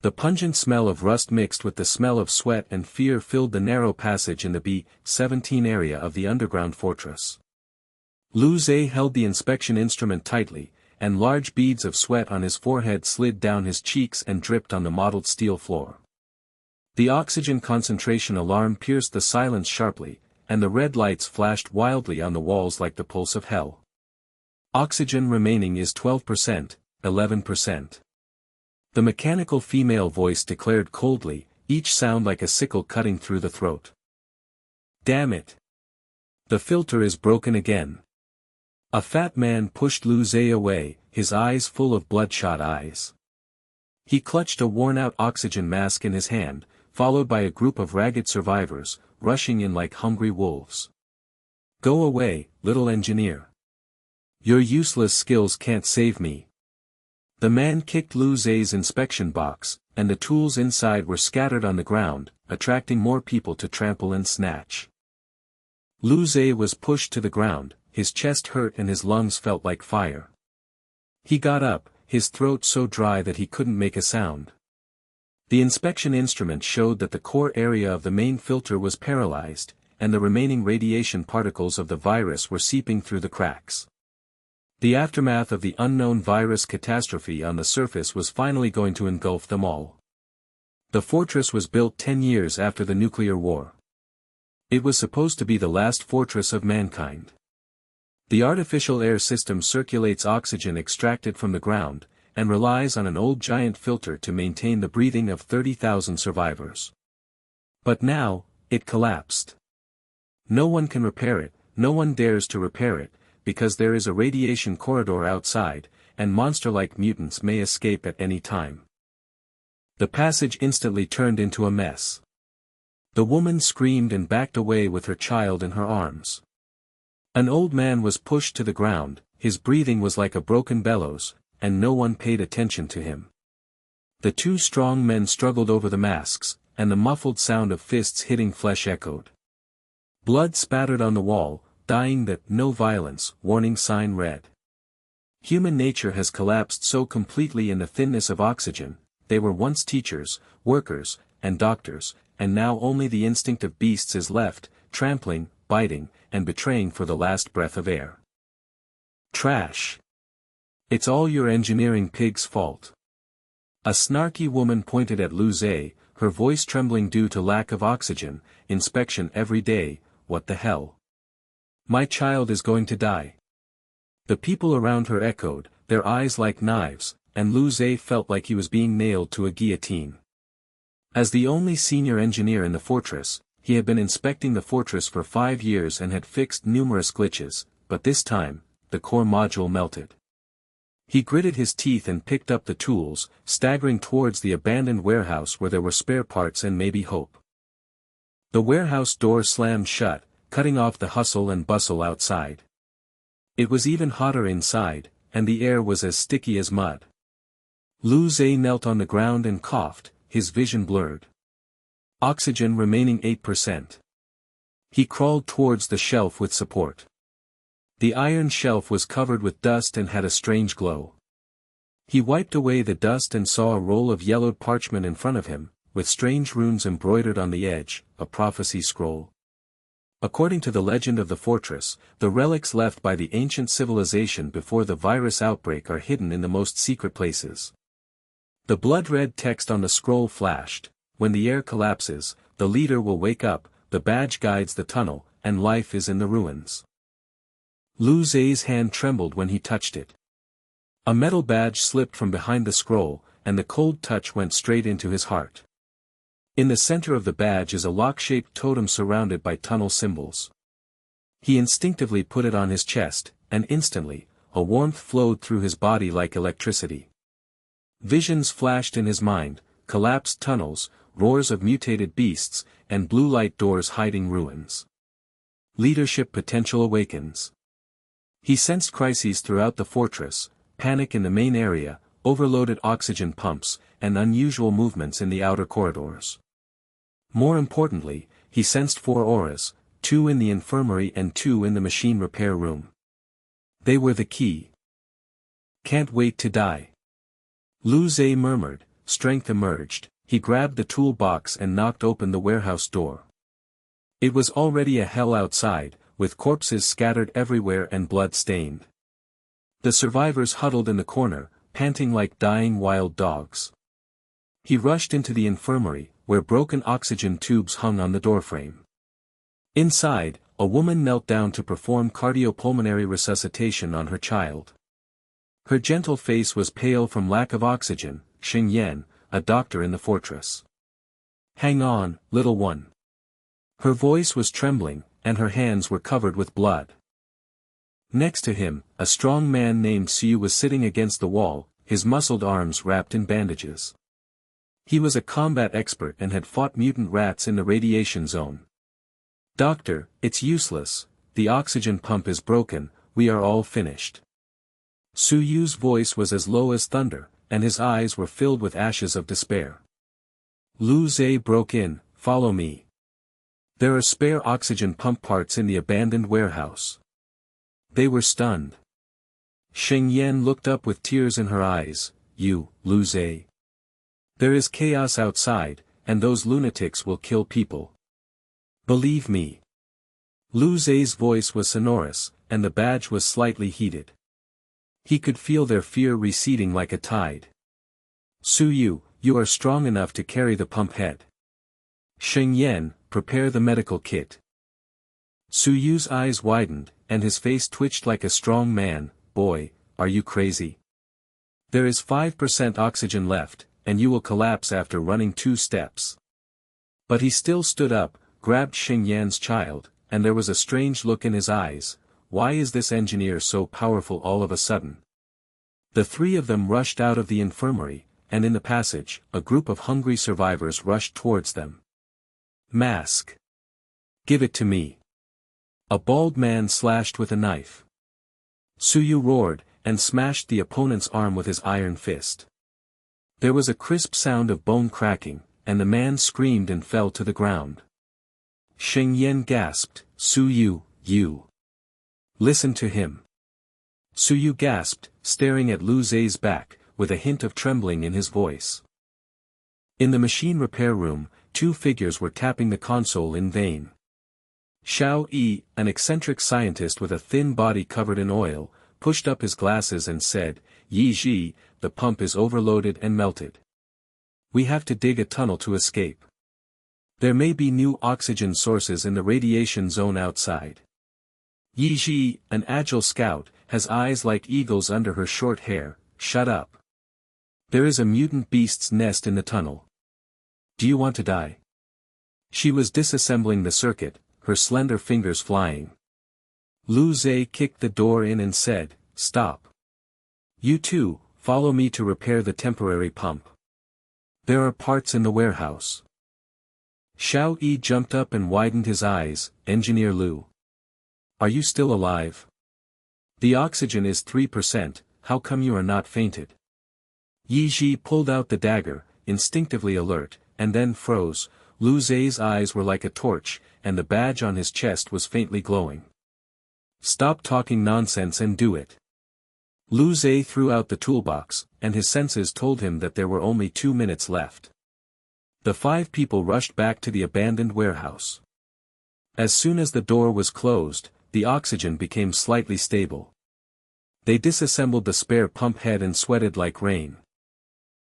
The pungent smell of rust mixed with the smell of sweat and fear filled the narrow passage in the B-17 area of the underground fortress. Lu Zhe held the inspection instrument tightly, and large beads of sweat on his forehead slid down his cheeks and dripped on the mottled steel floor. The oxygen concentration alarm pierced the silence sharply, and the red lights flashed wildly on the walls like the pulse of hell. Oxygen remaining is 12%, 11%. The mechanical female voice declared coldly, each sound like a sickle cutting through the throat. Damn it! The filter is broken again. A fat man pushed Lu Zhe away, his eyes full of bloodshot eyes. He clutched a worn-out oxygen mask in his hand, followed by a group of ragged survivors, rushing in like hungry wolves. Go away, little engineer. Your useless skills can't save me. The man kicked Lu Zhe's inspection box, and the tools inside were scattered on the ground, attracting more people to trample and snatch. Lu Zhe was pushed to the ground, his chest hurt and his lungs felt like fire. He got up, his throat so dry that he couldn't make a sound. The inspection instrument showed that the core area of the main filter was paralyzed, and the remaining radiation particles of the virus were seeping through the cracks. The aftermath of the unknown virus catastrophe on the surface was finally going to engulf them all. The fortress was built 10 years after the nuclear war. It was supposed to be the last fortress of mankind. The artificial air system circulates oxygen extracted from the ground, and relies on an old giant filter to maintain the breathing of 30,000 survivors. But now, it collapsed. No one can repair it, no one dares to repair it, because there is a radiation corridor outside, and monster-like mutants may escape at any time. The passage instantly turned into a mess. The woman screamed and backed away with her child in her arms. An old man was pushed to the ground, his breathing was like a broken bellows, and no one paid attention to him. The two strong men struggled over the masks, and the muffled sound of fists hitting flesh echoed. Blood spattered on the wall, dying that no violence warning sign read. Human nature has collapsed so completely in the thinness of oxygen. They were once teachers, workers, and doctors, and now only the instinct of beasts is left, trampling, biting, and betraying for the last breath of air. Trash. It's all your engineering pig's fault. A snarky woman pointed at Lu Zhe, her voice trembling due to lack of oxygen. Inspection every day, what the hell? My child is going to die. The people around her echoed, their eyes like knives, and Lu Zhe felt like he was being nailed to a guillotine. As the only senior engineer in the fortress, he had been inspecting the fortress for 5 years and had fixed numerous glitches, but this time, the core module melted. He gritted his teeth and picked up the tools, staggering towards the abandoned warehouse where there were spare parts and maybe hope. The warehouse door slammed shut, cutting off the hustle and bustle outside. It was even hotter inside, and the air was as sticky as mud. Lu Zhe knelt on the ground and coughed, his vision blurred. Oxygen remaining 8%. He crawled towards the shelf with support. The iron shelf was covered with dust and had a strange glow. He wiped away the dust and saw a roll of yellowed parchment in front of him, with strange runes embroidered on the edge, a prophecy scroll. According to the legend of the fortress, the relics left by the ancient civilization before the virus outbreak are hidden in the most secret places. The blood-red text on the scroll flashed, when the air collapses, the leader will wake up, the badge guides the tunnel, and life is in the ruins. Lu Zhe's hand trembled when he touched it. A metal badge slipped from behind the scroll, and the cold touch went straight into his heart. In the center of the badge is a lock-shaped totem surrounded by tunnel symbols. He instinctively put it on his chest, and instantly, a warmth flowed through his body like electricity. Visions flashed in his mind, collapsed tunnels, roars of mutated beasts, and blue light doors hiding ruins. Leadership potential awakens. He sensed crises throughout the fortress, panic in the main area, overloaded oxygen pumps, and unusual movements in the outer corridors. More importantly, he sensed 4 auras, 2 in the infirmary and 2 in the machine repair room. They were the key. Can't wait to die. Lu Zhe murmured, strength emerged, he grabbed the toolbox and knocked open the warehouse door. It was already a hell outside, with corpses scattered everywhere and blood-stained. The survivors huddled in the corner, panting like dying wild dogs. He rushed into the infirmary, where broken oxygen tubes hung on the doorframe. Inside, a woman knelt down to perform cardiopulmonary resuscitation on her child. Her gentle face was pale from lack of oxygen. Sheng Yan, a doctor in the fortress. "Hang on, little one." Her voice was trembling, and her hands were covered with blood. Next to him, a strong man named Su was sitting against the wall, his muscled arms wrapped in bandages. He was a combat expert and had fought mutant rats in the radiation zone. "Doctor, it's useless, the oxygen pump is broken, we are all finished." Su Yu's voice was as low as thunder, and his eyes were filled with ashes of despair. Lu Zhe broke in, "Follow me. There are spare oxygen pump parts in the abandoned warehouse." They were stunned. Sheng Yan looked up with tears in her eyes. Lu Zhe. There is chaos outside, and those lunatics will kill people. Believe me." Lu Zhe's voice was sonorous, and the badge was slightly heated. He could feel their fear receding like a tide. "Su Yu, you are strong enough to carry the pump head. Sheng Yan, prepare the medical kit." Su Yu's eyes widened, and his face twitched like a strong man. "Boy, are you crazy? There is 5% oxygen left, and you will collapse after running 2 steps. But he still stood up, grabbed Sheng Yan's child, and there was a strange look in his eyes. Why is this engineer so powerful all of a sudden? The 3 of them rushed out of the infirmary, and in the passage, a group of hungry survivors rushed towards them. "Mask. Give it to me." A bald man slashed with a knife. Su Yu roared, and smashed the opponent's arm with his iron fist. There was a crisp sound of bone cracking, and the man screamed and fell to the ground. Sheng Yan gasped, "Su Yu, you. Listen to him." Su Yu gasped, staring at Lu Zhe's back, with a hint of trembling in his voice. In the machine repair room, 2 figures were tapping the console in vain. Xiao Yi, an eccentric scientist with a thin body covered in oil, pushed up his glasses and said, "Yi Ji, the pump is overloaded and melted. We have to dig a tunnel to escape. There may be new oxygen sources in the radiation zone outside." Yi Ji, an agile scout, has eyes like eagles under her short hair. "Shut up. There is a mutant beast's nest in the tunnel. Do you want to die?" She was disassembling the circuit, her slender fingers flying. Lu Zhe kicked the door in and said, "Stop. You two, follow me to repair the temporary pump. There are parts in the warehouse." Xiao Yi jumped up and widened his eyes. "Engineer Lu. Are you still alive? The oxygen is 3%, how come you are not fainted?" Yi Ji pulled out the dagger, instinctively alert, and then froze. Lu Zhe's eyes were like a torch, and the badge on his chest was faintly glowing. "Stop talking nonsense and do it." Lu Zhe threw out the toolbox, and his senses told him that there were only 2 minutes left. The 5 people rushed back to the abandoned warehouse. As soon as the door was closed, the oxygen became slightly stable. They disassembled the spare pump head and sweated like rain.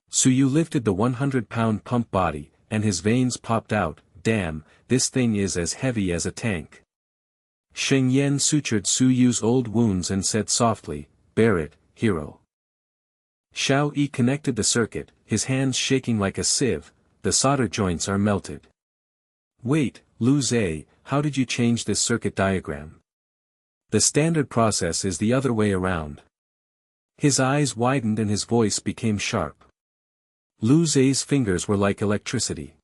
Su Yu lifted the 100-pound pump body, and his veins popped out. "Damn, this thing is as heavy as a tank." Sheng Yan sutured Su Yu's old wounds and said softly, "Bear it, hero." Xiao Yi connected the circuit, his hands shaking like a sieve. "The solder joints are melted." "Wait, Lu Zhe, how did you change this circuit diagram? The standard process is the other way around." His eyes widened and his voice became sharp. Lu Zhe's fingers were like electricity.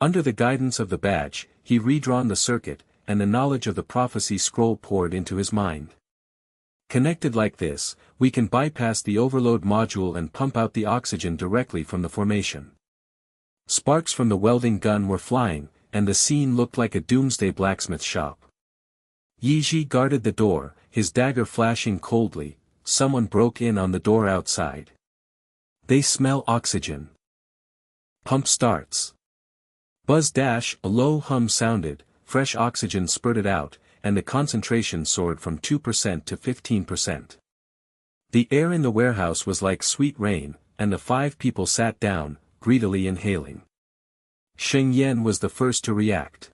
Under the guidance of the badge, he redrawn the circuit, and the knowledge of the prophecy scroll poured into his mind. Connected like this, we can bypass the overload module and pump out the oxygen directly from the formation. Sparks from the welding gun were flying, and the scene looked like a doomsday blacksmith shop. Yi Ji guarded the door, his dagger flashing coldly. Someone broke in on the door outside. "They smell oxygen." Pump starts. Buzz dash, a low hum sounded, fresh oxygen spurted out, and the concentration soared from 2% to 15%. The air in the warehouse was like sweet rain, and the 5 people sat down, greedily inhaling. Sheng Yan was the first to react.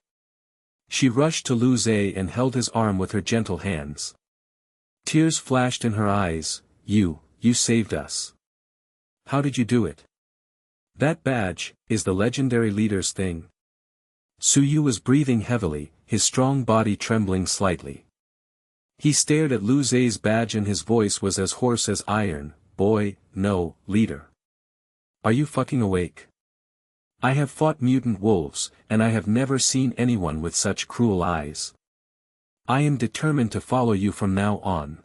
She rushed to Lu Zhe and held his arm with her gentle hands. Tears flashed in her eyes. You saved us. How did you do it? That badge, is the legendary leader's thing. Su Yu was breathing heavily, his strong body trembling slightly. He stared at Lu Zhe's badge and his voice was as hoarse as iron. Boy, no, leader. Are you fucking awake? I have fought mutant wolves, and I have never seen anyone with such cruel eyes. I am determined to follow you from now on.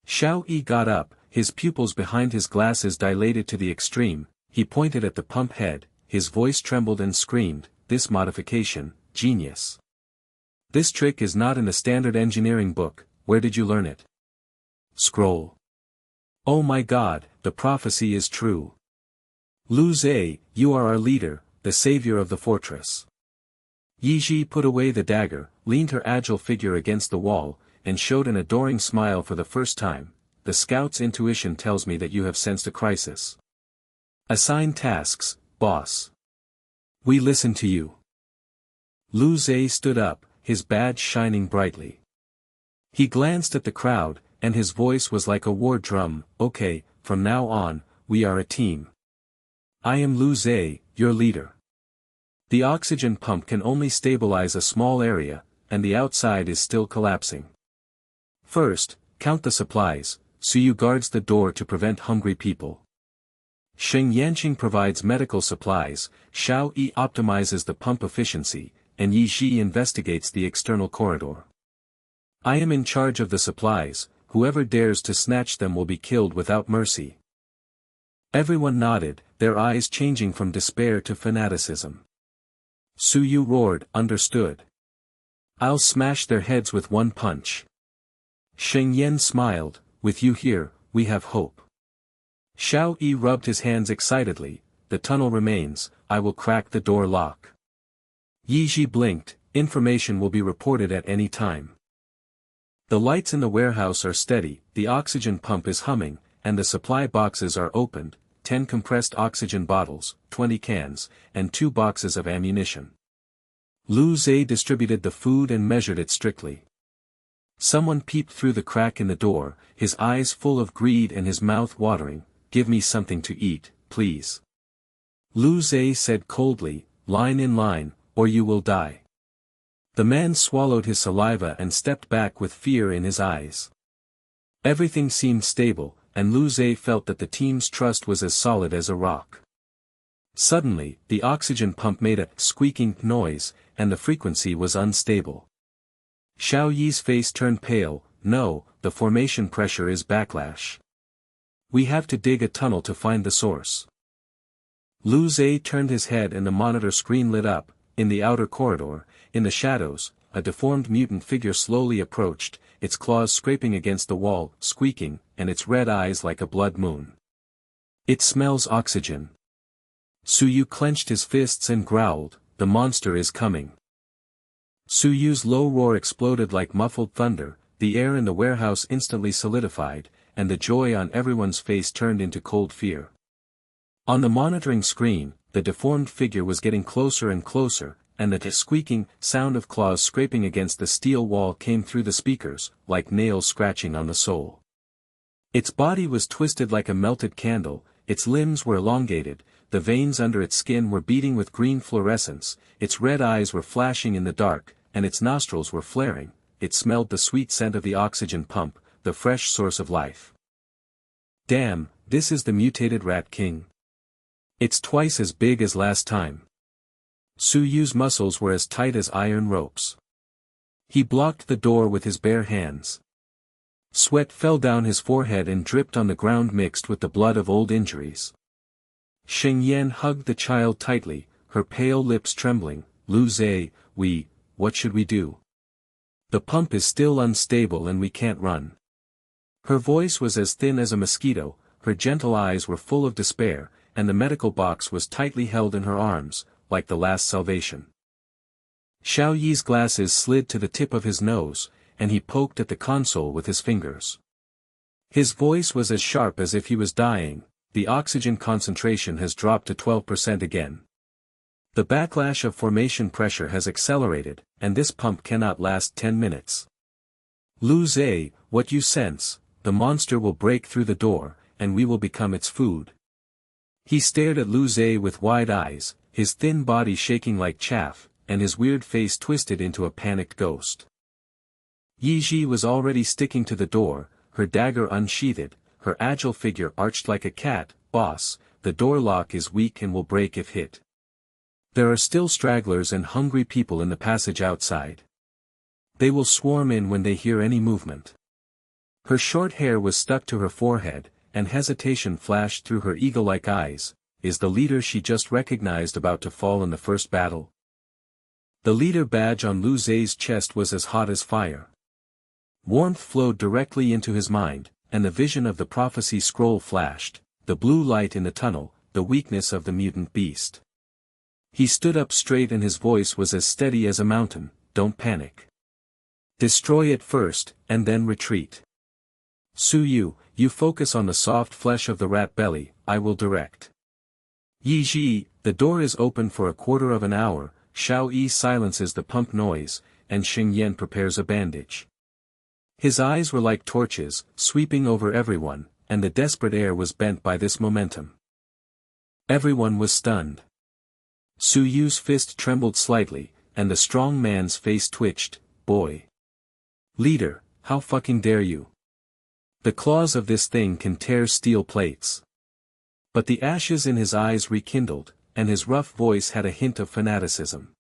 Xiao Yi got up, his pupils behind his glasses dilated to the extreme, he pointed at the pump head, his voice trembled and screamed, this modification, genius. This trick is not in the standard engineering book, where did you learn it? Scroll. Oh my god, the prophecy is true. Lu Zhe, you are our leader, the savior of the fortress. Yi Ji put away the dagger, leaned her agile figure against the wall, and showed an adoring smile for the first time. The scout's intuition tells me that you have sensed a crisis. Assign tasks, boss. We listen to you. Lu Zhe stood up, his badge shining brightly. He glanced at the crowd, and his voice was like a war drum. Okay, from now on, we are a team. I am Lu Zhe, your leader. The oxygen pump can only stabilize a small area, and the outside is still collapsing. First, count the supplies, Su Yu guards the door to prevent hungry people. Sheng Yan provides medical supplies, Xiao Yi optimizes the pump efficiency, and Yi Ji investigates the external corridor. I am in charge of the supplies, whoever dares to snatch them will be killed without mercy. Everyone nodded, their eyes changing from despair to fanaticism. Su Yu roared, understood. I'll smash their heads with one punch. Sheng Yan smiled, with you here, we have hope. Xiao Yi rubbed his hands excitedly, the tunnel remains, I will crack the door lock. Yi Ji blinked, information will be reported at any time. The lights in the warehouse are steady, the oxygen pump is humming, and the supply boxes are opened, 10 compressed oxygen bottles, 20 cans, and 2 boxes of ammunition. Lu Zhe distributed the food and measured it strictly. Someone peeped through the crack in the door, his eyes full of greed and his mouth watering. Give me something to eat, please. Lu Zhe said coldly, line in line, or you will die. The man swallowed his saliva and stepped back with fear in his eyes. Everything seemed stable, and Lu Zhe felt that the team's trust was as solid as a rock. Suddenly, the oxygen pump made a squeaking noise, and the frequency was unstable. Xiao Yi's face turned pale. No, the formation pressure is backlash. We have to dig a tunnel to find the source. Lu Zhe turned his head and the monitor screen lit up. In the outer corridor, in the shadows, a deformed mutant figure slowly approached, its claws scraping against the wall, squeaking, and its red eyes like a blood moon. It smells oxygen. Su Yu clenched his fists and growled, the monster is coming. Su Yu's low roar exploded like muffled thunder, the air in the warehouse instantly solidified, and the joy on everyone's face turned into cold fear. On the monitoring screen, the deformed figure was getting closer and closer, and the squeaking sound of claws scraping against the steel wall came through the speakers, like nails scratching on the soul. Its body was twisted like a melted candle, its limbs were elongated, the veins under its skin were beating with green fluorescence, its red eyes were flashing in the dark, and its nostrils were flaring. It smelled the sweet scent of the oxygen pump, the fresh source of life. Damn, this is the mutated rat king. It's twice as big as last time. Su Yu's muscles were as tight as iron ropes. He blocked the door with his bare hands. Sweat fell down his forehead and dripped on the ground mixed with the blood of old injuries. Sheng Yan hugged the child tightly, her pale lips trembling. Lu Zhe, what should we do? The pump is still unstable and we can't run. Her voice was as thin as a mosquito, her gentle eyes were full of despair, and the medical box was tightly held in her arms, like the last salvation. Xiao Yi's glasses slid to the tip of his nose, and he poked at the console with his fingers. His voice was as sharp as if he was dying. The oxygen concentration has dropped to 12% again. The backlash of formation pressure has accelerated, and this pump cannot last 10 minutes. Lu Zhe, what you sense, the monster will break through the door, and we will become its food. He stared at Lu Zhe with wide eyes, his thin body shaking like chaff, and his weird face twisted into a panicked ghost. Yi Ji was already sticking to the door, her dagger unsheathed, her agile figure arched like a cat. Boss, the door lock is weak and will break if hit. There are still stragglers and hungry people in the passage outside. They will swarm in when they hear any movement. Her short hair was stuck to her forehead, and hesitation flashed through her eagle-like eyes. Is the leader she just recognized about to fall in the first battle? The leader badge on Lu Zhe's chest was as hot as fire. Warmth flowed directly into his mind, and the vision of the prophecy scroll flashed, the blue light in the tunnel, the weakness of the mutant beast. He stood up straight and his voice was as steady as a mountain. Don't panic. Destroy it first, and then retreat. Su Yu, you focus on the soft flesh of the rat belly, I will direct. Yi Ji, the door is open for a quarter of an hour. Xiao Yi silences the pump noise, and Sheng Yan prepares a bandage. His eyes were like torches, sweeping over everyone, and the desperate air was bent by this momentum. Everyone was stunned. Su Yu's fist trembled slightly, and the strong man's face twitched. Boy. Leader, how fucking dare you? The claws of this thing can tear steel plates. But the ashes in his eyes rekindled, and his rough voice had a hint of fanaticism.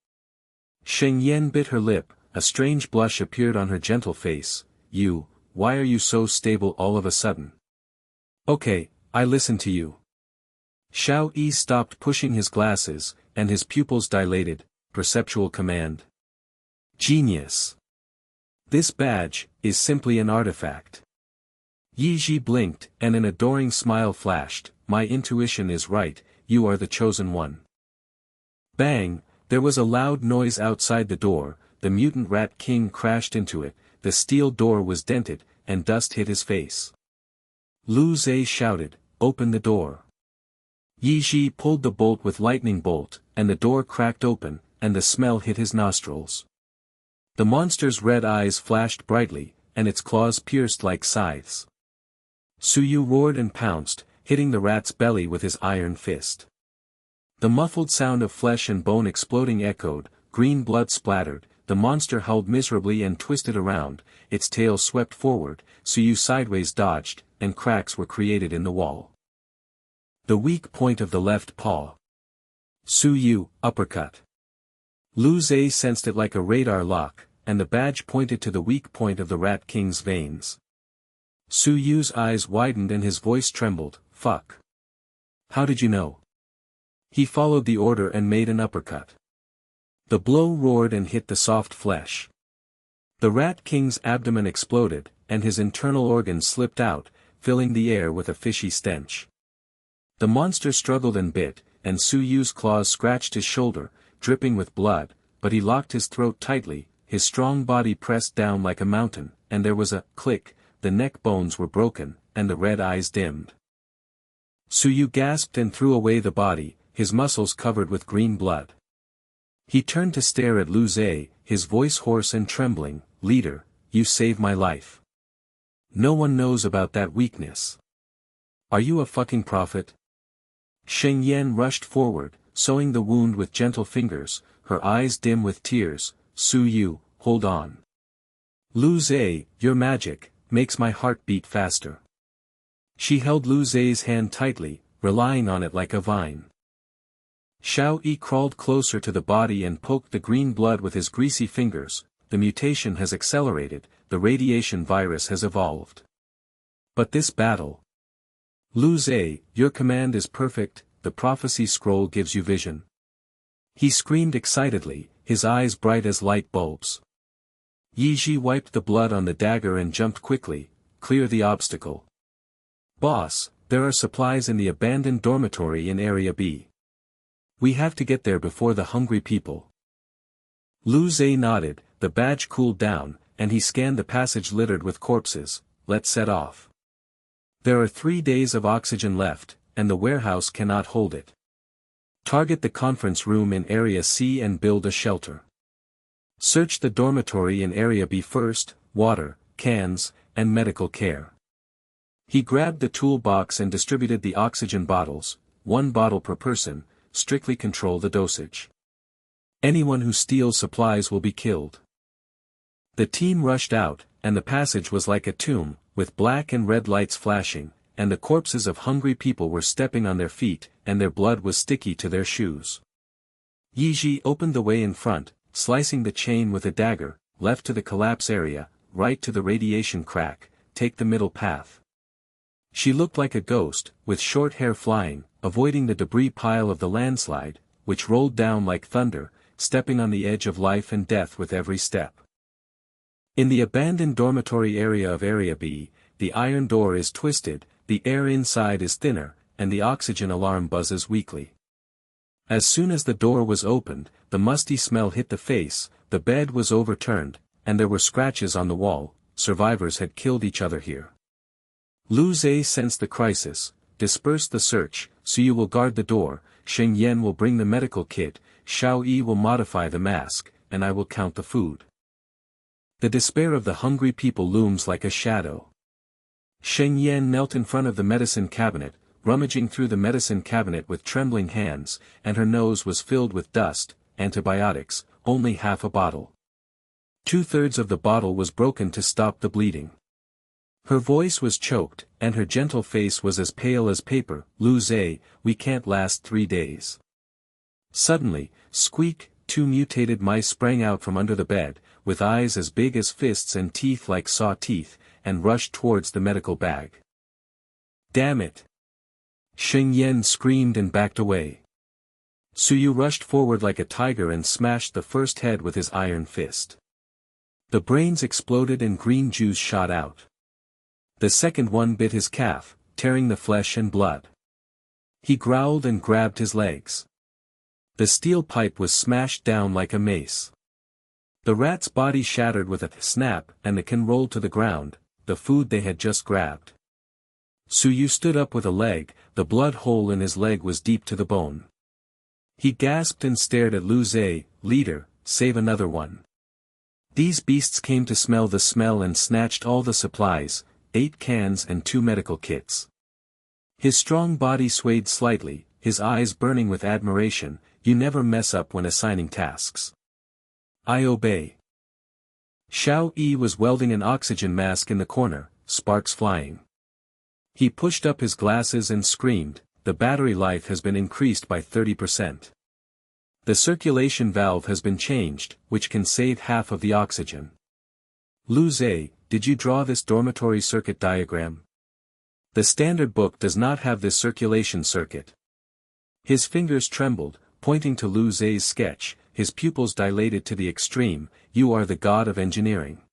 Sheng Yan bit her lip, a strange blush appeared on her gentle face. You, why are you so stable all of a sudden? Okay, I listen to you. Xiao Yi stopped pushing his glasses, and his pupils dilated. Perceptual command. Genius. This badge is simply an artifact. Yi Ji blinked, and an adoring smile flashed. My intuition is right, you are the chosen one. Bang, there was a loud noise outside the door, the mutant rat king crashed into it, the steel door was dented, and dust hit his face. Lu Zhe shouted, open the door. Yi Ji pulled the bolt with lightning bolt, and the door cracked open, and the smell hit his nostrils. The monster's red eyes flashed brightly, and its claws pierced like scythes. Su Yu roared and pounced, hitting the rat's belly with his iron fist. The muffled sound of flesh and bone exploding echoed, green blood splattered, the monster howled miserably and twisted around, its tail swept forward, Su Yu sideways dodged, and cracks were created in the wall. The weak point of the left paw. Su Yu, uppercut. Lu Zhe sensed it like a radar lock, and the badge pointed to the weak point of the Rat King's veins. Su Yu's eyes widened and his voice trembled, fuck. How did you know? He followed the order and made an uppercut. The blow roared and hit the soft flesh. The Rat King's abdomen exploded, and his internal organs slipped out, filling the air with a fishy stench. The monster struggled and bit, and Su Yu's claws scratched his shoulder, dripping with blood, but he locked his throat tightly, his strong body pressed down like a mountain, and there was a click, the neck bones were broken, and the red eyes dimmed. Su Yu gasped and threw away the body, his muscles covered with green blood. He turned to stare at Lu Zhe, his voice hoarse and trembling, leader, you saved my life. No one knows about that weakness. Are you a fucking prophet? Sheng Yan rushed forward, sewing the wound with gentle fingers, her eyes dim with tears. Su Yu, hold on. Lu Zhe, your magic makes my heart beat faster. She held Lu Zhe's hand tightly, relying on it like a vine. Xiao Yi crawled closer to the body and poked the green blood with his greasy fingers. The mutation has accelerated, the radiation virus has evolved. But this battle. Lu Zhe, your command is perfect, the prophecy scroll gives you vision. He screamed excitedly, his eyes bright as light bulbs. Yi Ji wiped the blood on the dagger and jumped quickly, clear the obstacle. Boss, There are supplies in the abandoned dormitory in Area B. We have to get there before the hungry people. Lu Zhe nodded, the badge cooled down, and he scanned the passage littered with corpses. Let's set off. There are 3 days of oxygen left, and the warehouse cannot hold it. Target the conference room in Area C and build a shelter. Search the dormitory in Area B first, water, cans, and medical care. He grabbed the toolbox and distributed the oxygen bottles, 1 bottle per person. Strictly control the dosage. Anyone who steals supplies will be killed. The team rushed out, and the passage was like a tomb, with black and red lights flashing, and the corpses of hungry people were stepping on their feet, and their blood was sticky to their shoes. Yiji opened the way in front, slicing the chain with a dagger, left to the collapse area, right to the radiation crack, take the middle path. She looked like a ghost, with short hair flying, avoiding the debris pile of the landslide, which rolled down like thunder, stepping on the edge of life and death with every step. In the abandoned dormitory area of Area B, the iron door is twisted, the air inside is thinner, and the oxygen alarm buzzes weakly. As soon as the door was opened, the musty smell hit the face, the bed was overturned, and there were scratches on the wall. Survivors had killed each other here. Lu Zhe sensed the crisis, dispersed the search. Suyu will guard the door, Sheng Yan will bring the medical kit, Xiao Yi will modify the mask, and I will count the food. The despair of the hungry people looms like a shadow. Sheng Yan knelt in front of the medicine cabinet, rummaging through the medicine cabinet with trembling hands, and her nose was filled with dust. Antibiotics, only half a bottle. 2/3 of the bottle was broken to stop the bleeding. Her voice was choked, and her gentle face was as pale as paper. Lu Zhe, we can't last 3 days. Suddenly, squeak, 2 mutated mice sprang out from under the bed, with eyes as big as fists and teeth like saw teeth, and rushed towards the medical bag. Damn it! Sheng Yan screamed and backed away. Suyu rushed forward like a tiger and smashed the first head with his iron fist. The brains exploded and green juice shot out. The second one bit his calf, tearing the flesh and blood. He growled and grabbed his legs. The steel pipe was smashed down like a mace. The rat's body shattered with a snap, and the can rolled to the ground, the food they had just grabbed. Suyu stood up with a leg, the blood hole in his leg was deep to the bone. He gasped and stared at Lu Zhe. Leader, save another one. These beasts came to smell the smell and snatched all the supplies, 8 cans and 2 medical kits. His strong body swayed slightly, his eyes burning with admiration. You never mess up when assigning tasks. I obey. Xiao Yi was welding an oxygen mask in the corner, sparks flying. He pushed up his glasses and screamed, the battery life has been increased by 30%. The circulation valve has been changed, which can save half of the oxygen. Lu Zhe, did you draw this dormitory circuit diagram? The standard book does not have this circulation circuit. His fingers trembled, pointing to Lu Zhe's sketch, his pupils dilated to the extreme. You are the god of engineering.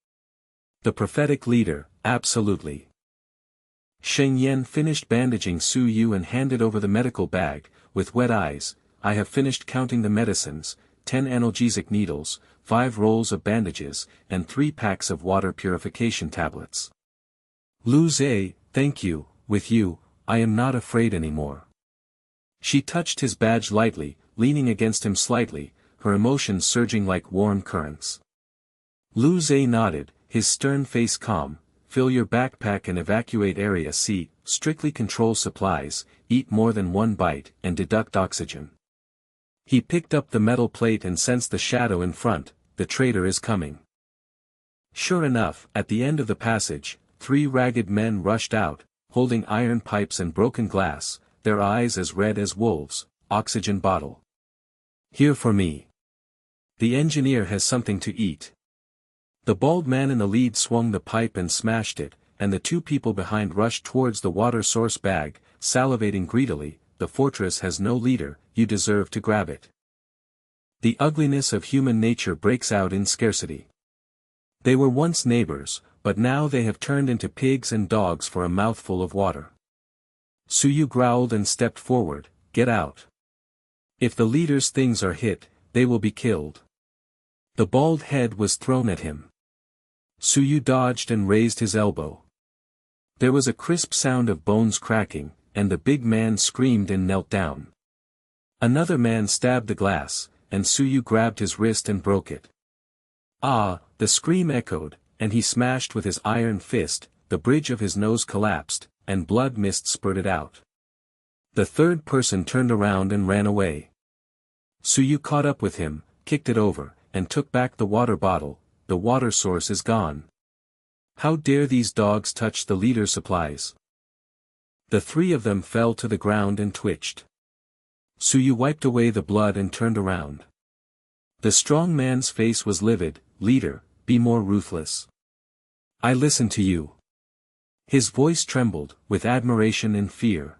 The prophetic leader, absolutely. Sheng Yan finished bandaging Suyu and handed over the medical bag, with wet eyes. I have finished counting the medicines, 10 analgesic needles, 5 rolls of bandages, and 3 packs of water purification tablets. Lu Zhe, thank you, with you, I am not afraid anymore. She touched his badge lightly, leaning against him slightly, her emotions surging like warm currents. Lu Zhe nodded, his stern face calm. Fill your backpack and evacuate Area C, strictly control supplies, eat more than 1 bite, and deduct oxygen. He picked up the metal plate and sensed the shadow in front. The traitor is coming. Sure enough, at the end of the passage, 3 ragged men rushed out, holding iron pipes and broken glass, their eyes as red as wolves. Oxygen bottle. Here for me. The engineer has something to eat. The bald man in the lead swung the pipe and smashed it, and the 2 people behind rushed towards the water source bag, salivating greedily. The fortress has no leader, you deserve to grab it. The ugliness of human nature breaks out in scarcity. They were once neighbors, but now they have turned into pigs and dogs for a mouthful of water. Suyu growled and stepped forward, "Get out. If the leader's things are hit, they will be killed." The bald head was thrown at him. Suyu dodged and raised his elbow. There was a crisp sound of bones cracking, and the big man screamed and knelt down. Another man stabbed the glass, and Suyu grabbed his wrist and broke it. Ah, the scream echoed, and he smashed with his iron fist, the bridge of his nose collapsed, and blood mist spurted out. The third person turned around and ran away. Suyu caught up with him, kicked it over, and took back the water bottle. "The water source is gone. How dare these dogs touch the leader's supplies?" The three of them fell to the ground and twitched. Suyu wiped away the blood and turned around. The strong man's face was livid. "Leader, be more ruthless. I listen to you." His voice trembled, with admiration and fear.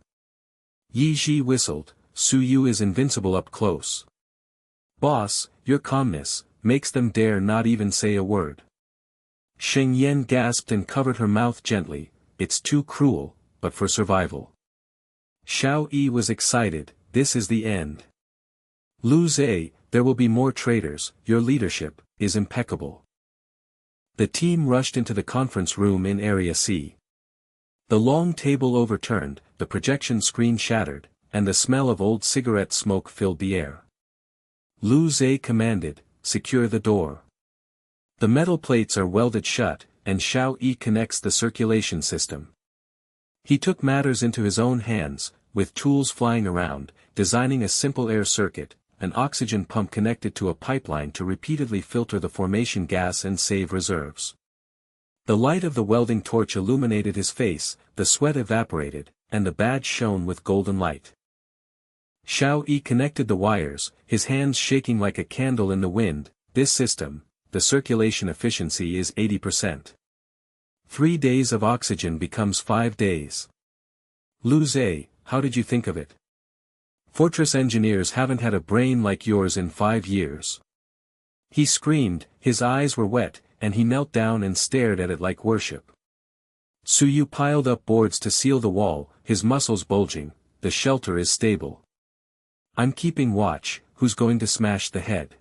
Yi Ji whistled. "Suyu is invincible up close. Boss, your calmness makes them dare not even say a word." Sheng Yan gasped and covered her mouth gently. "It's too cruel, but for survival." Xiao Yi was excited. "This is the end. Lu Zhe, there will be more traitors. Your leadership is impeccable." The team rushed into the conference room in Area C. The long table overturned, the projection screen shattered, and the smell of old cigarette smoke filled the air. Lu Zhe commanded, "Secure the door." The metal plates are welded shut, and Xiao Yi connects the circulation system. He took matters into his own hands, with tools flying around, designing a simple air circuit, an oxygen pump connected to a pipeline to repeatedly filter the formation gas and save reserves. The light of the welding torch illuminated his face, the sweat evaporated, and the badge shone with golden light. Xiao Yi connected the wires, his hands shaking like a candle in the wind. "This system, the circulation efficiency is 80%. 3 days of oxygen becomes 5 days. Lu Zhe, how did you think of it? Fortress engineers haven't had a brain like yours in 5 years." He screamed, his eyes were wet, and he knelt down and stared at it like worship. Suyu piled up boards to seal the wall, his muscles bulging. "The shelter is stable. I'm keeping watch. Who's going to smash the head?"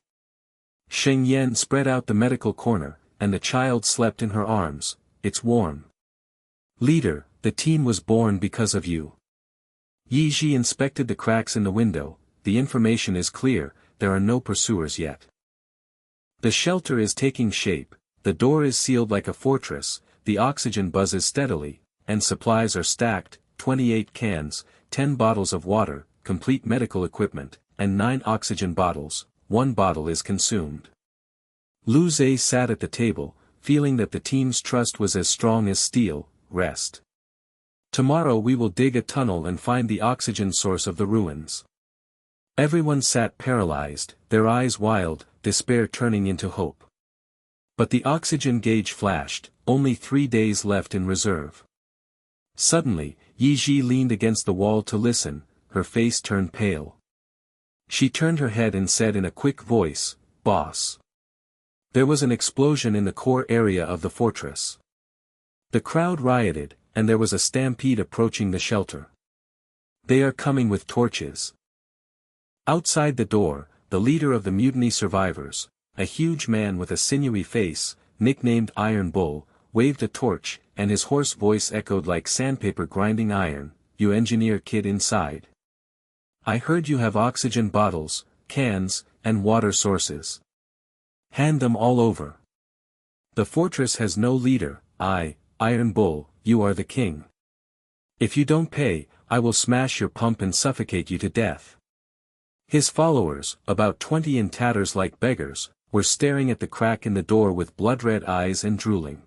Sheng Yan spread out the medical corner, and the child slept in her arms. "It's warm. Leader, the team was born because of you." Yi Ji inspected the cracks in the window. "The information is clear, there are no pursuers yet. The shelter is taking shape, the door is sealed like a fortress, the oxygen buzzes steadily, and supplies are stacked, 28 cans, 10 bottles of water, complete medical equipment, and 9 oxygen bottles. 1 bottle is consumed." Lu Zhe sat at the table, feeling that the team's trust was as strong as steel. "Rest. Tomorrow we will dig a tunnel and find the oxygen source of the ruins." Everyone sat paralyzed, their eyes wild, despair turning into hope. But the oxygen gauge flashed, only 3 days left in reserve. Suddenly, Yi Ji leaned against the wall to listen, her face turned pale. She turned her head and said in a quick voice, "Boss." There was an explosion in the core area of the fortress. The crowd rioted, and there was a stampede approaching the shelter. "They are coming with torches." Outside the door, the leader of the mutiny survivors, a huge man with a sinewy face, nicknamed Iron Bull, waved a torch, and his hoarse voice echoed like sandpaper grinding iron. "You engineer kid inside. I heard you have oxygen bottles, cans, and water sources. Hand them all over. The fortress has no leader. Iron Bull, you are the king. If you don't pay, I will smash your pump and suffocate you to death." His followers, about 20 in tatters like beggars, were staring at the crack in the door with blood-red eyes and drooling.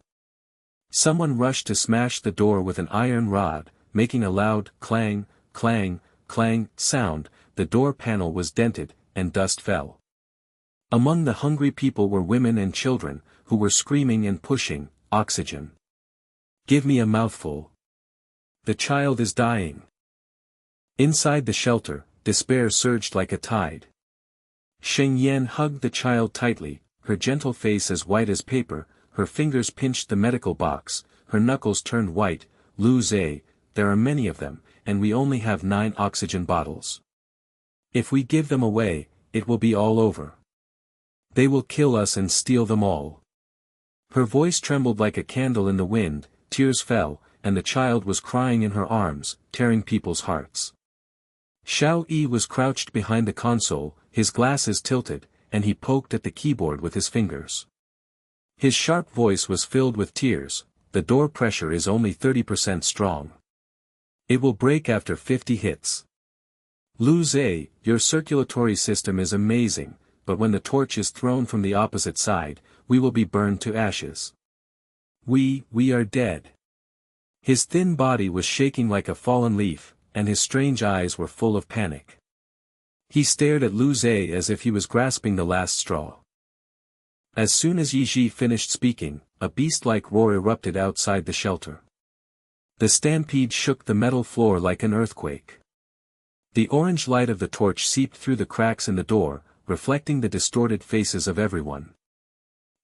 Someone rushed to smash the door with an iron rod, making a loud clang, clang, clang sound. The door panel was dented, and dust fell. Among the hungry people were women and children, who were screaming and pushing. "Oxygen. Give me a mouthful. The child is dying." Inside the shelter, despair surged like a tide. Sheng Yan hugged the child tightly, her gentle face as white as paper, her fingers pinched the medical box, her knuckles turned white. "Lu Zhe, there are many of them, and we only have 9 oxygen bottles. If we give them away, it will be all over. They will kill us and steal them all." Her voice trembled like a candle in the wind, tears fell, and the child was crying in her arms, tearing people's hearts. Xiao Yi was crouched behind the console, his glasses tilted, and he poked at the keyboard with his fingers. His sharp voice was filled with tears. "The door pressure is only 30% strong. It will break after 50 hits. Lu Zhe, your circulatory system is amazing, but when the torch is thrown from the opposite side, we will be burned to ashes. We are dead." His thin body was shaking like a fallen leaf, and his strange eyes were full of panic. He stared at Lu Zhe as if he was grasping the last straw. As soon as Yi Ji finished speaking, a beast-like roar erupted outside the shelter. The stampede shook the metal floor like an earthquake. The orange light of the torch seeped through the cracks in the door, reflecting the distorted faces of everyone.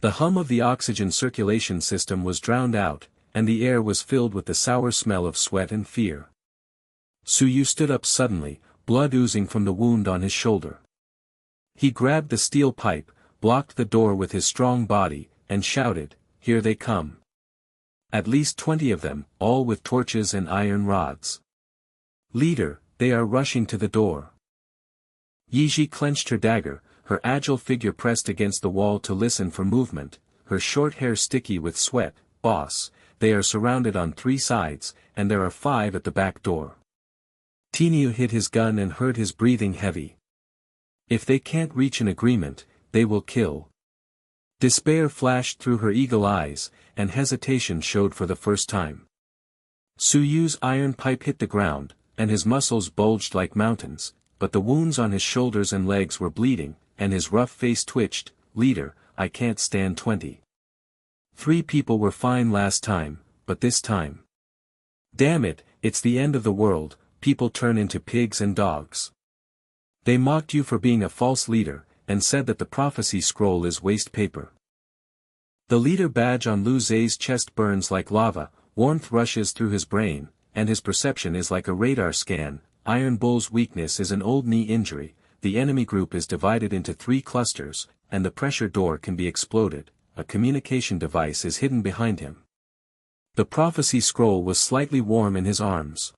The hum of the oxygen circulation system was drowned out, and the air was filled with the sour smell of sweat and fear. Su Yu stood up suddenly, blood oozing from the wound on his shoulder. He grabbed the steel pipe, blocked the door with his strong body, and shouted, "Here they come." At least 20 of them, all with torches and iron rods. "Leader, they are rushing to the door." Yi Ji clenched her dagger, her agile figure pressed against the wall to listen for movement, her short hair sticky with sweat. "Boss, they are surrounded on 3 sides, and there are 5 at the back door." Tinyu hid his gun and heard his breathing heavy. "If they can't reach an agreement, they will kill." Despair flashed through her eagle eyes, and hesitation showed for the first time. Su Yu's iron pipe hit the ground, and his muscles bulged like mountains, but the wounds on his shoulders and legs were bleeding, and his rough face twitched. "Leader, I can't stand 20. 3 people were fine last time, but this time. Damn it, it's the end of the world, people turn into pigs and dogs. They mocked you for being a false leader, and said that the prophecy scroll is waste paper." The leader badge on Lu Zhe's chest burns like lava, warmth rushes through his brain, and his perception is like a radar scan. Iron Bull's weakness is an old knee injury, the enemy group is divided into 3 clusters, and the pressure door can be exploded. A communication device is hidden behind him. The prophecy scroll was slightly warm in his arms.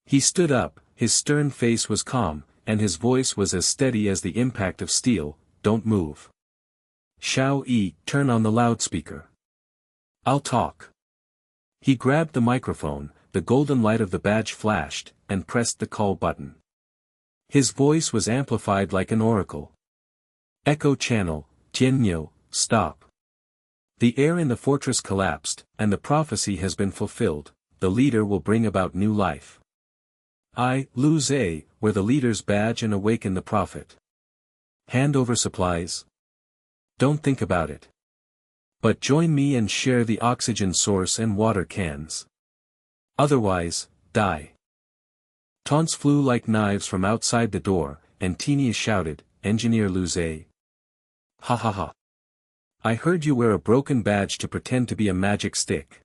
He stood up, his stern face was calm, and his voice was as steady as the impact of steel. "Don't move. Xiao Yi, turn on the loudspeaker. I'll talk." He grabbed the microphone, the golden light of the badge flashed, and pressed the call button. His voice was amplified like an oracle. "Echo channel, Tianyo, stop. The air in the fortress collapsed, and the prophecy has been fulfilled. The leader will bring about new life. I, Lu Zhe, wear the leader's badge and awaken the prophet. Hand over supplies. Don't think about it. But join me and share the oxygen source and water cans. Otherwise, die." Taunts flew like knives from outside the door, and Tinya shouted, "Engineer Lu Zhe. Ha ha ha. I heard you wear a broken badge to pretend to be a magic stick.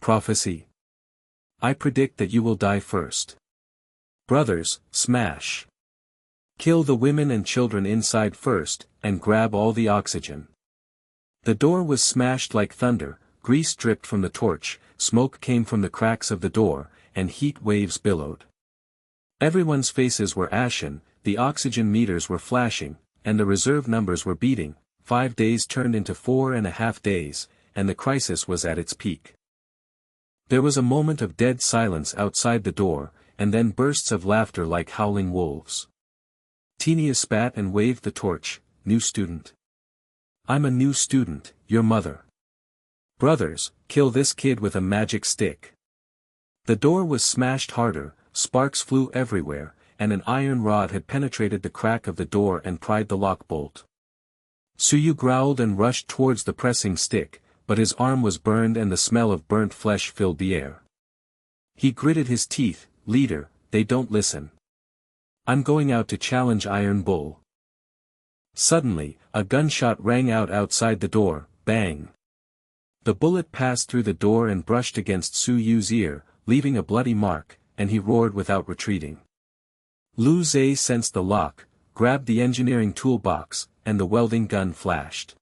Prophecy. I predict that you will die first. Brothers, smash. Kill the women and children inside first, and grab all the oxygen." The door was smashed like thunder, grease dripped from the torch, smoke came from the cracks of the door, and heat waves billowed. Everyone's faces were ashen, the oxygen meters were flashing, and the reserve numbers were beating. 5 days turned into 4.5 days, and the crisis was at its peak. There was a moment of dead silence outside the door, and then bursts of laughter like howling wolves. Tinia spat and waved the torch. "New student. I'm a new student, your mother. Brothers, kill this kid with a magic stick." The door was smashed harder, sparks flew everywhere, and an iron rod had penetrated the crack of the door and pried the lock bolt. Suyu growled and rushed towards the pressing stick, but his arm was burned and the smell of burnt flesh filled the air. He gritted his teeth. "Leader, they don't listen. I'm going out to challenge Iron Bull." Suddenly, a gunshot rang out outside the door. Bang! The bullet passed through the door and brushed against Su Yu's ear, leaving a bloody mark, and he roared without retreating. Lu Zhe sensed the lock, grabbed the engineering toolbox, and the welding gun flashed.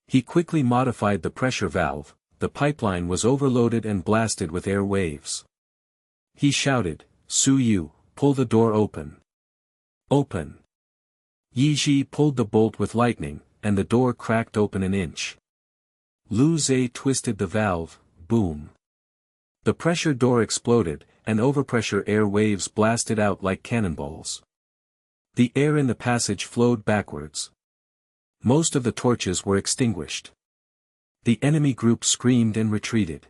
He quickly modified the pressure valve. The pipeline was overloaded and blasted with air waves. He shouted, "Su Yu, pull the door open. Open." Yi Ji pulled the bolt with lightning, and the door cracked open an inch. Lu Zhe twisted the valve, boom. The pressure door exploded, and overpressure air waves blasted out like cannonballs. The air in the passage flowed backwards. Most of the torches were extinguished. The enemy group screamed and retreated.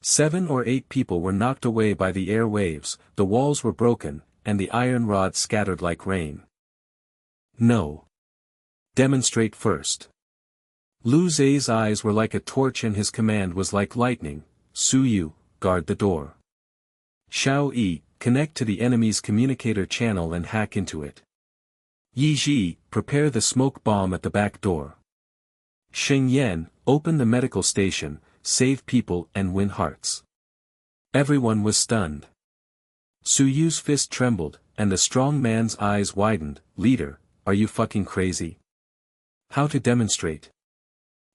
7 or 8 people were knocked away by the air waves, the walls were broken, and the iron rods scattered like rain. No. Demonstrate first. Lu Zhe's eyes were like a torch and his command was like lightning. Su Yu, guard the door. Xiao Yi, connect to the enemy's communicator channel and hack into it. Yi Ji, prepare the smoke bomb at the back door. Sheng Yan, open the medical station, save people and win hearts. Everyone was stunned. Su Yu's fist trembled, and the strong man's eyes widened. Leader, are you fucking crazy? How to demonstrate?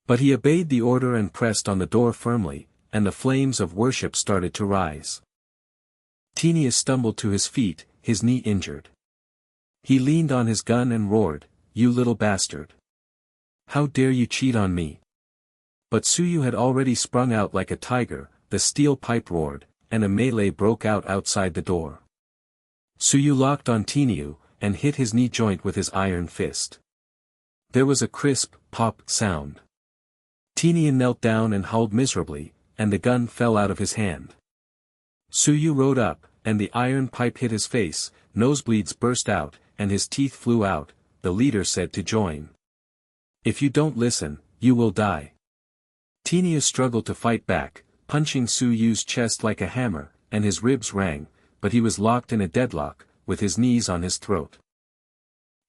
But he obeyed the order and pressed on the door firmly, and the flames of worship started to rise. Tinius stumbled to his feet, his knee injured. He leaned on his gun and roared, "You little bastard! How dare you cheat on me?" But Su Yu had already sprung out like a tiger, the steel pipe roared, and a melee broke out outside the door. Su Yu locked on Tiniu, and hit his knee joint with his iron fist. There was a crisp, pop sound. Tinian knelt down and howled miserably, and the gun fell out of his hand. Su Yu rode up, and the iron pipe hit his face, nosebleeds burst out, and his teeth flew out. The leader said to join. "If you don't listen, you will die." Tinius struggled to fight back, punching Su Yu's chest like a hammer, and his ribs rang, but he was locked in a deadlock, with his knees on his throat.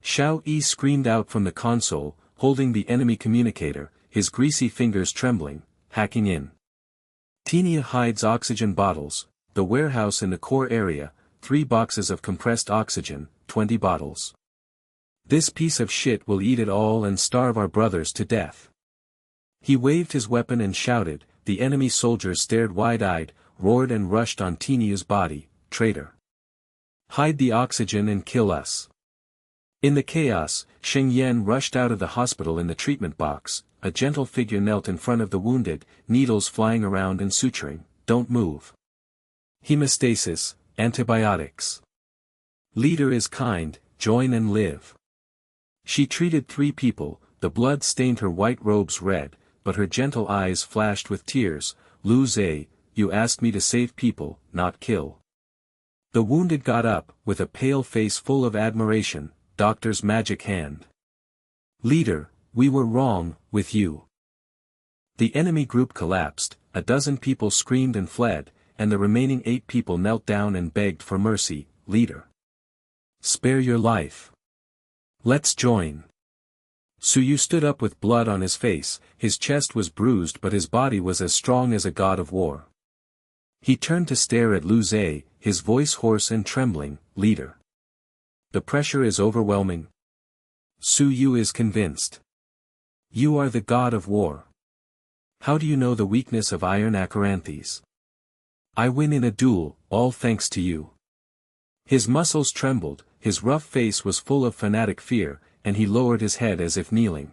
Xiao Yi screamed out from the console, holding the enemy communicator, his greasy fingers trembling, hacking in. Tinia hides oxygen bottles, the warehouse in the core area, 3 boxes of compressed oxygen, 20 bottles. This piece of shit will eat it all and starve our brothers to death. He waved his weapon and shouted. The enemy soldiers stared wide-eyed, roared and rushed on Tinia's body. "Traitor! Hide the oxygen and kill us." In the chaos, Sheng Yan rushed out of the hospital in the treatment box. A gentle figure knelt in front of the wounded, needles flying around and suturing. "Don't move. Hemostasis, antibiotics. Leader is kind, join and live." She treated 3 people, the blood stained her white robes red, but her gentle eyes flashed with tears. "Lu Zhe, you asked me to save people, not kill." The wounded got up, with a pale face full of admiration. "Doctor's magic hand. Leader, we were wrong, with you." The enemy group collapsed, a dozen people screamed and fled, and the remaining 8 people knelt down and begged for mercy. "Leader, spare your life. Let's join." Su Yu stood up with blood on his face, his chest was bruised but his body was as strong as a god of war. He turned to stare at Lu Zhe, his voice hoarse and trembling. "Leader. The pressure is overwhelming. Su Yu is convinced. You are the god of war. How do you know the weakness of iron Acaranthes? I win in a duel, all thanks to you." His muscles trembled, his rough face was full of fanatic fear, and he lowered his head as if kneeling.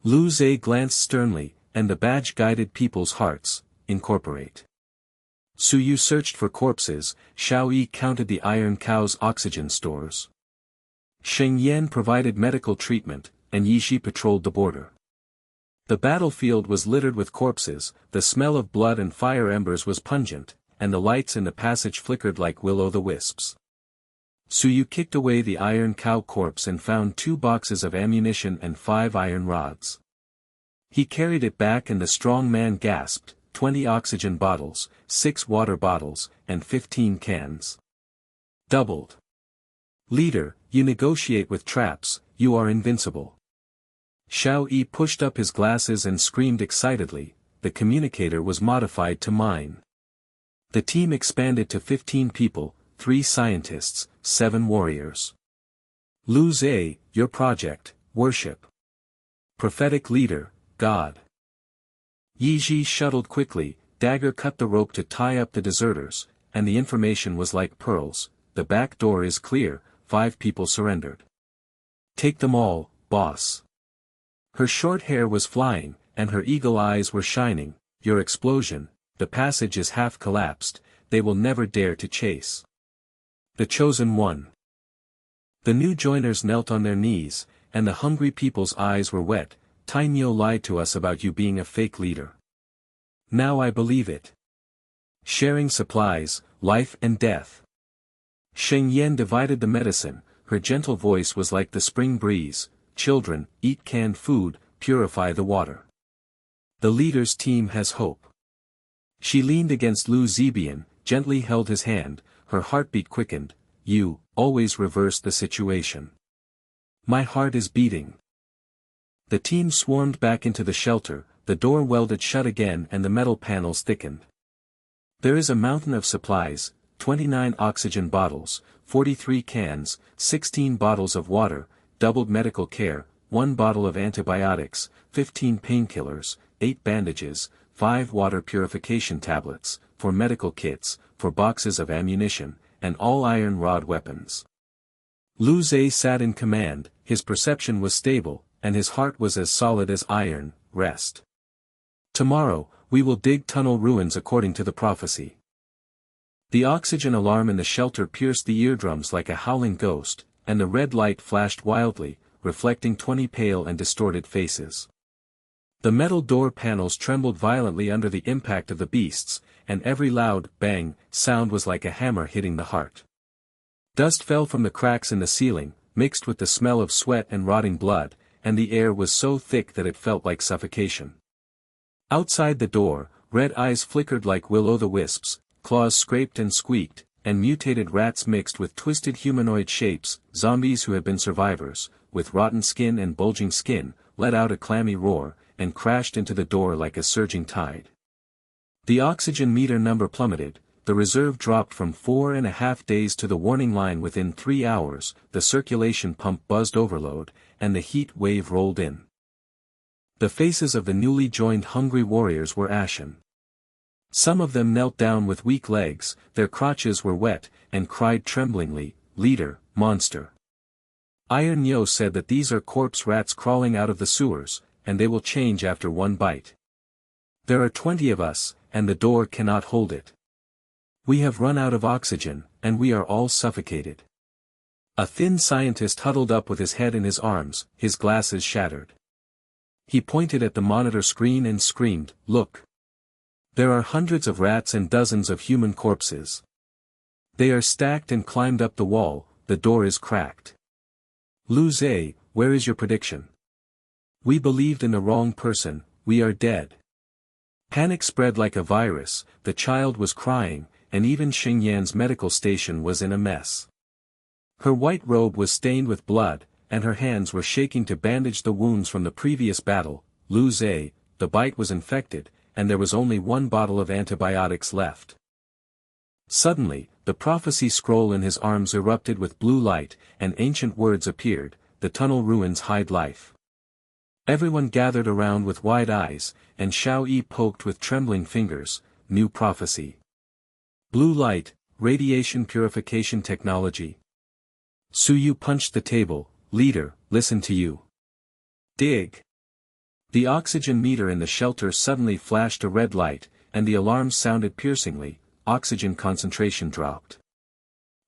Lu Zhe glanced sternly, and the badge guided people's hearts. "Incorporate." Su Yu searched for corpses, Xiao Yi counted the iron cow's oxygen stores. Sheng Yan provided medical treatment, and Yi Shi patrolled the border. The battlefield was littered with corpses, the smell of blood and fire embers was pungent, and the lights in the passage flickered like will-o'-the-wisps. Su Yu kicked away the iron cow corpse and found 2 boxes of ammunition and 5 iron rods. He carried it back and the strong man gasped. 20 oxygen bottles, 6 water bottles, and 15 cans. Doubled. "Leader, you negotiate with traps, you are invincible." Xiao Yi pushed up his glasses and screamed excitedly. The communicator was modified to mine. The team expanded to 15 people, 3 scientists, 7 warriors. Lu Zhe, your project, worship. Prophetic leader, God. Yi Ji shuttled quickly, dagger cut the rope to tie up the deserters, and the information was like pearls. The back door is clear, 5 people surrendered. Take them all, boss. Her short hair was flying, and her eagle eyes were shining. Your explosion, the passage is half collapsed, they will never dare to chase. The chosen one. The new joiners knelt on their knees, and the hungry people's eyes were wet. Tai Niu lied to us about you being a fake leader. Now I believe it. Sharing supplies, life and death. Sheng Yan divided the medicine, her gentle voice was like the spring breeze. Children, eat canned food, purify the water. The leader's team has hope. She leaned against Lu Zibian, gently held his hand, her heartbeat quickened. You, always reverse the situation. My heart is beating. The team swarmed back into the shelter, the door welded shut again and the metal panels thickened. There is a mountain of supplies, 29 oxygen bottles, 43 cans, 16 bottles of water, doubled medical care, 1 bottle of antibiotics, 15 painkillers, 8 bandages, 5 water purification tablets, 4 medical kits, 4 boxes of ammunition, and all iron rod weapons. Lu Zhe sat in command, his perception was stable, and his heart was as solid as iron. Rest. Tomorrow, we will dig tunnel ruins according to the prophecy. The oxygen alarm in the shelter pierced the eardrums like a howling ghost, and the red light flashed wildly, reflecting 20 pale and distorted faces. The metal door panels trembled violently under the impact of the beasts, and every loud bang sound was like a hammer hitting the heart. Dust fell from the cracks in the ceiling, mixed with the smell of sweat and rotting blood, and the air was so thick that it felt like suffocation. Outside the door, red eyes flickered like will-o'-the-wisps, claws scraped and squeaked, and mutated rats mixed with twisted humanoid shapes, zombies who had been survivors, with rotten skin and bulging skin, let out a clammy roar, and crashed into the door like a surging tide. The oxygen meter number plummeted, the reserve dropped from 4.5 days to the warning line within 3 hours, the circulation pump buzzed overload, and the heat wave rolled in. The faces of the newly joined hungry warriors were ashen. Some of them knelt down with weak legs, their crotches were wet, and cried tremblingly, "Leader, monster." Iron Yo said that these are corpse rats crawling out of the sewers, and they will change after 1 bite. There are 20 of us, and the door cannot hold it. We have run out of oxygen, and we are all suffocated. A thin scientist huddled up with his head in his arms, his glasses shattered. He pointed at the monitor screen and screamed, "Look! There are hundreds of rats and dozens of human corpses. They are stacked and climbed up the wall, the door is cracked. Lu Zhe, where is your prediction? We believed in the wrong person, we are dead." Panic spread like a virus, the child was crying, and even Sheng Yan's medical station was in a mess. Her white robe was stained with blood, and her hands were shaking to bandage the wounds from the previous battle. Lu Zhe, the bite was infected, and there was only 1 bottle of antibiotics left. Suddenly, the prophecy scroll in his arms erupted with blue light, and ancient words appeared, "The tunnel ruins hide life." Everyone gathered around with wide eyes, and Xiao Yi poked with trembling fingers, "New prophecy. Blue light, radiation purification technology." Su Yu punched the table, "Leader, listen to you. Dig." The oxygen meter in the shelter suddenly flashed a red light, and the alarm sounded piercingly, oxygen concentration dropped.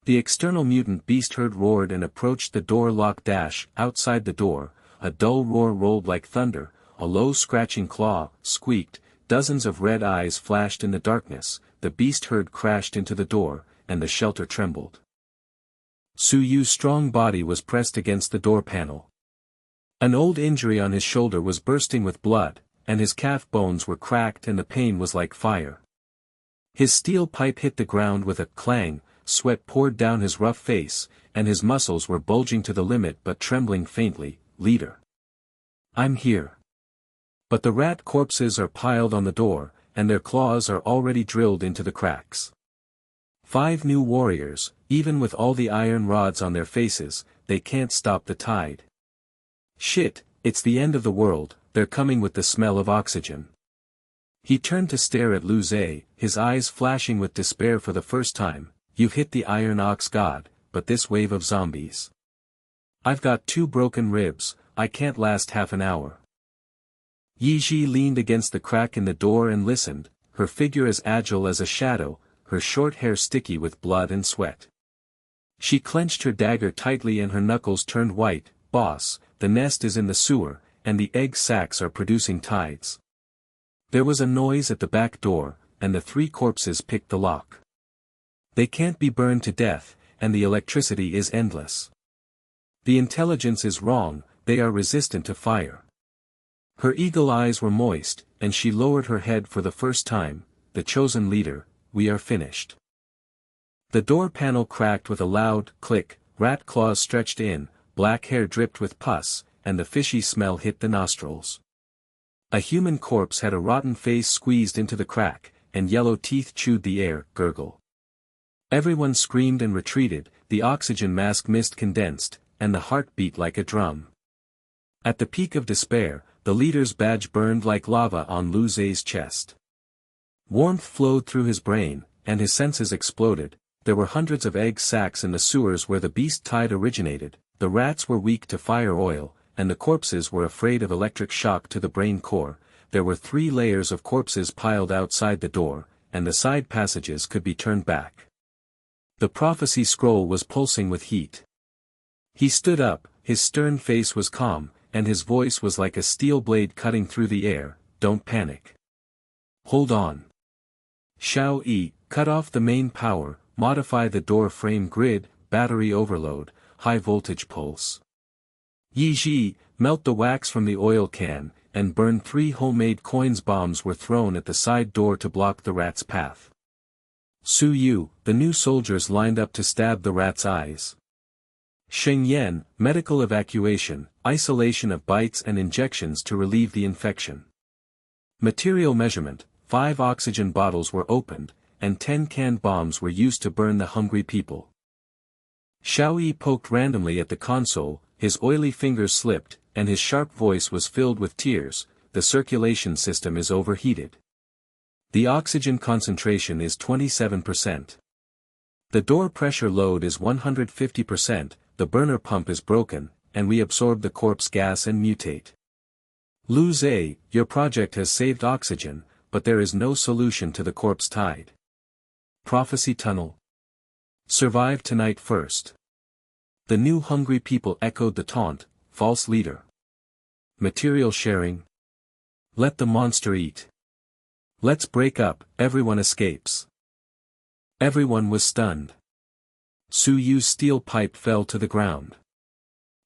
The external mutant beast herd roared and approached the door lock dash. Outside the door, a dull roar rolled like thunder, a low scratching claw squeaked, dozens of red eyes flashed in the darkness, the beast herd crashed into the door, and the shelter trembled. Su Yu's strong body was pressed against the door panel. An old injury on his shoulder was bursting with blood, and his calf bones were cracked and the pain was like fire. His steel pipe hit the ground with a clang, sweat poured down his rough face, and his muscles were bulging to the limit but trembling faintly. "Leader. I'm here. But the rat corpses are piled on the door, and their claws are already drilled into the cracks. 5 new warriors, even with all the iron rods on their faces, they can't stop the tide. Shit, it's the end of the world, they're coming with the smell of oxygen. He turned to stare at Lu Zhe, his eyes flashing with despair for the first time. You've hit the Iron Ox God, but this wave of zombies. I've got 2 broken ribs, I can't last half an hour. Yi Ji leaned against the crack in the door and listened, her figure as agile as a shadow, her short hair sticky with blood and sweat. She clenched her dagger tightly and her knuckles turned white. Boss, the nest is in the sewer, and the egg sacs are producing tides. There was a noise at the back door, and the 3 corpses picked the lock. They can't be burned to death, and the electricity is endless. The intelligence is wrong, they are resistant to fire. Her eagle eyes were moist, and she lowered her head for the first time. The chosen leader, we are finished. The door panel cracked with a loud click, rat claws stretched in, black hair dripped with pus, and the fishy smell hit the nostrils. A human corpse had a rotten face squeezed into the crack, and yellow teeth chewed the air. Gurgle. Everyone screamed and retreated, the oxygen mask mist condensed, and the heart beat like a drum. At the peak of despair, the leader's badge burned like lava on Lu Zhe's chest. Warmth flowed through his brain, and his senses exploded. There were hundreds of egg sacs in the sewers where the beast tide originated. The rats were weak to fire oil, and the corpses were afraid of electric shock to the brain core. There were 3 layers of corpses piled outside the door, and the side passages could be turned back. The prophecy scroll was pulsing with heat. He stood up, his stern face was calm, and his voice was like a steel blade cutting through the air. Don't panic. Hold on. Xiao Yi, cut off the main power, modify the door frame grid, battery overload, high voltage pulse. Yi Ji, melt the wax from the oil can, and burn 3 homemade coins. Bombs were thrown at the side door to block the rat's path. Su Yu, the new soldiers lined up to stab the rat's eyes. Sheng Yan, medical evacuation, isolation of bites and injections to relieve the infection. Material measurement, 5 oxygen bottles were opened, and 10 canned bombs were used to burn the hungry people. Xiao Yi poked randomly at the console, his oily fingers slipped, and his sharp voice was filled with tears. The circulation system is overheated. The oxygen concentration is 27%. The door pressure load is 150%, the burner pump is broken, and we absorb the corpse gas and mutate. Lu Zhe, your project has saved oxygen, but there is no solution to the corpse tide. Prophecy tunnel. Survive tonight first. The new hungry people echoed the taunt, false leader. Material sharing. Let the monster eat. Let's break up, everyone escapes. Everyone was stunned. Su Yu's steel pipe fell to the ground.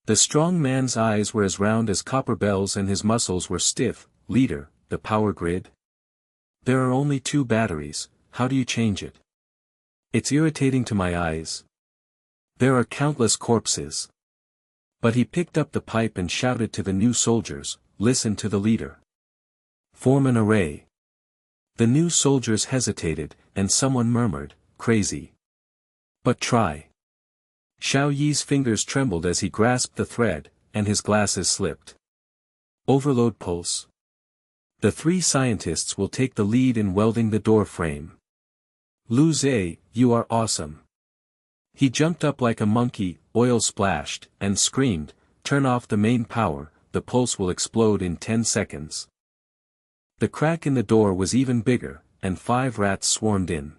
The strong man's eyes were as round as copper bells and his muscles were stiff. Leader, the power grid? There are only 2 batteries, how do you change it? It's irritating to my eyes. There are countless corpses. But he picked up the pipe and shouted to the new soldiers, listen to the leader. Form an array. The new soldiers hesitated, and someone murmured, crazy. But try. Xiao Yi's fingers trembled as he grasped the thread, and his glasses slipped. Overload pulse. The 3 scientists will take the lead in welding the door frame. Lu Zhe, you are awesome. He jumped up like a monkey, oil splashed, and screamed, turn off the main power, the pulse will explode in 10 seconds. The crack in the door was even bigger, and 5 rats swarmed in.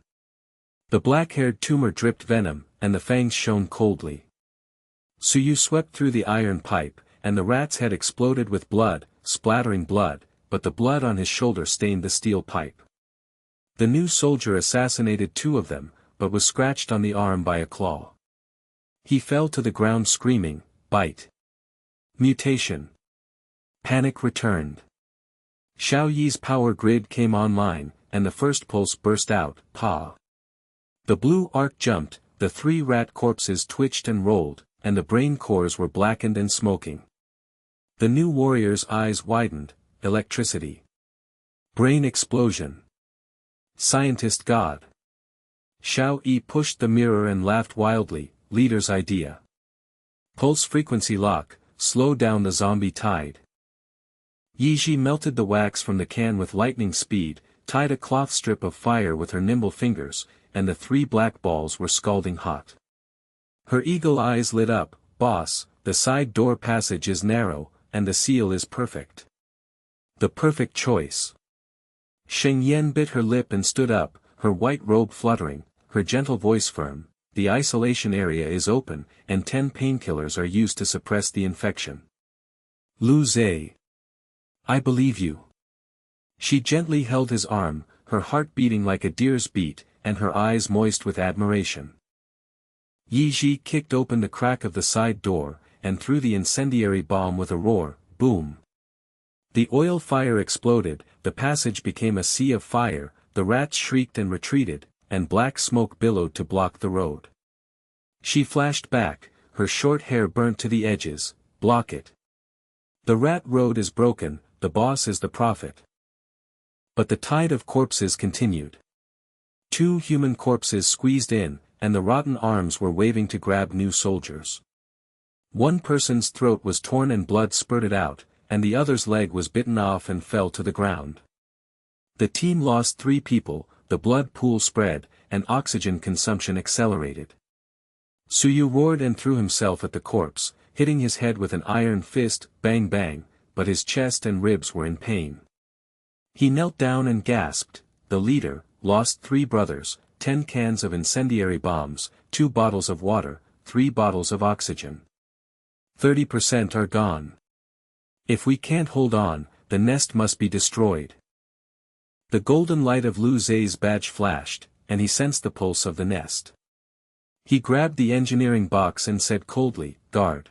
The black-haired tumor dripped venom, and the fangs shone coldly. Su Yu swept through the iron pipe, and the rat's head exploded with blood, splattering blood, but the blood on his shoulder stained the steel pipe. The new soldier assassinated 2 of them, but was scratched on the arm by a claw. He fell to the ground screaming, bite. Mutation. Panic returned. Xiao Yi's power grid came online, and the first pulse burst out, pa. The blue arc jumped, the 3 rat corpses twitched and rolled, and the brain cores were blackened and smoking. The new warrior's eyes widened, electricity. Brain explosion. Scientist God. Xiao Yi pushed the mirror and laughed wildly, leader's idea. Pulse frequency lock, slow down the zombie tide. Yiji melted the wax from the can with lightning speed, tied a cloth strip of fire with her nimble fingers, and the 3 black balls were scalding hot. Her eagle eyes lit up, "Boss, the side door passage is narrow, and the seal is perfect. The perfect choice." Sheng Yan bit her lip and stood up, her white robe fluttering, her gentle voice firm. "The isolation area is open, and 10 painkillers are used to suppress the infection." "Lu Zhe. I believe you." She gently held his arm, her heart beating like a deer's beat, and her eyes moist with admiration. Yiji kicked open the crack of the side door, and threw the incendiary bomb with a roar, boom. The oil fire exploded, the passage became a sea of fire, the rats shrieked and retreated, and black smoke billowed to block the road. She flashed back, her short hair burnt to the edges, "Block it. The rat road is broken, the boss is the prophet." But the tide of corpses continued. 2 human corpses squeezed in, and the rotten arms were waving to grab new soldiers. One person's throat was torn and blood spurted out, and the other's leg was bitten off and fell to the ground. The team lost 3 people, the blood pool spread, and oxygen consumption accelerated. Suyu roared and threw himself at the corpse, hitting his head with an iron fist, bang bang, but his chest and ribs were in pain. He knelt down and gasped, "The leader, lost 3 brothers, 10 cans of incendiary bombs, 2 bottles of water, 3 bottles of oxygen. 30% are gone. If we can't hold on, the nest must be destroyed." The golden light of Lu Zhe's badge flashed, and he sensed the pulse of the nest. He grabbed the engineering box and said coldly, "Guard.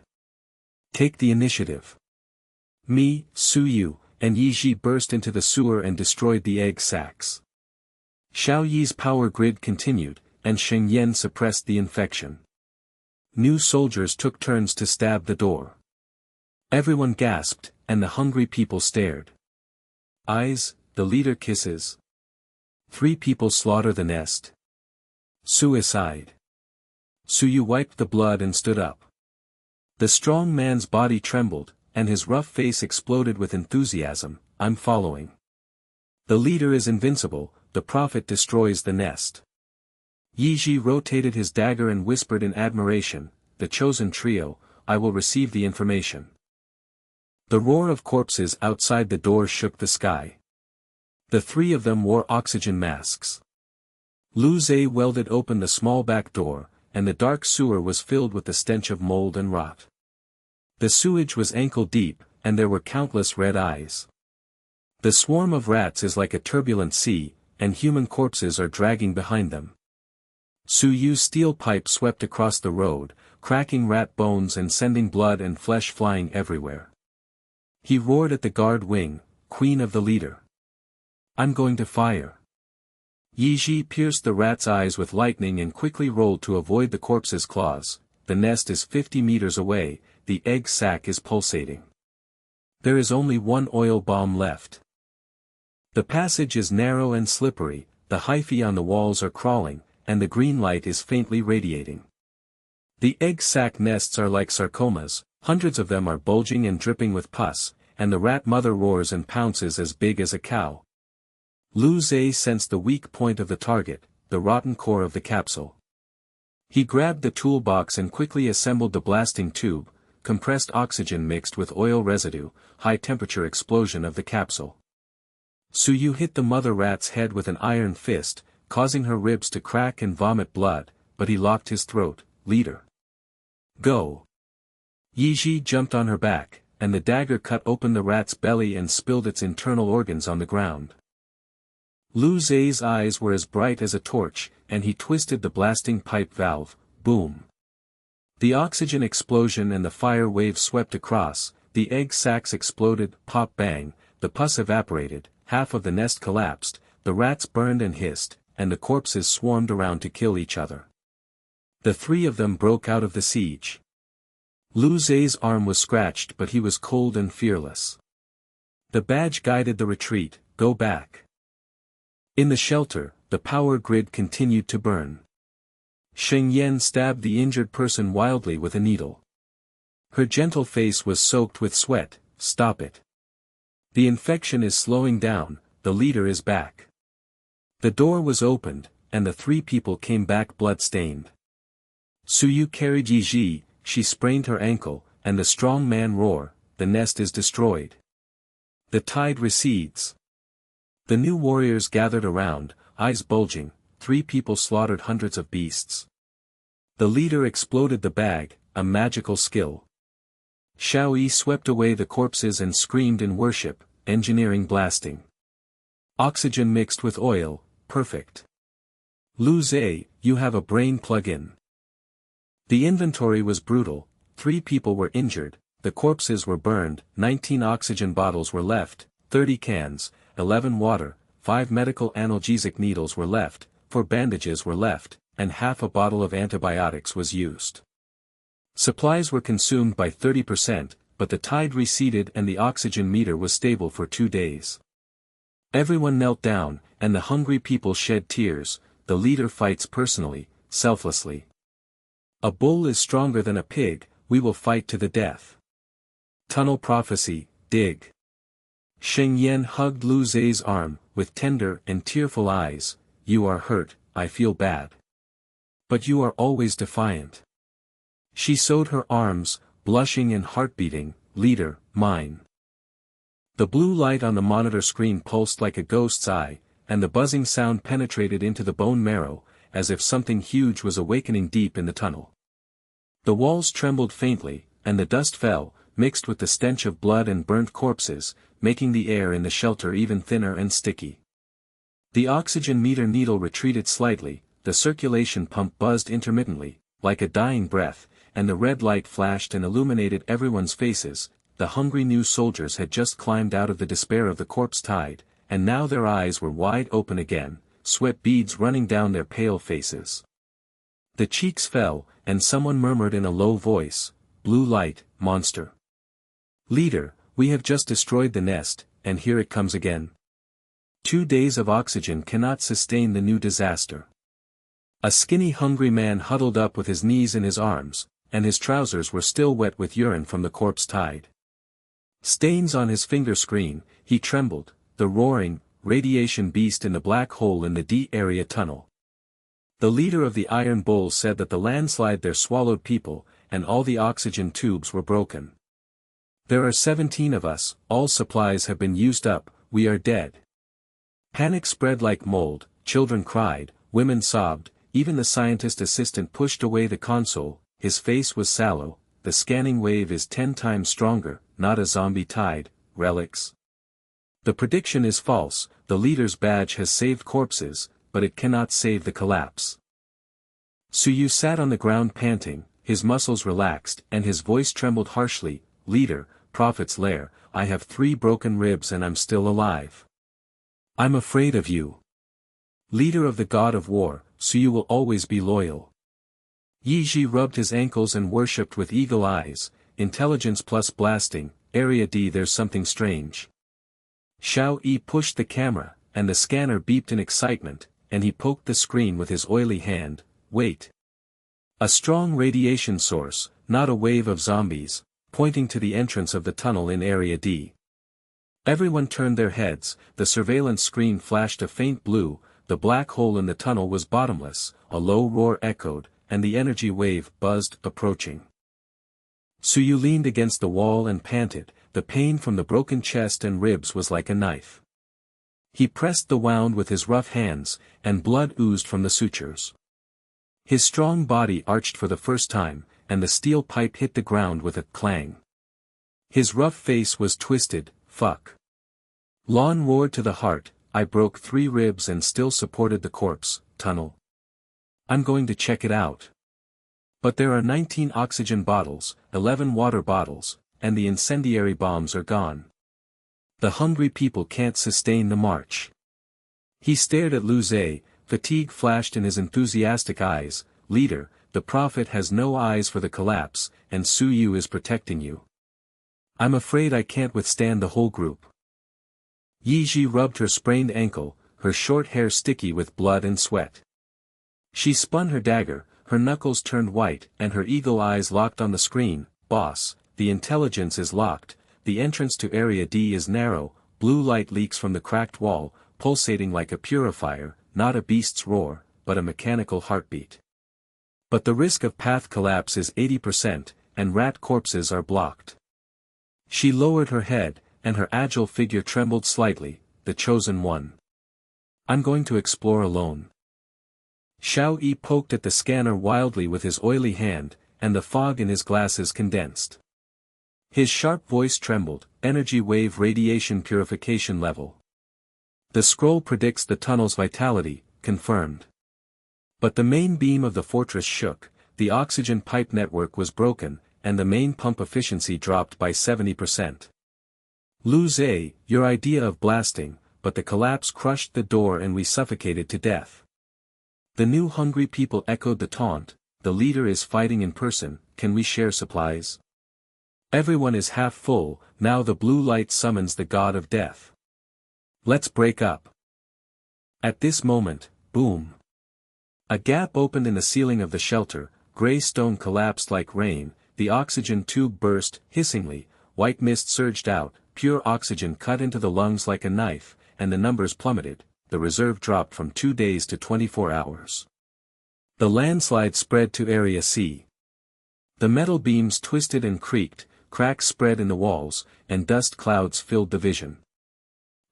Take the initiative." Me, Suyu, and Yiji burst into the sewer and destroyed the egg sacs. Xiao Yi's power grid continued, and Sheng Yan suppressed the infection. New soldiers took turns to stab the door. Everyone gasped, and the hungry people stared. Eyes, the leader kisses. 3 people slaughter the nest. Suicide. Suyu wiped the blood and stood up. The strong man's body trembled, and his rough face exploded with enthusiasm. "I'm following. The leader is invincible, the prophet destroys the nest." Yiji rotated his dagger and whispered in admiration, "The chosen trio, I will receive the information." The roar of corpses outside the door shook the sky. The 3 of them wore oxygen masks. Lu Zhe welded open the small back door, and the dark sewer was filled with the stench of mold and rot. The sewage was ankle deep, and there were countless red eyes. The swarm of rats is like a turbulent sea, and human corpses are dragging behind them. Suyu's steel pipe swept across the road, cracking rat bones and sending blood and flesh flying everywhere. He roared at the guard wing, "Queen of the leader. I'm going to fire." Yiji pierced the rat's eyes with lightning and quickly rolled to avoid the corpse's claws. The nest is 50 meters away, the egg sac is pulsating. There is only 1 oil bomb left. The passage is narrow and slippery, the hyphae on the walls are crawling, and the green light is faintly radiating. The egg sac nests are like sarcomas, hundreds of them are bulging and dripping with pus, and the rat mother roars and pounces as big as a cow. Lu Zhe sensed the weak point of the target, the rotten core of the capsule. He grabbed the toolbox and quickly assembled the blasting tube, compressed oxygen mixed with oil residue, high-temperature explosion of the capsule. Suyu hit the mother rat's head with an iron fist, causing her ribs to crack and vomit blood, but he locked his throat. "Leader. Go." Yiji jumped on her back, and the dagger cut open the rat's belly and spilled its internal organs on the ground. Lu Zhe's eyes were as bright as a torch, and he twisted the blasting pipe valve, boom. The oxygen explosion and the fire wave swept across, the egg sacs exploded, pop bang, the pus evaporated, half of the nest collapsed, the rats burned and hissed, and the corpses swarmed around to kill each other. The 3 of them broke out of the siege. Lu Zhe's arm was scratched but he was cold and fearless. The badge guided the retreat, "Go back." In the shelter, the power grid continued to burn. Sheng Yan stabbed the injured person wildly with a needle. Her gentle face was soaked with sweat. Stop it. The infection is slowing down, the leader is back. The door was opened, and the three people came back blood-stained. Suyu carried Yiji, she sprained her ankle, and the strong man roared, the nest is destroyed. The tide recedes. The new warriors gathered around, eyes bulging, three people slaughtered hundreds of beasts. The leader exploded the bag, a magical skill. Xiao Yi swept away the corpses and screamed in worship, engineering blasting. Oxygen mixed with oil, perfect. Lu Zhe, you have a brain plug-in. The inventory was brutal, 3 people were injured, the corpses were burned, 19 oxygen bottles were left, 30 cans, 11 water, 5 medical analgesic needles were left, 4 bandages were left, and half a bottle of antibiotics was used. Supplies were consumed by 30%, but the tide receded and the oxygen meter was stable for 2 days. Everyone knelt down, and the hungry people shed tears. The leader fights personally, selflessly. A bull is stronger than a pig, we will fight to the death. Tunnel prophecy, dig. Sheng Yan hugged Lu Zhe's arm, with tender and tearful eyes. You are hurt, I feel bad. But you are always defiant. She sewed her arms, blushing and heart-beating, leader, mine. The blue light on the monitor screen pulsed like a ghost's eye, and the buzzing sound penetrated into the bone marrow, as if something huge was awakening deep in the tunnel. The walls trembled faintly, and the dust fell, mixed with the stench of blood and burnt corpses, making the air in the shelter even thinner and sticky. The oxygen meter needle retreated slightly, the circulation pump buzzed intermittently, like a dying breath, and the red light flashed and illuminated everyone's faces. The hungry new soldiers had just climbed out of the despair of the corpse tide, and now their eyes were wide open again, sweat beads running down their pale faces. The cheeks fell, and someone murmured in a low voice, "Blue light, monster. Leader, we have just destroyed the nest, and here it comes again. 2 days of oxygen cannot sustain the new disaster." A skinny hungry man huddled up with his knees in his arms, and his trousers were still wet with urine from the corpse tide. Stains on his finger screen, he trembled, the roaring, radiation beast in the black hole in the D-area tunnel. The leader of the Iron Bull said that the landslide there swallowed people, and all the oxygen tubes were broken. There are 17 of us, all supplies have been used up, we are dead. Panic spread like mold, children cried, women sobbed, even the scientist assistant pushed away the console, his face was sallow. The scanning wave is 10 times stronger, not a zombie tide, relics. The prediction is false, the leader's badge has saved corpses, but it cannot save the collapse. Suyu sat on the ground panting, his muscles relaxed and his voice trembled harshly, "Leader, Prophet's lair, I have 3 broken ribs and I'm still alive. I'm afraid of you. Leader of the god of war, Suyu will always be loyal." Yiji rubbed his ankles and worshipped with eagle eyes, intelligence plus blasting, Area D there's something strange. Xiao Yi pushed the camera, and the scanner beeped in excitement, and he poked the screen with his oily hand, "Wait." A strong radiation source, not a wave of zombies, pointing to the entrance of the tunnel in Area D. Everyone turned their heads, the surveillance screen flashed a faint blue, the black hole in the tunnel was bottomless, a low roar echoed, and the energy wave buzzed, approaching. Suyu leaned against the wall and panted, the pain from the broken chest and ribs was like a knife. He pressed the wound with his rough hands, and blood oozed from the sutures. His strong body arched for the first time, and the steel pipe hit the ground with a clang. His rough face was twisted, "Fuck." Lon roared to the heart, "I broke 3 ribs and still supported the corpse, tunnel. I'm going to check it out. But there are 19 oxygen bottles, 11 water bottles, and the incendiary bombs are gone. The hungry people can't sustain the march." He stared at Lu Zhe, fatigue flashed in his enthusiastic eyes, "Leader, the prophet has no eyes for the collapse, and Suyu is protecting you. I'm afraid I can't withstand the whole group." Yiji rubbed her sprained ankle, her short hair sticky with blood and sweat. She spun her dagger, her knuckles turned white and her eagle eyes locked on the screen. Boss, the intelligence is locked, the entrance to Area D is narrow, blue light leaks from the cracked wall, pulsating like a purifier, not a beast's roar, but a mechanical heartbeat. But the risk of path collapse is 80%, and rat corpses are blocked. She lowered her head, and her agile figure trembled slightly. The chosen one. I'm going to explore alone. Xiao Yi poked at the scanner wildly with his oily hand, and the fog in his glasses condensed. His sharp voice trembled, energy wave radiation purification level. The scroll predicts the tunnel's vitality, confirmed. But the main beam of the fortress shook, the oxygen pipe network was broken, and the main pump efficiency dropped by 70%. Lu Zhe, your idea of blasting, but the collapse crushed the door and we suffocated to death. The new hungry people echoed the taunt, the leader is fighting in person, can we share supplies? Everyone is half full, now the blue light summons the god of death. Let's break up. At this moment, boom. A gap opened in the ceiling of the shelter, gray stone collapsed like rain, the oxygen tube burst, hissingly, white mist surged out, pure oxygen cut into the lungs like a knife, and the numbers plummeted, the reserve dropped from 2 days to 24 hours. The landslide spread to Area C. The metal beams twisted and creaked, cracks spread in the walls, and dust clouds filled the vision.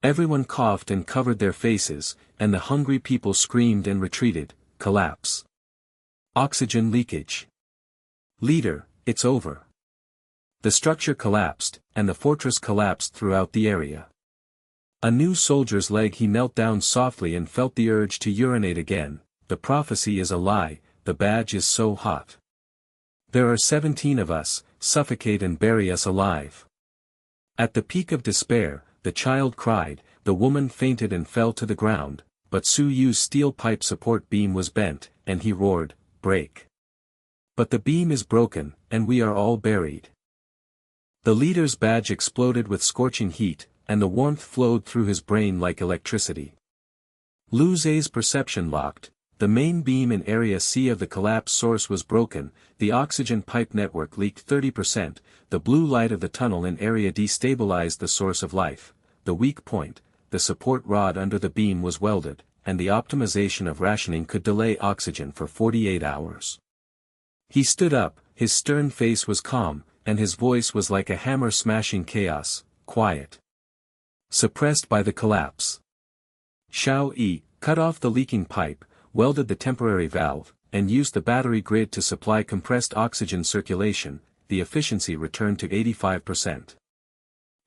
Everyone coughed and covered their faces, and the hungry people screamed and retreated. Collapse. Oxygen leakage. Leader, it's over. The structure collapsed, and the fortress collapsed throughout the area. A new soldier's leg he knelt down softly and felt the urge to urinate again. The prophecy is a lie, the badge is so hot. There are 17 of us, suffocate and bury us alive. At the peak of despair, the child cried, the woman fainted and fell to the ground, but Su Yu's steel pipe support beam was bent, and he roared, break. But the beam is broken, and we are all buried. The leader's badge exploded with scorching heat, and the warmth flowed through his brain like electricity. Lu Zhe's perception locked, the main beam in Area C of the collapse source was broken, the oxygen pipe network leaked 30%, the blue light of the tunnel in Area D stabilized the source of life, the weak point, the support rod under the beam was welded, and the optimization of rationing could delay oxygen for 48 hours. He stood up, his stern face was calm, and his voice was like a hammer smashing chaos, quiet. Suppressed by the collapse. Xiao Yi cut off the leaking pipe, welded the temporary valve, and used the battery grid to supply compressed oxygen circulation, the efficiency returned to 85%.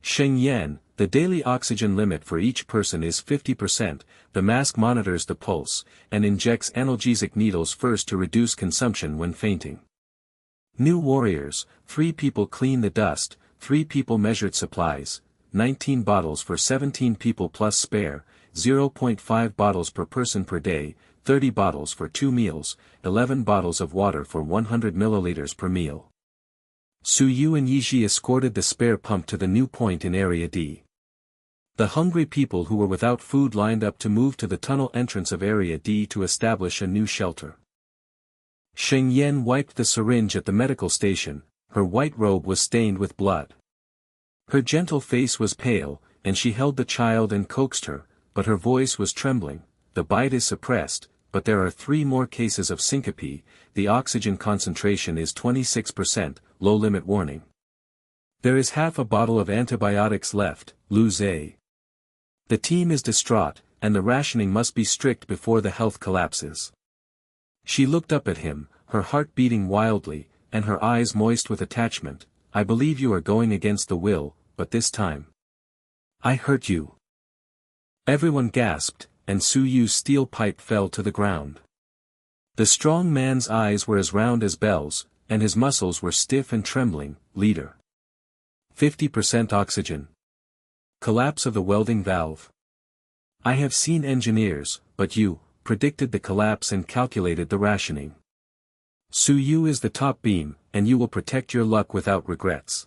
Sheng Yan, the daily oxygen limit for each person is 50%, the mask monitors the pulse, and injects analgesic needles first to reduce consumption when fainting. New warriors, 3 people clean the dust, 3 people measured supplies, 19 bottles for 17 people plus spare, 0.5 bottles per person per day, 30 bottles for 2 meals, 11 bottles of water for 100 milliliters per meal. Su Yu and Yiji escorted the spare pump to the new point in Area D. The hungry people who were without food lined up to move to the tunnel entrance of Area D to establish a new shelter. Sheng Yan wiped the syringe at the medical station, her white robe was stained with blood. Her gentle face was pale, and she held the child and coaxed her, but her voice was trembling. The bite is suppressed, but there are 3 more cases of syncope, the oxygen concentration is 26%, low limit warning. There is half a bottle of antibiotics left, Lu Zhe. The team is distraught, and the rationing must be strict before the health collapses. She looked up at him, her heart beating wildly, and her eyes moist with attachment. I believe you are going against the will, but this time. I hurt you. Everyone gasped, and Su Yu's steel pipe fell to the ground. The strong man's eyes were as round as bells, and his muscles were stiff and trembling. Leader. 50% oxygen. Collapse of the welding valve. I have seen engineers, but you predicted the collapse and calculated the rationing. Su Yu is the top beam, and you will protect your luck without regrets.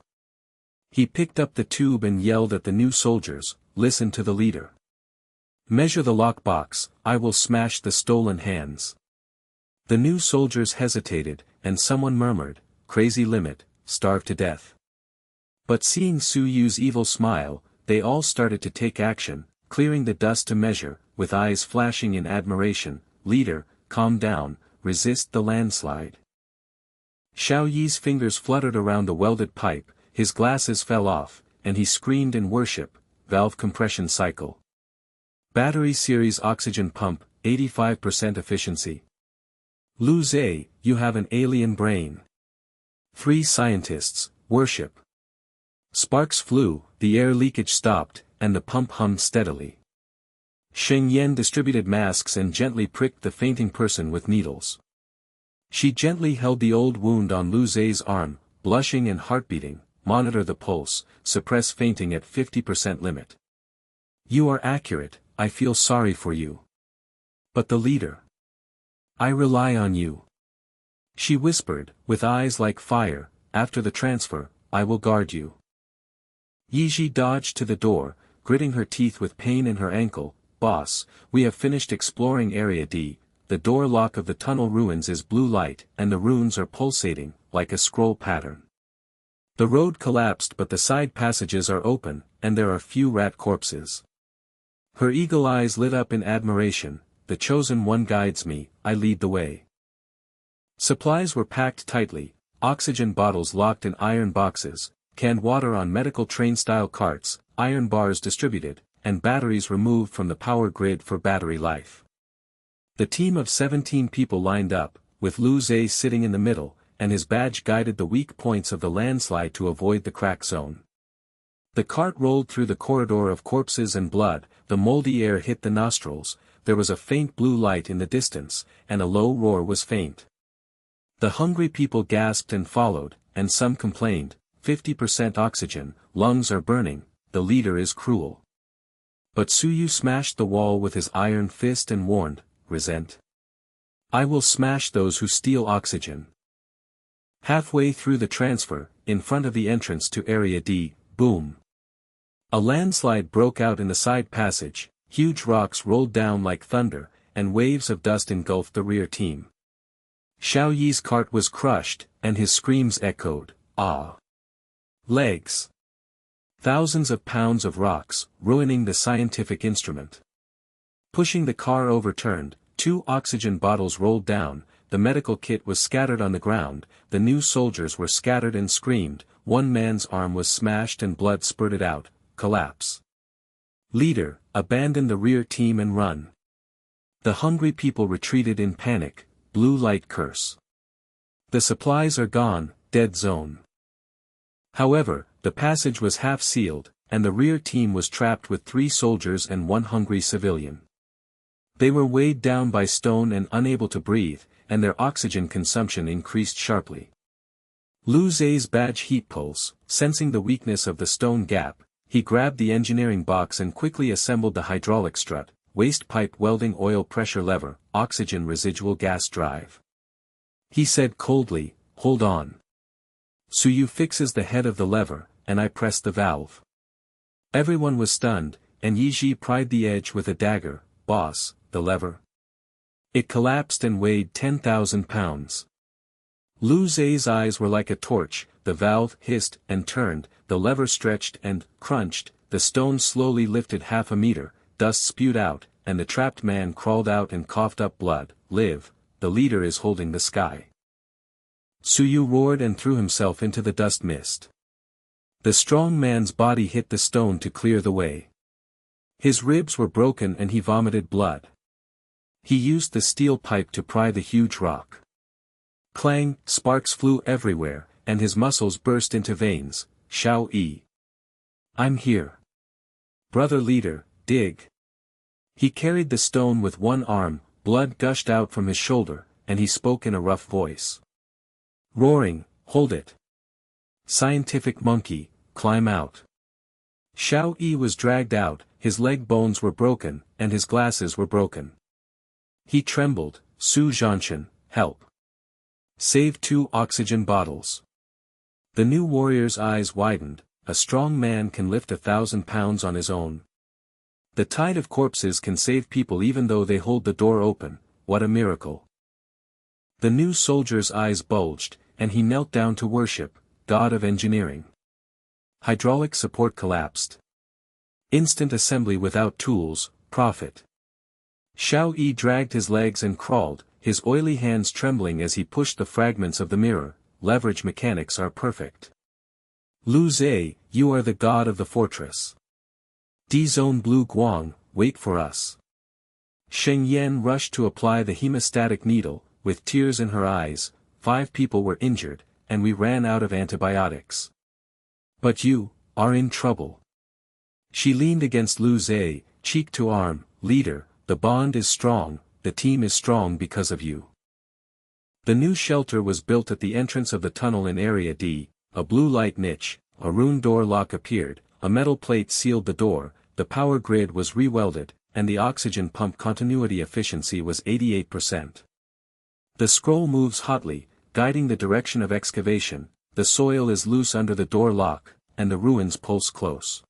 He picked up the tube and yelled at the new soldiers, listen to the leader. Measure the lockbox, I will smash the stolen hands. The new soldiers hesitated, and someone murmured, crazy limit, starved to death. But seeing Su Yu's evil smile, they all started to take action, clearing the dust to measure, with eyes flashing in admiration. Leader, calm down, resist the landslide. Xiao Yi's fingers fluttered around the welded pipe, his glasses fell off, and he screamed in worship, valve compression cycle. Battery series oxygen pump, 85% efficiency. Lu Zhe, you have an alien brain. 3 scientists, worship. Sparks flew, the air leakage stopped, and the pump hummed steadily. Sheng Yan distributed masks and gently pricked the fainting person with needles. She gently held the old wound on Lu Zhe's arm, blushing and heart-beating. Monitor the pulse, suppress fainting at 50% limit. You are accurate, I feel sorry for you. But the leader. I rely on you. She whispered, with eyes like fire, after the transfer, I will guard you. Yiji dodged to the door, gritting her teeth with pain in her ankle. Boss, we have finished exploring Area D, the door lock of the tunnel ruins is blue light and the runes are pulsating, like a scroll pattern. The road collapsed but the side passages are open, and there are few rat corpses. Her eagle eyes lit up in admiration, the chosen one guides me, I lead the way. Supplies were packed tightly, oxygen bottles locked in iron boxes, canned water on medical train-style carts, iron bars distributed, and batteries removed from the power grid for battery life. The team of 17 people lined up, with Lu Zhe sitting in the middle, and his badge guided the weak points of the landslide to avoid the crack zone. The cart rolled through the corridor of corpses and blood, the moldy air hit the nostrils, there was a faint blue light in the distance, and a low roar was faint. The hungry people gasped and followed, and some complained, 50% oxygen, lungs are burning, the leader is cruel. But Su Yu smashed the wall with his iron fist and warned, resent. I will smash those who steal oxygen. Halfway through the transfer, in front of the entrance to Area D, boom. A landslide broke out in the side passage, huge rocks rolled down like thunder, and waves of dust engulfed the rear team. Xiao Yi's cart was crushed, and his screams echoed, ah. Legs. Thousands of pounds of rocks, ruining the scientific instrument. Pushing the car overturned, 2 oxygen bottles rolled down, the medical kit was scattered on the ground, the new soldiers were scattered and screamed, one man's arm was smashed and blood spurted out, collapse. Leader, abandon the rear team and run. The hungry people retreated in panic, blue light curse. The supplies are gone, dead zone. However, the passage was half sealed, and the rear team was trapped with 3 soldiers and 1 hungry civilian. They were weighed down by stone and unable to breathe, and their oxygen consumption increased sharply. Lu Zhe's badge heat pulse, sensing the weakness of the stone gap, he grabbed the engineering box and quickly assembled the hydraulic strut, waste pipe welding oil pressure lever, oxygen residual gas drive. He said coldly, hold on. Su Yu fixes the head of the lever, and I press the valve. Everyone was stunned, and Yiji pried the edge with a dagger, boss, the lever. It collapsed and weighed 10,000 pounds. Lu Zhe's eyes were like a torch, the valve hissed and turned, the lever stretched and crunched, the stone slowly lifted half a meter, dust spewed out, and the trapped man crawled out and coughed up blood. Live, the leader is holding the sky. Su Yu roared and threw himself into the dust mist. The strong man's body hit the stone to clear the way. His ribs were broken and he vomited blood. He used the steel pipe to pry the huge rock. Clang, sparks flew everywhere, and his muscles burst into veins. Xiao Yi. I'm here. Brother leader, dig. He carried the stone with one arm, blood gushed out from his shoulder, and he spoke in a rough voice. Roaring, hold it. Scientific monkey, climb out. Xiao Yi was dragged out, his leg bones were broken, and his glasses were broken. He trembled, Su Zhanshan, help. Save 2 oxygen bottles. The new warrior's eyes widened, a strong man can lift 1,000 pounds on his own. The tide of corpses can save people even though they hold the door open, what a miracle. The new soldier's eyes bulged, and he knelt down to worship, God of engineering. Hydraulic support collapsed. Instant assembly without tools, prophet. Xiao Yi dragged his legs and crawled, his oily hands trembling as he pushed the fragments of the mirror. Leverage mechanics are perfect. Lu Zhe, you are the god of the fortress. D-Zone Blue Guang, wait for us. Sheng Yan rushed to apply the hemostatic needle, with tears in her eyes. 5 people were injured, and we ran out of antibiotics. But you are in trouble. She leaned against Lu Zhe, cheek to arm. Leader, the bond is strong, the team is strong because of you. The new shelter was built at the entrance of the tunnel in Area D, a blue light niche, a rune door lock appeared, a metal plate sealed the door, the power grid was re-welded, and the oxygen pump continuity efficiency was 88%. The scroll moves hotly, guiding the direction of excavation. The soil is loose under the door lock, and the ruins pulse close.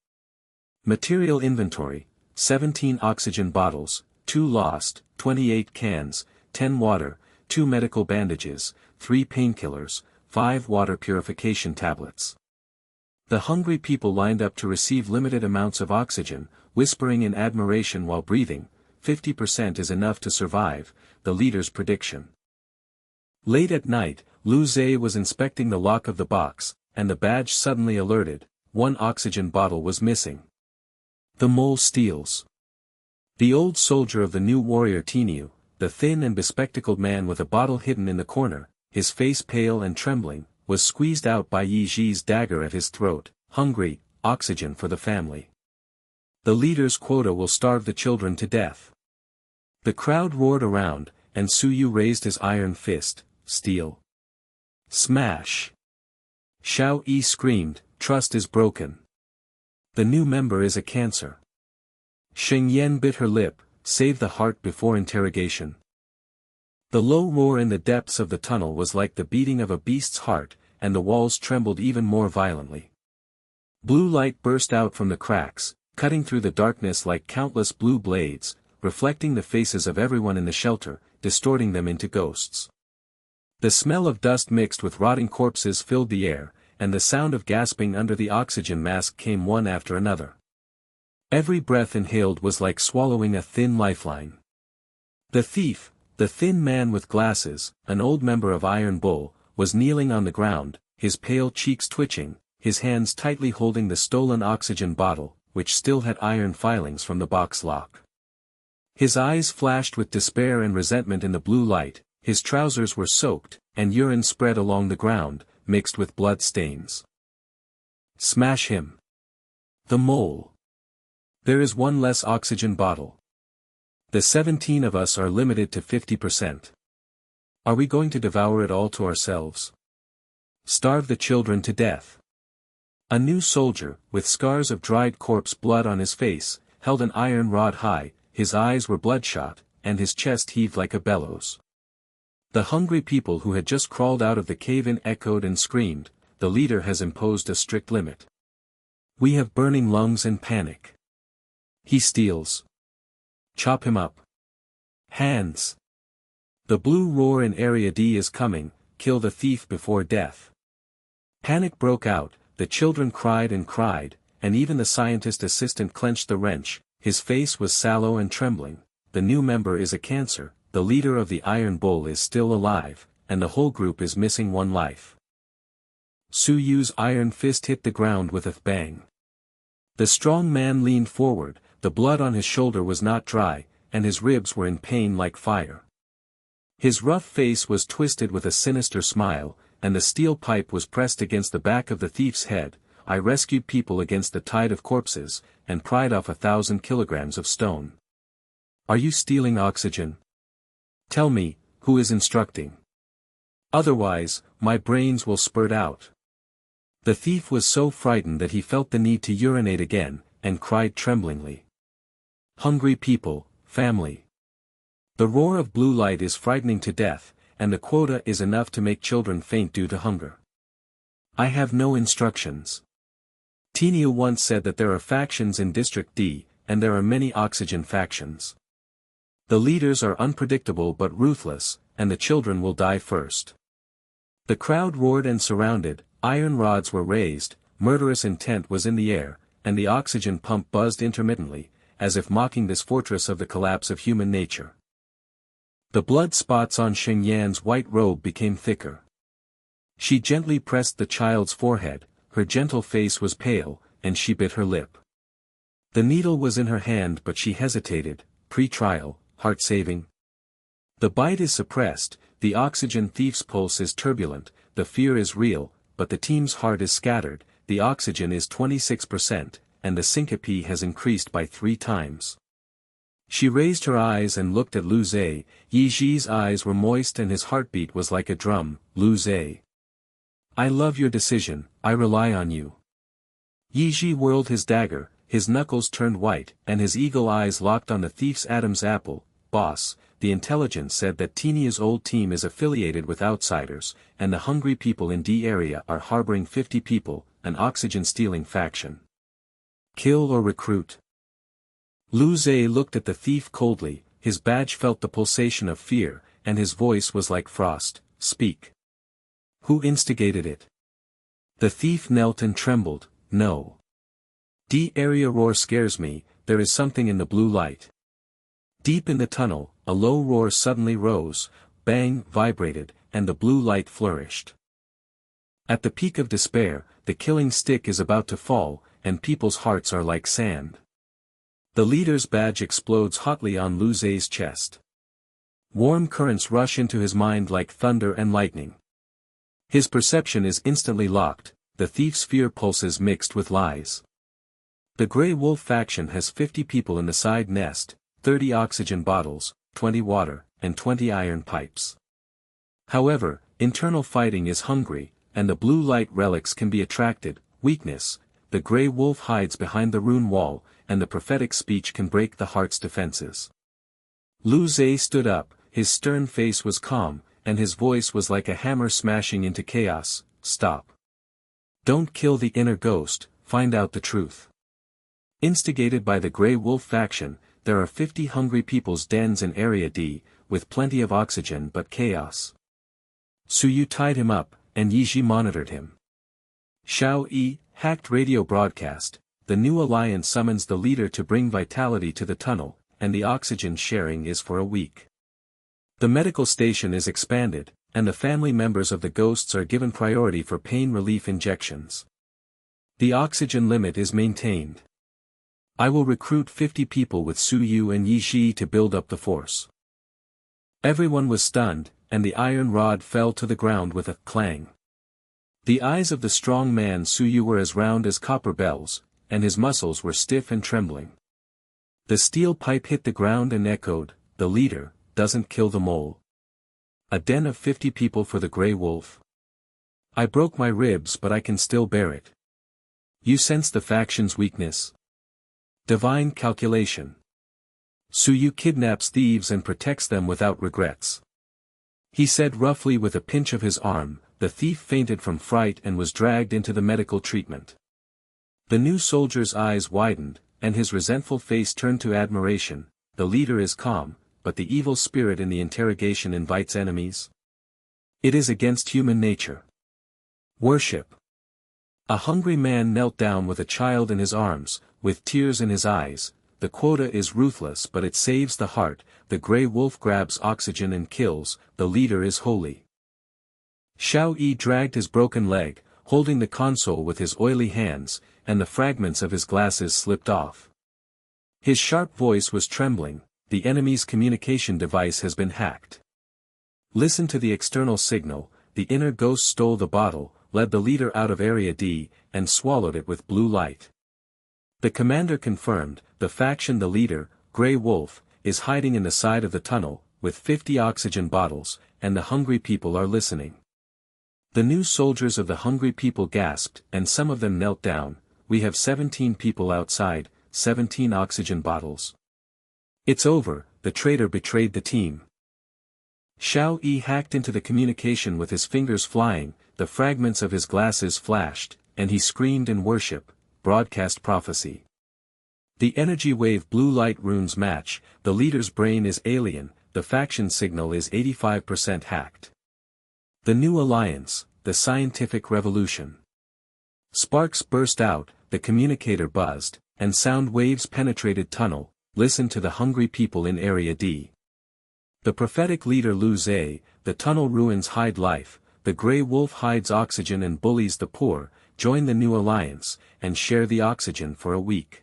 Material inventory, 17 oxygen bottles, 2 lost, 28 cans, 10 water, 2 medical bandages, 3 painkillers, 5 water purification tablets. The hungry people lined up to receive limited amounts of oxygen, whispering in admiration while breathing. 50% is enough to survive, the leader's prediction. Late at night, Lu Zhe was inspecting the lock of the box, and the badge suddenly alerted. 1 oxygen bottle was missing. The mole steals. The old soldier of the new warrior Teniu, the thin and bespectacled man with a bottle hidden in the corner, his face pale and trembling, was squeezed out by Yi Ji's dagger at his throat. Hungry, oxygen for the family. The leader's quota will starve the children to death. The crowd roared around, and Su Yu raised his iron fist. Steal. Smash. Xiao Yi screamed, trust is broken. The new member is a cancer. Sheng Yan bit her lip, save the heart before interrogation. The low roar in the depths of the tunnel was like the beating of a beast's heart, and the walls trembled even more violently. Blue light burst out from the cracks, cutting through the darkness like countless blue blades, reflecting the faces of everyone in the shelter, distorting them into ghosts. The smell of dust mixed with rotting corpses filled the air, and the sound of gasping under the oxygen mask came one after another. Every breath inhaled was like swallowing a thin lifeline. The thief, the thin man with glasses, an old member of Iron Bull, was kneeling on the ground, his pale cheeks twitching, his hands tightly holding the stolen oxygen bottle, which still had iron filings from the box lock. His eyes flashed with despair and resentment in the blue light, his trousers were soaked, and urine spread along the ground, mixed with blood stains. Smash him. The mole. There is 1 less oxygen bottle. The 17 of us are limited to 50%. Are we going to devour it all to ourselves? Starve the children to death? A new soldier, with scars of dried corpse blood on his face, held an iron rod high, his eyes were bloodshot, and his chest heaved like a bellows. The hungry people who had just crawled out of the cave-in echoed and screamed, the leader has imposed a strict limit. We have burning lungs and panic. He steals. Chop him up. Hands. The blue roar in Area D is coming, kill the thief before death. Panic broke out, the children cried, and even the scientist assistant clenched the wrench, his face was sallow and trembling. The new member is a cancer, the leader of the Iron Bull is still alive, and the whole group is missing 1 life. Su Yu's iron fist hit the ground with a bang. The strong man leaned forward, the blood on his shoulder was not dry, and his ribs were in pain like fire. His rough face was twisted with a sinister smile, and the steel pipe was pressed against the back of the thief's head. I rescued people against the tide of corpses, and pried off 1,000 kilograms of stone. Are you stealing oxygen? Tell me, who is instructing? Otherwise, my brains will spurt out. The thief was so frightened that he felt the need to urinate again, and cried tremblingly. Hungry people, family. The roar of blue light is frightening to death, and the quota is enough to make children faint due to hunger. I have no instructions. Teniu once said that there are factions in District D, and there are many oxygen factions. The leaders are unpredictable but ruthless, and the children will die first. The crowd roared and surrounded, iron rods were raised, murderous intent was in the air, and the oxygen pump buzzed intermittently, as if mocking this fortress of the collapse of human nature. The blood spots on Sheng Yan's white robe became thicker. She gently pressed the child's forehead, her gentle face was pale, and she bit her lip. The needle was in her hand but she hesitated, pre-trial, heart-saving. The bite is suppressed, the oxygen thief's pulse is turbulent, the fear is real, but the team's heart is scattered, the oxygen is 26%, and the syncope has increased by 3 times. She raised her eyes and looked at Lu Zhe. Yi Ji's eyes were moist and his heartbeat was like a drum. Lu Zhe. I love your decision, I rely on you. Yi Ji whirled his dagger, his knuckles turned white, and his eagle eyes locked on the thief's Adam's apple. Boss, the intelligence said that Tinia's old team is affiliated with outsiders, and the hungry people in D area are harboring 50 people, an oxygen-stealing faction. Kill or recruit? Lu Zhe looked at the thief coldly, his badge felt the pulsation of fear, and his voice was like frost. Speak. Who instigated it? The thief knelt and trembled. No. D area roar scares me, there is something in the blue light. Deep in the tunnel, a low roar suddenly rose, bang, vibrated, and the blue light flourished. At the peak of despair, the killing stick is about to fall, and people's hearts are like sand. The leader's badge explodes hotly on Lu Zhe's chest. Warm currents rush into his mind like thunder and lightning. His perception is instantly locked, the thief's fear pulses mixed with lies. The Grey Wolf faction has 50 people in the side nest, 30 oxygen bottles, 20 water, and 20 iron pipes. However, internal fighting is hungry, and the blue light relics can be attracted. Weakness, the Grey Wolf hides behind the rune wall, and the prophetic speech can break the heart's defenses. Lu Zhe stood up, his stern face was calm, and his voice was like a hammer smashing into chaos. Stop. Don't kill the inner ghost, find out the truth. Instigated by the Grey Wolf faction, there are 50 hungry people's dens in Area D, with plenty of oxygen but chaos. Su Yu tied him up, and Yi Ji monitored him. Xiao Yi, hacked radio broadcast, the new alliance summons the leader to bring vitality to the tunnel, and the oxygen sharing is for a week. The medical station is expanded, and the family members of the ghosts are given priority for pain relief injections. The oxygen limit is maintained. I will recruit 50 people with Su Yu and Yi Ji to build up the force. Everyone was stunned, and the iron rod fell to the ground with a clang. The eyes of the strong man Su Yu were as round as copper bells, and his muscles were stiff and trembling. The steel pipe hit the ground and echoed, the leader doesn't kill the mole. A den of 50 people for the Grey Wolf. I broke my ribs but I can still bear it. You sense the faction's weakness? Divine calculation. Su Yu kidnaps thieves and protects them without regrets. He said roughly with a pinch of his arm, the thief fainted from fright and was dragged into the medical treatment. The new soldier's eyes widened, and his resentful face turned to admiration. The leader is calm, but the evil spirit in the interrogation invites enemies. It is against human nature. Worship. A hungry man knelt down with a child in his arms, with tears in his eyes. The quota is ruthless but it saves the heart. The Grey Wolf grabs oxygen and kills. The leader is holy. Xiao Yi dragged his broken leg, holding the console with his oily hands, and the fragments of his glasses slipped off. His sharp voice was trembling. The enemy's communication device has been hacked. Listen to the external signal. The inner ghost stole the bottle, led the leader out of Area D, and swallowed it with blue light. The commander confirmed, the faction the leader, Grey Wolf, is hiding in the side of the tunnel, with 50 oxygen bottles, and the hungry people are listening. The new soldiers of the hungry people gasped, and some of them knelt down. We have 17 people outside, 17 oxygen bottles. It's over, the traitor betrayed the team. Xiao Yi hacked into the communication with his fingers flying, the fragments of his glasses flashed, and he screamed in worship, broadcast prophecy. The energy wave blue light runes match, the leader's brain is alien, the faction signal is 85% hacked. The new alliance, the scientific revolution. Sparks burst out, the communicator buzzed, and sound waves penetrated tunnel. Listen to the hungry people in Area D. The prophetic leader Lu Zhe, the tunnel ruins hide life, the grey wolf hides oxygen and bullies the poor. Join the new alliance, and share the oxygen for a week.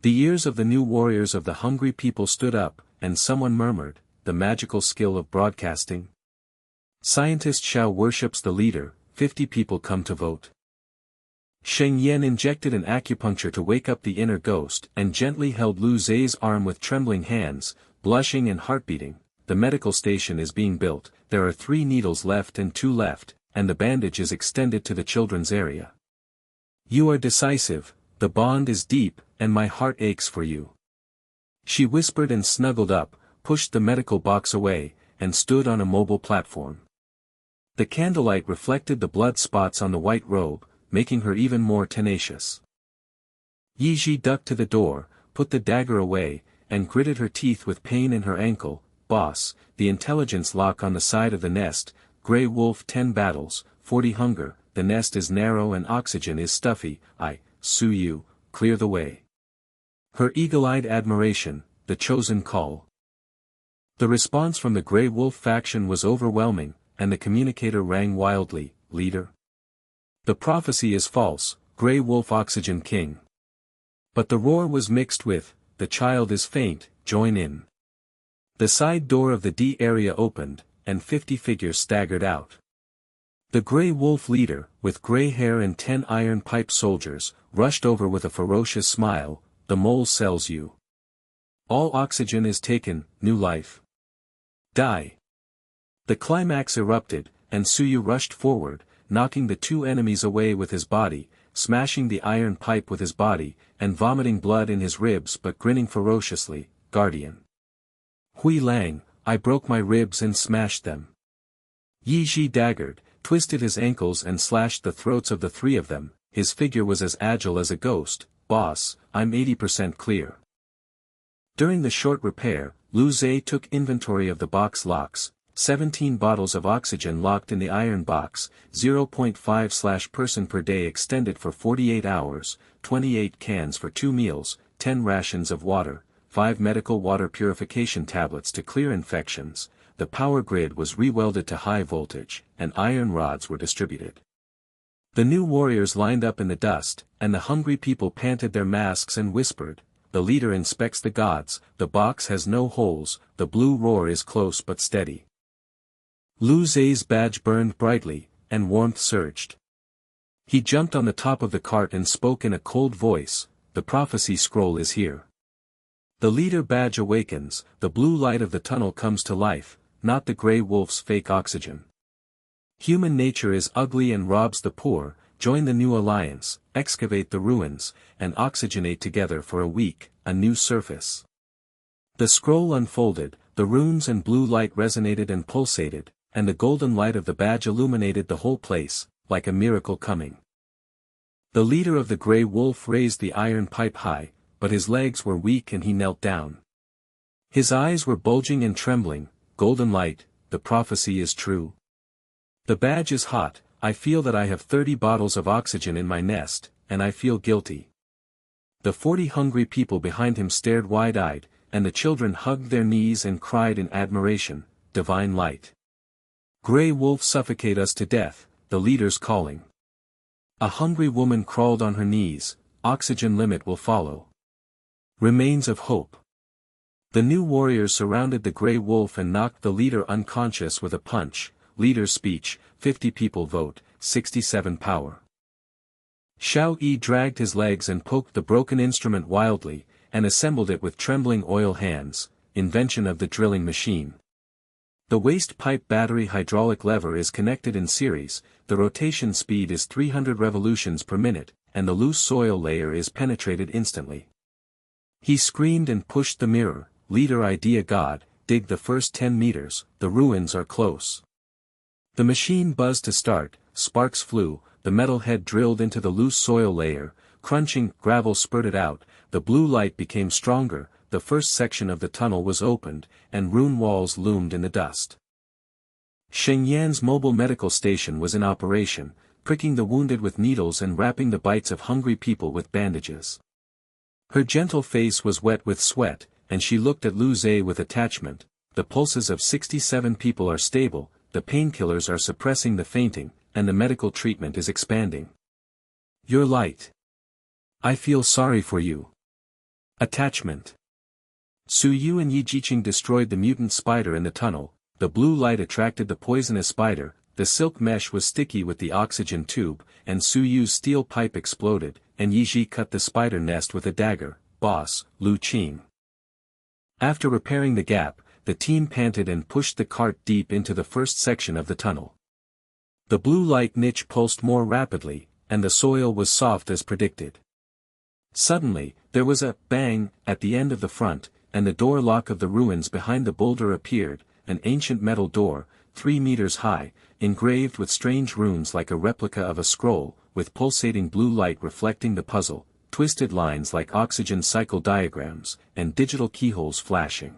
The ears of the new warriors of the hungry people stood up, and someone murmured, the magical skill of broadcasting. Scientist Xiao worships the leader, 50 people come to vote. Sheng Yan injected an acupuncture to wake up the inner ghost and gently held Lu Zhe's arm with trembling hands, blushing and heart-beating. The medical station is being built, there are 3 needles left and 2 left, and the bandage is extended to the children's area. You are decisive, the bond is deep, and my heart aches for you. She whispered and snuggled up, pushed the medical box away, and stood on a mobile platform. The candlelight reflected the blood spots on the white robe, making her even more tenacious. Yi Ji ducked to the door, put the dagger away, and gritted her teeth with pain in her ankle. Boss, the intelligence lock on the side of the nest, Grey Wolf 10 battles, 40 hunger, the nest is narrow and oxygen is stuffy, I sue you, clear the way. Her eagle-eyed admiration, the chosen call. The response from the Grey Wolf faction was overwhelming, and the communicator rang wildly, leader. The prophecy is false, Grey Wolf Oxygen King. But the roar was mixed with, the child is faint, join in. The side door of the D area opened, and 50 figures staggered out. The Grey Wolf leader, with grey hair and 10 iron pipe soldiers, rushed over with a ferocious smile, the mole sells you. All oxygen is taken, new life. Die. The climax erupted, and Suyu rushed forward, knocking the 2 enemies away with his body, smashing the iron pipe with his body, and vomiting blood in his ribs but grinning ferociously, Guardian. Hui Lang, I broke my ribs and smashed them. Yi Ji daggered, twisted his ankles and slashed the throats of the 3 of them. His figure was as agile as a ghost. Boss, I'm 80% clear. During the short repair, Lu Zhe took inventory of the box locks, 17 bottles of oxygen locked in the iron box, 0.5/person per day extended for 48 hours, 28 cans for 2 meals, 10 rations of water, 5 medical water purification tablets to clear infections. The power grid was re-welded to high voltage, and iron rods were distributed. The new warriors lined up in the dust, and the hungry people panted their masks and whispered, the leader inspects the gods, the box has no holes, the blue roar is close but steady. Lu Zhe's badge burned brightly, and warmth surged. He jumped on the top of the cart and spoke in a cold voice, the prophecy scroll is here. The leader badge awakens, the blue light of the tunnel comes to life, not the Grey Wolf's fake oxygen. Human nature is ugly and robs the poor, join the new alliance, excavate the ruins, and oxygenate together for a week, a new surface. The scroll unfolded, the runes and blue light resonated and pulsated, and the golden light of the badge illuminated the whole place, like a miracle coming. The leader of the Grey Wolf raised the iron pipe high, but his legs were weak and he knelt down. His eyes were bulging and trembling, golden light, the prophecy is true. The badge is hot, I feel that I have 30 bottles of oxygen in my nest, and I feel guilty. The 40 hungry people behind him stared wide-eyed, and the children hugged their knees and cried in admiration, divine light. Grey Wolf suffocate us to death, the leader's calling. A hungry woman crawled on her knees, oxygen limit will follow. Remains of hope. The new warriors surrounded the Grey Wolf and knocked the leader unconscious with a punch. Leader's speech, 50 people vote, 67 power. Xiao Yi dragged his legs and poked the broken instrument wildly, and assembled it with trembling oil hands, invention of the drilling machine. The waste pipe battery hydraulic lever is connected in series, the rotation speed is 300 revolutions per minute, and the loose soil layer is penetrated instantly. He screamed and pushed the mirror, leader idea god, dig the first 10 meters, the ruins are close. The machine buzzed to start, sparks flew, the metal head drilled into the loose soil layer, Crunching, gravel spurted out, the blue light became stronger, the first section of the tunnel was opened, and rune walls loomed in the dust. Sheng Yan's mobile medical station was in operation, pricking the wounded with needles and wrapping the bites of hungry people with bandages. Her gentle face was wet with sweat, and she looked at Lu Zhe with attachment. The pulses of 67 people are stable, the painkillers are suppressing the fainting, and the medical treatment is expanding. You're light. I feel sorry for you. Attachment. Su Yu and Yi Jiqing destroyed the mutant spider in the tunnel. The blue light attracted the poisonous spider, the silk mesh was sticky with the oxygen tube, and Su Yu's steel pipe exploded, and Yi Ji cut the spider nest with a dagger. Boss, Lu Qing. After repairing the gap, the team panted and pushed the cart deep into the first section of the tunnel. The blue light niche pulsed more rapidly, and the soil was soft as predicted. Suddenly, there was a bang at the end of the front, and the door lock of the ruins behind the boulder appeared, an ancient metal door, 3 meters high, engraved with strange runes like a replica of a scroll, with pulsating blue light reflecting the puzzle, twisted lines like oxygen cycle diagrams, and digital keyholes flashing.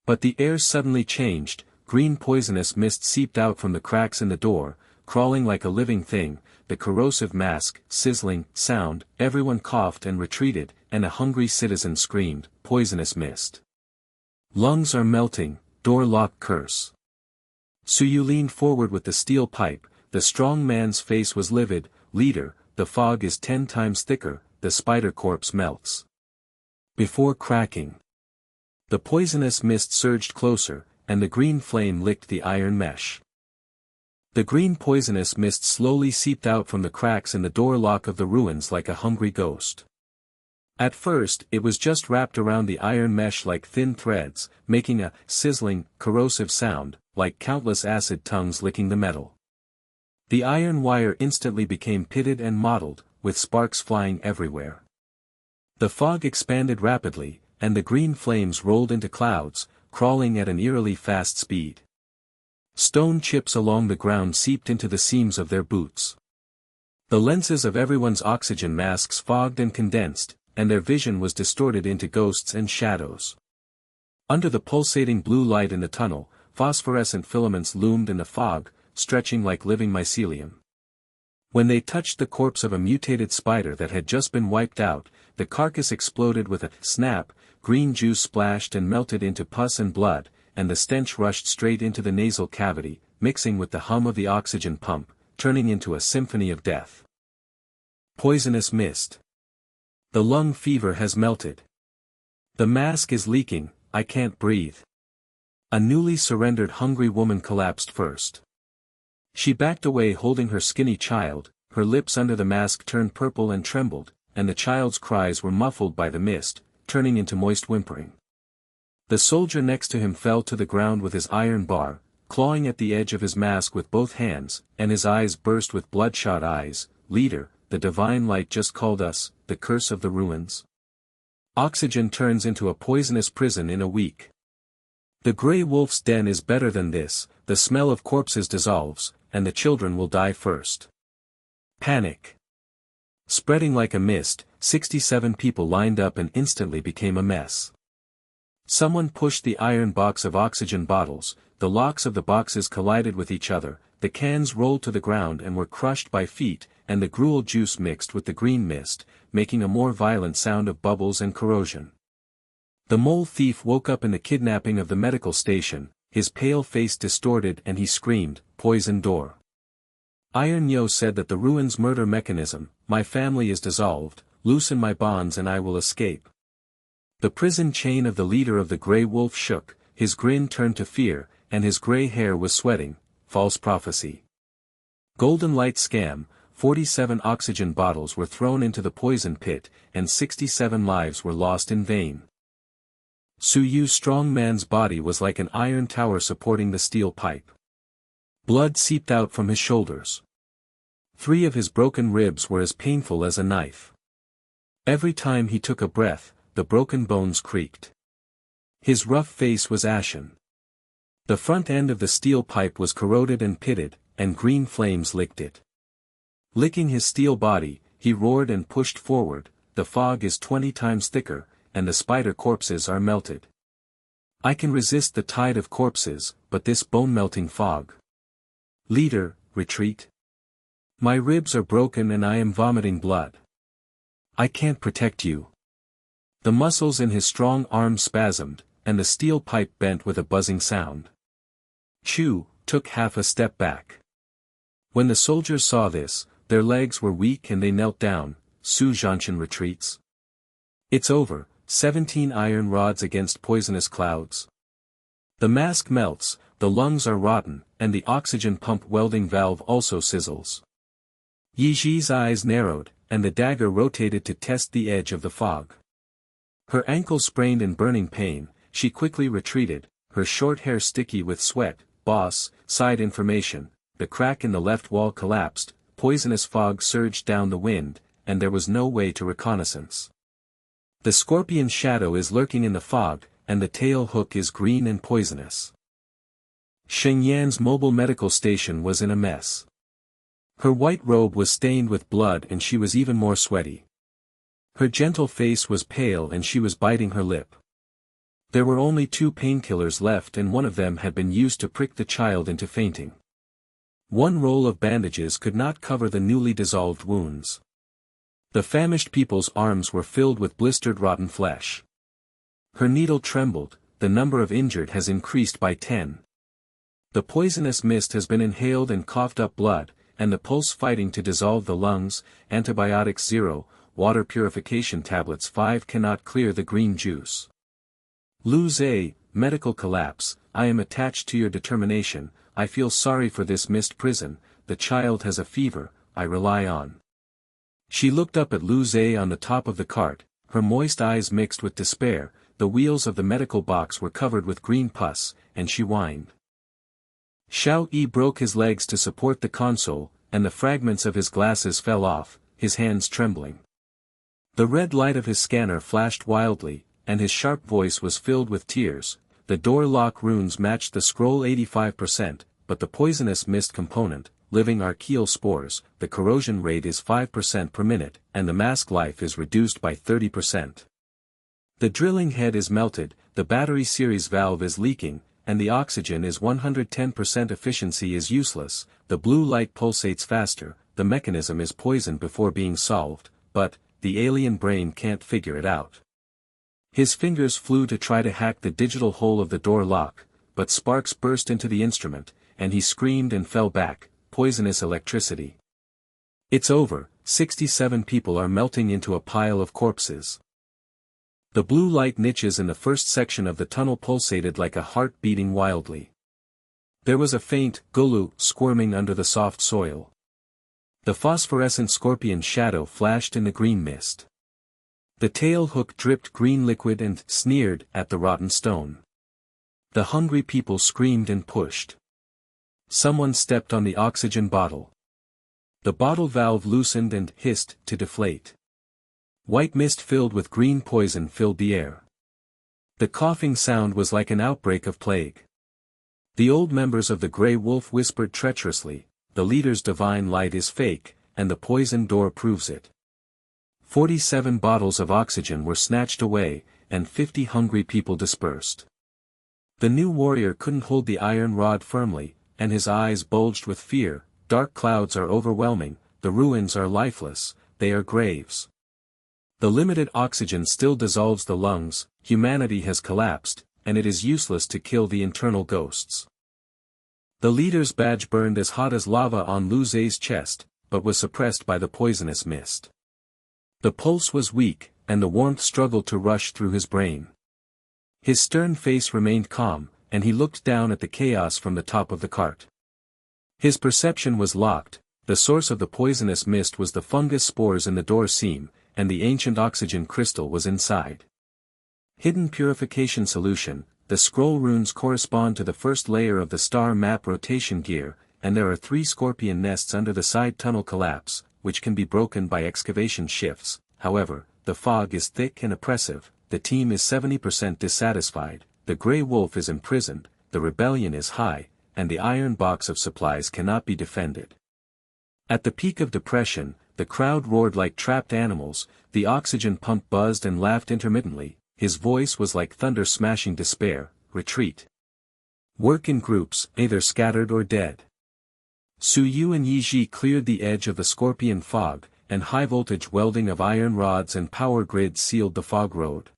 But the air suddenly changed, green poisonous mist seeped out from the cracks in the door, crawling like a living thing, the corrosive mask, sizzling, sound, everyone coughed and retreated, and a hungry citizen screamed, poisonous mist. Lungs are melting, door lock curse. Su Yu leaned forward with the steel pipe, the strong man's face was livid. Leader, the fog is 10 times thicker, the spider corpse melts. Before cracking. The poisonous mist surged closer, and the green flame licked the iron mesh. The green poisonous mist slowly seeped out from the cracks in the door lock of the ruins like a hungry ghost. At first, it was just wrapped around the iron mesh like thin threads, making a sizzling, corrosive sound, like countless acid tongues licking the metal. The iron wire instantly became pitted and mottled, with sparks flying everywhere. The fog expanded rapidly, and the green flames rolled into clouds, crawling at an eerily fast speed. Stone chips along the ground seeped into the seams of their boots. The lenses of everyone's oxygen masks fogged and condensed, and their vision was distorted into ghosts and shadows. Under the pulsating blue light in the tunnel, phosphorescent filaments loomed in the fog, stretching like living mycelium. When they touched the corpse of a mutated spider that had just been wiped out, the carcass exploded with a snap, green juice splashed and melted into pus and blood, and the stench rushed straight into the nasal cavity, mixing with the hum of the oxygen pump, turning into a symphony of death. Poisonous mist. The lung fever has melted. The mask is leaking, I can't breathe. A newly surrendered hungry woman collapsed first. She backed away holding her skinny child, her lips under the mask turned purple and trembled, and the child's cries were muffled by the mist, turning into moist whimpering. The soldier next to him fell to the ground with his iron bar, clawing at the edge of his mask with both hands, and his eyes burst with bloodshot eyes. Leader, the divine light just called us, the curse of the ruins. Oxygen turns into a poisonous prison in a week. The grey wolf's den is better than this, the smell of corpses dissolves, and the children will die first. Panic. Spreading like a mist, 67 people lined up and instantly became a mess. Someone pushed the iron box of oxygen bottles, the locks of the boxes collided with each other, the cans rolled to the ground and were crushed by feet, and the gruel juice mixed with the green mist, making a more violent sound of bubbles and corrosion. The mole thief woke up in the kidnapping of the medical station, his pale face distorted and he screamed, "Poison door." Iron Yo said that the ruins murder mechanism, my family is dissolved, loosen my bonds and I will escape. The prison chain of the leader of the Grey Wolf shook, his grin turned to fear, and his grey hair was sweating, false prophecy. Golden light scam, 47 oxygen bottles were thrown into the poison pit, and 67 lives were lost in vain. Su Yu's strong man's body was like an iron tower supporting the steel pipe. Blood seeped out from his shoulders. 3 of his broken ribs were as painful as a knife. Every time he took a breath, the broken bones creaked. His rough face was ashen. The front end of the steel pipe was corroded and pitted, and green flames licked it. Licking his steel body, he roared and pushed forward. The fog is 20 times thicker, and the spider corpses are melted. I can resist the tide of corpses, but this bone-melting fog. Leader, retreat. My ribs are broken and I am vomiting blood. I can't protect you. The muscles in his strong arms spasmed, and the steel pipe bent with a buzzing sound. Chu took half a step back. When the soldiers saw this, their legs were weak and they knelt down. Su Zhanshan retreats. It's over, 17 iron rods against poisonous clouds. The mask melts, the lungs are rotten, and the oxygen pump welding valve also sizzles. Yi Ji's eyes narrowed, and the dagger rotated to test the edge of the fog. Her ankle sprained in burning pain, she quickly retreated, her short hair sticky with sweat. Boss, side information, the crack in the left wall collapsed, poisonous fog surged down the wind, and there was no way to reconnaissance. The scorpion shadow is lurking in the fog, and the tail hook is green and poisonous. Sheng Yan's mobile medical station was in a mess. Her white robe was stained with blood and she was even more sweaty. Her gentle face was pale and she was biting her lip. There were only 2 painkillers left and one of them had been used to prick the child into fainting. One roll of bandages could not cover the newly dissolved wounds. The famished people's arms were filled with blistered rotten flesh. Her needle trembled, the number of injured has increased by 10. The poisonous mist has been inhaled and coughed up blood, and the pulse fighting to dissolve the lungs. Antibiotics 0, water purification tablets 5 cannot clear the green juice. Lu Zhe, medical collapse. I am attached to your determination. I feel sorry for this mist prison. The child has a fever, I rely on. She looked up at Lu Zhe on the top of the cart, her moist eyes mixed with despair. The wheels of the medical box were covered with green pus, and she whined. Xiao Yi broke his legs to support the console, and the fragments of his glasses fell off, his hands trembling. The red light of his scanner flashed wildly, and his sharp voice was filled with tears. The door lock runes matched the scroll 85%, but the poisonous mist component, living archaeal spores, the corrosion rate is 5% per minute, and the mask life is reduced by 30%. The drilling head is melted, the battery series valve is leaking, and the oxygen is 110% efficiency is useless. The blue light pulsates faster, the mechanism is poisoned before being solved, but the alien brain can't figure it out. His fingers flew to try to hack the digital hole of the door lock, but sparks burst into the instrument, and he screamed and fell back. Poisonous electricity. It's over, 67 people are melting into a pile of corpses. The blue light niches in the first section of the tunnel pulsated like a heart beating wildly. There was a faint gulu squirming under the soft soil. The phosphorescent scorpion shadow flashed in the green mist. The tail hook dripped green liquid and sneered at the rotten stone. The hungry people screamed and pushed. Someone stepped on the oxygen bottle. The bottle valve loosened and hissed to deflate. White mist filled with green poison filled the air. The coughing sound was like an outbreak of plague. The old members of the Grey Wolf whispered treacherously, "The leader's divine light is fake, and the poison door proves it." 47 bottles of oxygen were snatched away, and 50 hungry people dispersed. The new warrior couldn't hold the iron rod firmly, and his eyes bulged with fear. Dark clouds are overwhelming, the ruins are lifeless, they are graves. The limited oxygen still dissolves the lungs, humanity has collapsed, and it is useless to kill the internal ghosts. The leader's badge burned as hot as lava on Lu Zhe's chest, but was suppressed by the poisonous mist. The pulse was weak, and the warmth struggled to rush through his brain. His stern face remained calm, and he looked down at the chaos from the top of the cart. His perception was locked. The source of the poisonous mist was the fungus spores in the door seam, and the ancient oxygen crystal was inside. Hidden purification solution. The scroll runes correspond to the first layer of the star map rotation gear, and there are 3 scorpion nests under the side tunnel collapse, which can be broken by excavation shifts. However, the fog is thick and oppressive, the team is 70% dissatisfied, the Grey Wolf is imprisoned, the rebellion is high, and the iron box of supplies cannot be defended. At the peak of depression, the crowd roared like trapped animals, the oxygen pump buzzed and laughed intermittently, his voice was like thunder smashing despair, retreat. Work in groups, either scattered or dead. Su Yu and Yi Ji cleared the edge of the scorpion fog, and high-voltage welding of iron rods and power grids sealed the fog road.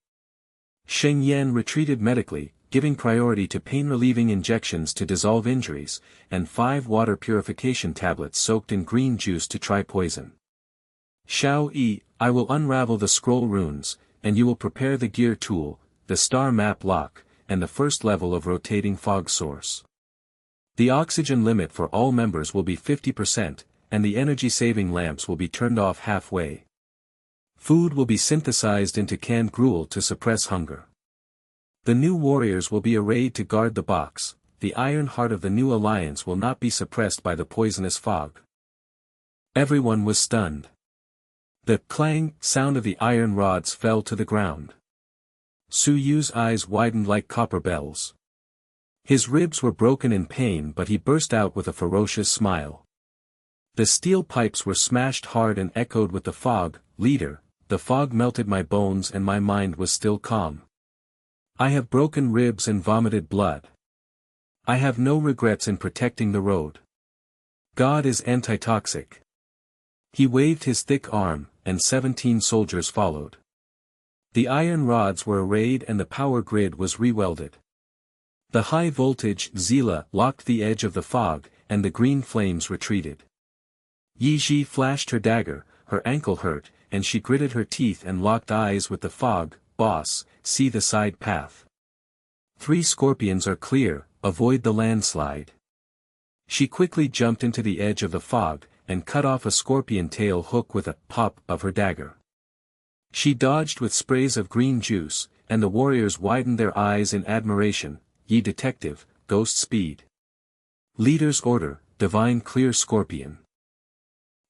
Sheng Yan retreated medically, giving priority to pain-relieving injections to dissolve injuries, and 5 water purification tablets soaked in green juice to try poison. Xiao Yi, I will unravel the scroll runes, and you will prepare the gear tool, the star map lock, and the first level of rotating fog source. The oxygen limit for all members will be 50%, and the energy-saving lamps will be turned off halfway. Food will be synthesized into canned gruel to suppress hunger. The new warriors will be arrayed to guard the box, the iron heart of the new alliance will not be suppressed by the poisonous fog. Everyone was stunned. The clang sound of the iron rods fell to the ground. Su Yu's eyes widened like copper bells. His ribs were broken in pain, but he burst out with a ferocious smile. The steel pipes were smashed hard and echoed with the fog. Leader, the fog melted my bones and my mind was still calm. I have broken ribs and vomited blood. I have no regrets in protecting the road. God is antitoxic. He waved his thick arm, and 17 soldiers followed. The iron rods were arrayed and the power grid was re-welded. The high-voltage Zila locked the edge of the fog, and the green flames retreated. Yi Ji flashed her dagger, her ankle hurt, and she gritted her teeth and locked eyes with the fog. Boss, see the side path. 3 scorpions are clear, avoid the landslide. She quickly jumped into the edge of the fog, and cut off a scorpion tail hook with a pop of her dagger. She dodged with sprays of green juice, and the warriors widened their eyes in admiration. Ye detective, ghost speed. Leader's order, divine clear scorpion.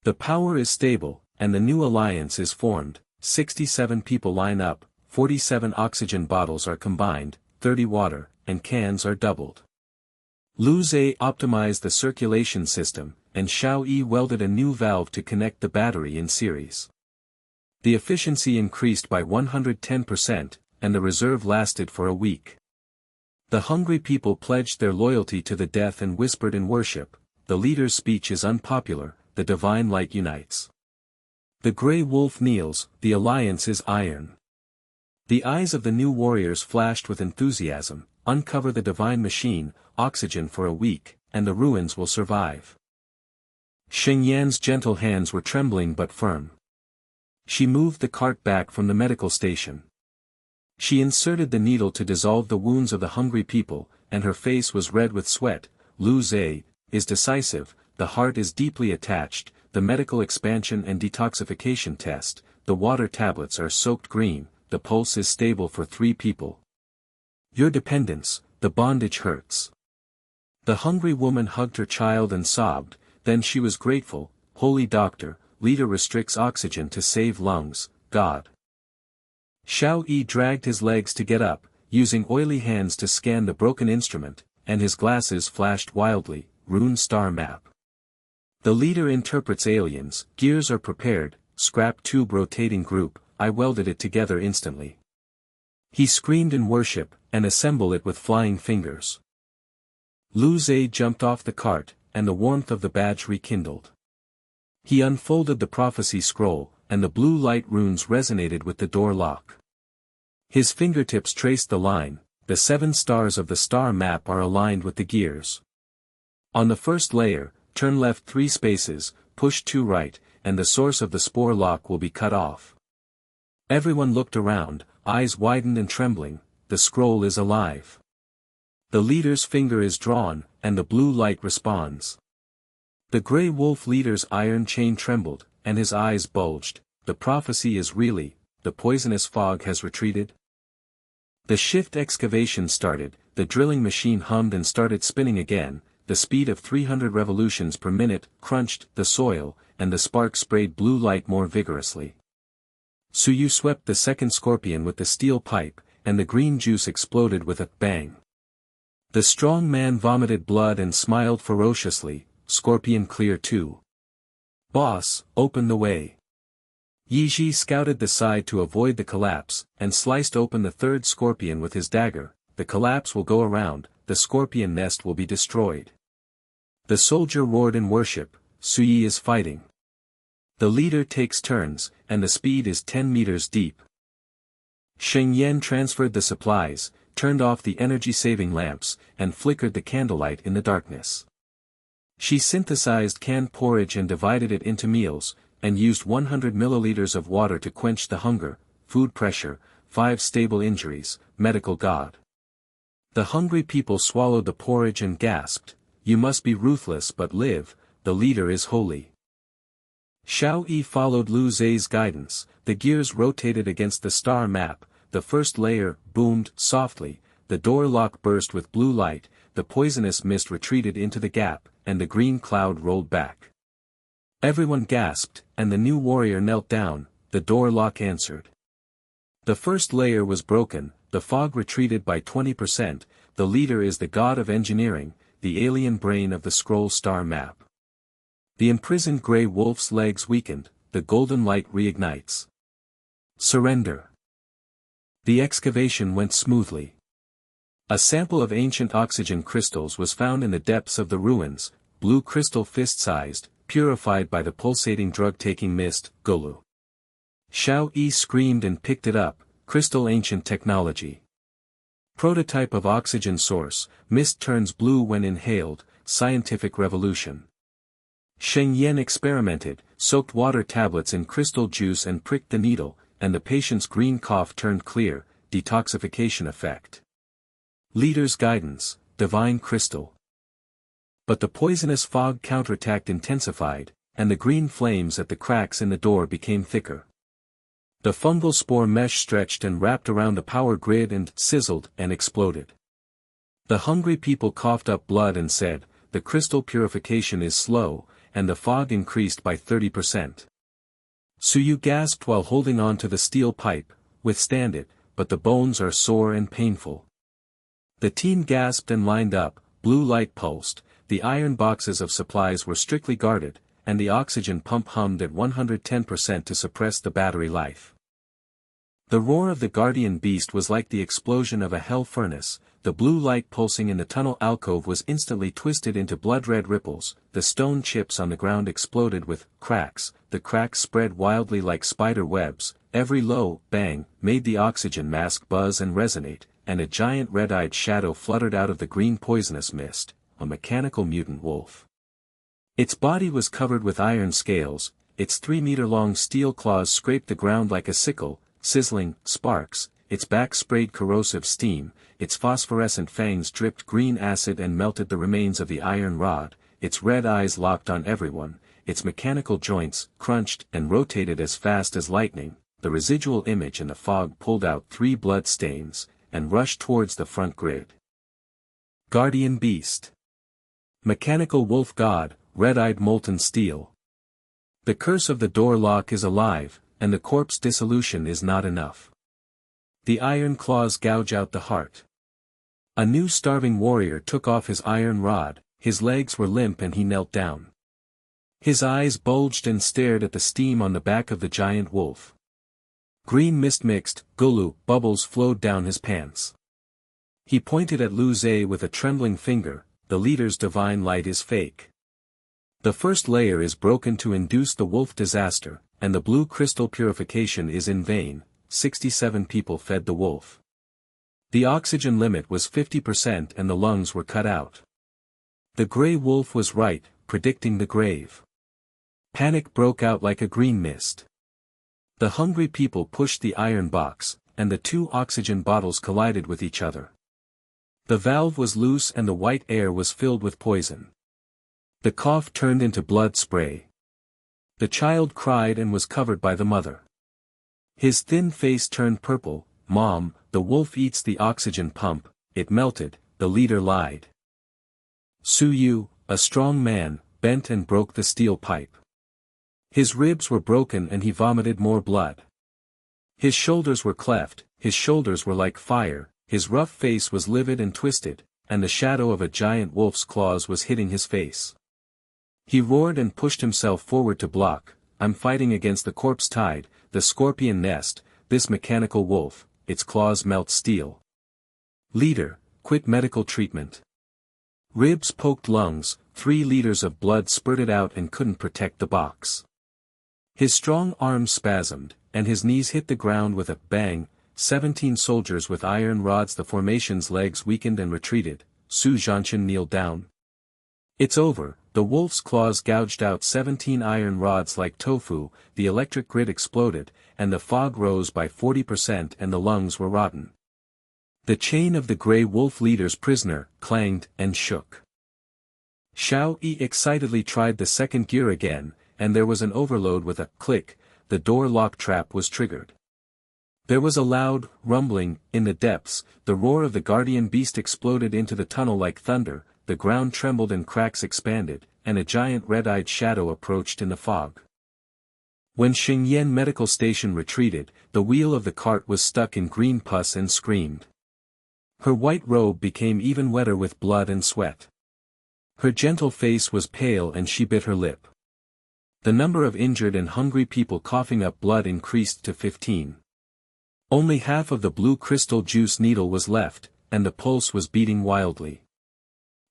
The power is stable, and the new alliance is formed. 67 people line up, 47 oxygen bottles are combined, 30 water, and cans are doubled. Lu Zhe optimized the circulation system, and Xiao Yi welded a new valve to connect the battery in series. The efficiency increased by 110%, and the reserve lasted for a week. The hungry people pledged their loyalty to the death and whispered in worship, the leader's speech is unpopular, the divine light unites. The grey wolf kneels, the alliance is iron. The eyes of the new warriors flashed with enthusiasm, uncover the divine machine, oxygen for a week, and the ruins will survive. Sheng Yan's gentle hands were trembling but firm. She moved the cart back from the medical station. She inserted the needle to dissolve the wounds of the hungry people, and her face was red with sweat. Lu Zhe is decisive, the heart is deeply attached, the medical expansion and detoxification test, the water tablets are soaked green, the pulse is stable for 3 people. Your dependence, the bondage hurts. The hungry woman hugged her child and sobbed, then she was grateful. Holy doctor, leader restricts oxygen to save lungs, God. Xiao Yi dragged his legs to get up, using oily hands to scan the broken instrument, and his glasses flashed wildly. Rune star map. The leader interprets aliens, gears are prepared, scrap tube rotating group, I welded it together instantly. He screamed in worship, and assembled it with flying fingers. Lu Zhe jumped off the cart, and the warmth of the badge rekindled. He unfolded the prophecy scroll, and the blue light runes resonated with the door lock. His fingertips traced the line, the 7 stars of the star map are aligned with the gears. On the first layer, turn left 3 spaces, push 2 right, and the source of the spore lock will be cut off. Everyone looked around, eyes widened and trembling, the scroll is alive. The leader's finger is drawn, and the blue light responds. The grey wolf leader's iron chain trembled, and his eyes bulged, the prophecy is really, the poisonous fog has retreated. The shift excavation started, the drilling machine hummed and started spinning again, the speed of 300 revolutions per minute crunched the soil, and the spark sprayed blue light more vigorously. Su Yu swept the second scorpion with the steel pipe, and the green juice exploded with a bang. The strong man vomited blood and smiled ferociously, scorpion clear too. Boss, open the way. Yiji scouted the side to avoid the collapse, and sliced open the third scorpion with his dagger. The collapse will go around, the scorpion nest will be destroyed. The soldier roared in worship, Suyi is fighting. The leader takes turns, and the speed is 10 meters deep. Sheng Yan transferred the supplies, turned off the energy-saving lamps, and flickered the candlelight in the darkness. She synthesized canned porridge and divided it into meals, and used 100 milliliters of water to quench the hunger, food pressure, 5 stable injuries, medical god. The hungry people swallowed the porridge and gasped, "You must be ruthless but live, the leader is holy." Xiao Yi followed Lu Zhe's guidance, the gears rotated against the star map, the first layer boomed softly, the door lock burst with blue light, the poisonous mist retreated into the gap, and the green cloud rolled back. Everyone gasped, and the new warrior knelt down, the door lock answered. The first layer was broken, the fog retreated by 20%, the leader is the god of engineering, the alien brain of the scroll star map. The imprisoned grey wolf's legs weakened, the golden light reignites. Surrender. The excavation went smoothly. A sample of ancient oxygen crystals was found in the depths of the ruins, blue crystal fist-sized, purified by the pulsating drug-taking mist, Golu. Xiao Yi screamed and picked it up, crystal ancient technology. Prototype of oxygen source, mist turns blue when inhaled, scientific revolution. Sheng Yan experimented, soaked water tablets in crystal juice and pricked the needle, and the patient's green cough turned clear, detoxification effect. Leader's guidance, divine crystal. But the poisonous fog counterattack intensified, and the green flames at the cracks in the door became thicker. The fungal spore mesh stretched and wrapped around the power grid and sizzled and exploded. The hungry people coughed up blood and said, "The crystal purification is slow," and the fog increased by 30%. Suyu gasped while holding on to the steel pipe, "Withstand it, but the bones are sore and painful." The team gasped and lined up, blue light pulsed, the iron boxes of supplies were strictly guarded, and the oxygen pump hummed at 110% to suppress the battery life. The roar of the guardian beast was like the explosion of a hell furnace, the blue light pulsing in the tunnel alcove was instantly twisted into blood-red ripples, the stone chips on the ground exploded with cracks, the cracks spread wildly like spider webs, every low bang made the oxygen mask buzz and resonate, and a giant red-eyed shadow fluttered out of the green poisonous mist, a mechanical mutant wolf. Its body was covered with iron scales, its 3-meter-long steel claws scraped the ground like a sickle, sizzling sparks, its back sprayed corrosive steam, its phosphorescent fangs dripped green acid and melted the remains of the iron rod, its red eyes locked on everyone, its mechanical joints crunched and rotated as fast as lightning. The residual image in the fog pulled out 3 blood stains, and rushed towards the front grid. Guardian Beast. Mechanical Wolf God, red-eyed molten steel. The curse of the door lock is alive, and the corpse dissolution is not enough. The iron claws gouge out the heart. A new starving warrior took off his iron rod, his legs were limp and he knelt down. His eyes bulged and stared at the steam on the back of the giant wolf. Green mist mixed, gulu, bubbles flowed down his pants. He pointed at Lu Zhe with a trembling finger, "The leader's divine light is fake. The first layer is broken to induce the wolf disaster, and the blue crystal purification is in vain." 67 people fed the wolf. The oxygen limit was 50% and the lungs were cut out. The grey wolf was right, predicting the grave. Panic broke out like a green mist. The hungry people pushed the iron box, and the 2 oxygen bottles collided with each other. The valve was loose and the white air was filled with poison. The cough turned into blood spray. The child cried and was covered by the mother. His thin face turned purple. "Mom, the wolf eats the oxygen pump, it melted," the leader lied. Suyu, a strong man, bent and broke the steel pipe. His ribs were broken and he vomited more blood. His shoulders were cleft, his shoulders were like fire, his rough face was livid and twisted, and the shadow of a giant wolf's claws was hitting his face. He roared and pushed himself forward to block. I'm fighting against the corpse tide, the scorpion nest, this mechanical wolf, its claws melt steel. Leader, quit medical treatment. Ribs poked lungs, 3 liters of blood spurted out and couldn't protect the box. His strong arms spasmed, and his knees hit the ground with a bang. 17 soldiers with iron rods. The formation's legs weakened and retreated. Su Zhanshan kneeled down. It's over. The wolf's claws gouged out 17 iron rods like tofu, the electric grid exploded, and the fog rose by 40% and the lungs were rotten. The chain of the grey wolf leader's prisoner clanged and shook. Xiao Yi excitedly tried the second gear again, and there was an overload with a click. The door lock trap was triggered. There was a loud rumbling in the depths. The roar of the guardian beast exploded into the tunnel like thunder. The ground trembled and cracks expanded, and a giant red-eyed shadow approached in the fog. When Sheng Yan medical station retreated, the wheel of the cart was stuck in green pus and screamed. Her white robe became even wetter with blood and sweat. Her gentle face was pale and she bit her lip. The number of injured and hungry people coughing up blood increased to 15. Only half of the blue crystal juice needle was left, and the pulse was beating wildly.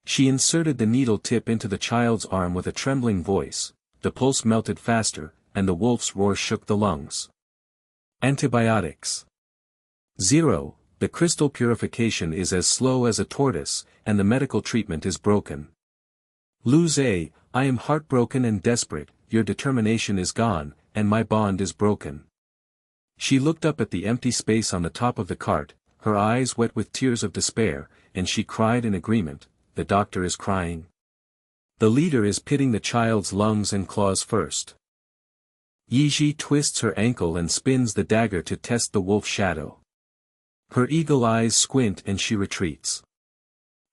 She inserted the needle tip into the child's arm with a trembling voice. The pulse melted faster, and the wolf's roar shook the lungs. Antibiotics. 0. The crystal purification is as slow as a tortoise, and the medical treatment is broken. Lu Zhe, I am heartbroken and desperate. Your determination is gone, and my bond is broken. She looked up at the empty space on the top of the cart, her eyes wet with tears of despair, and she cried in agreement. The doctor is crying. The leader is pitting the child's lungs and claws first. Yiji twists her ankle and spins the dagger to test the wolf shadow. Her eagle eyes squint and she retreats.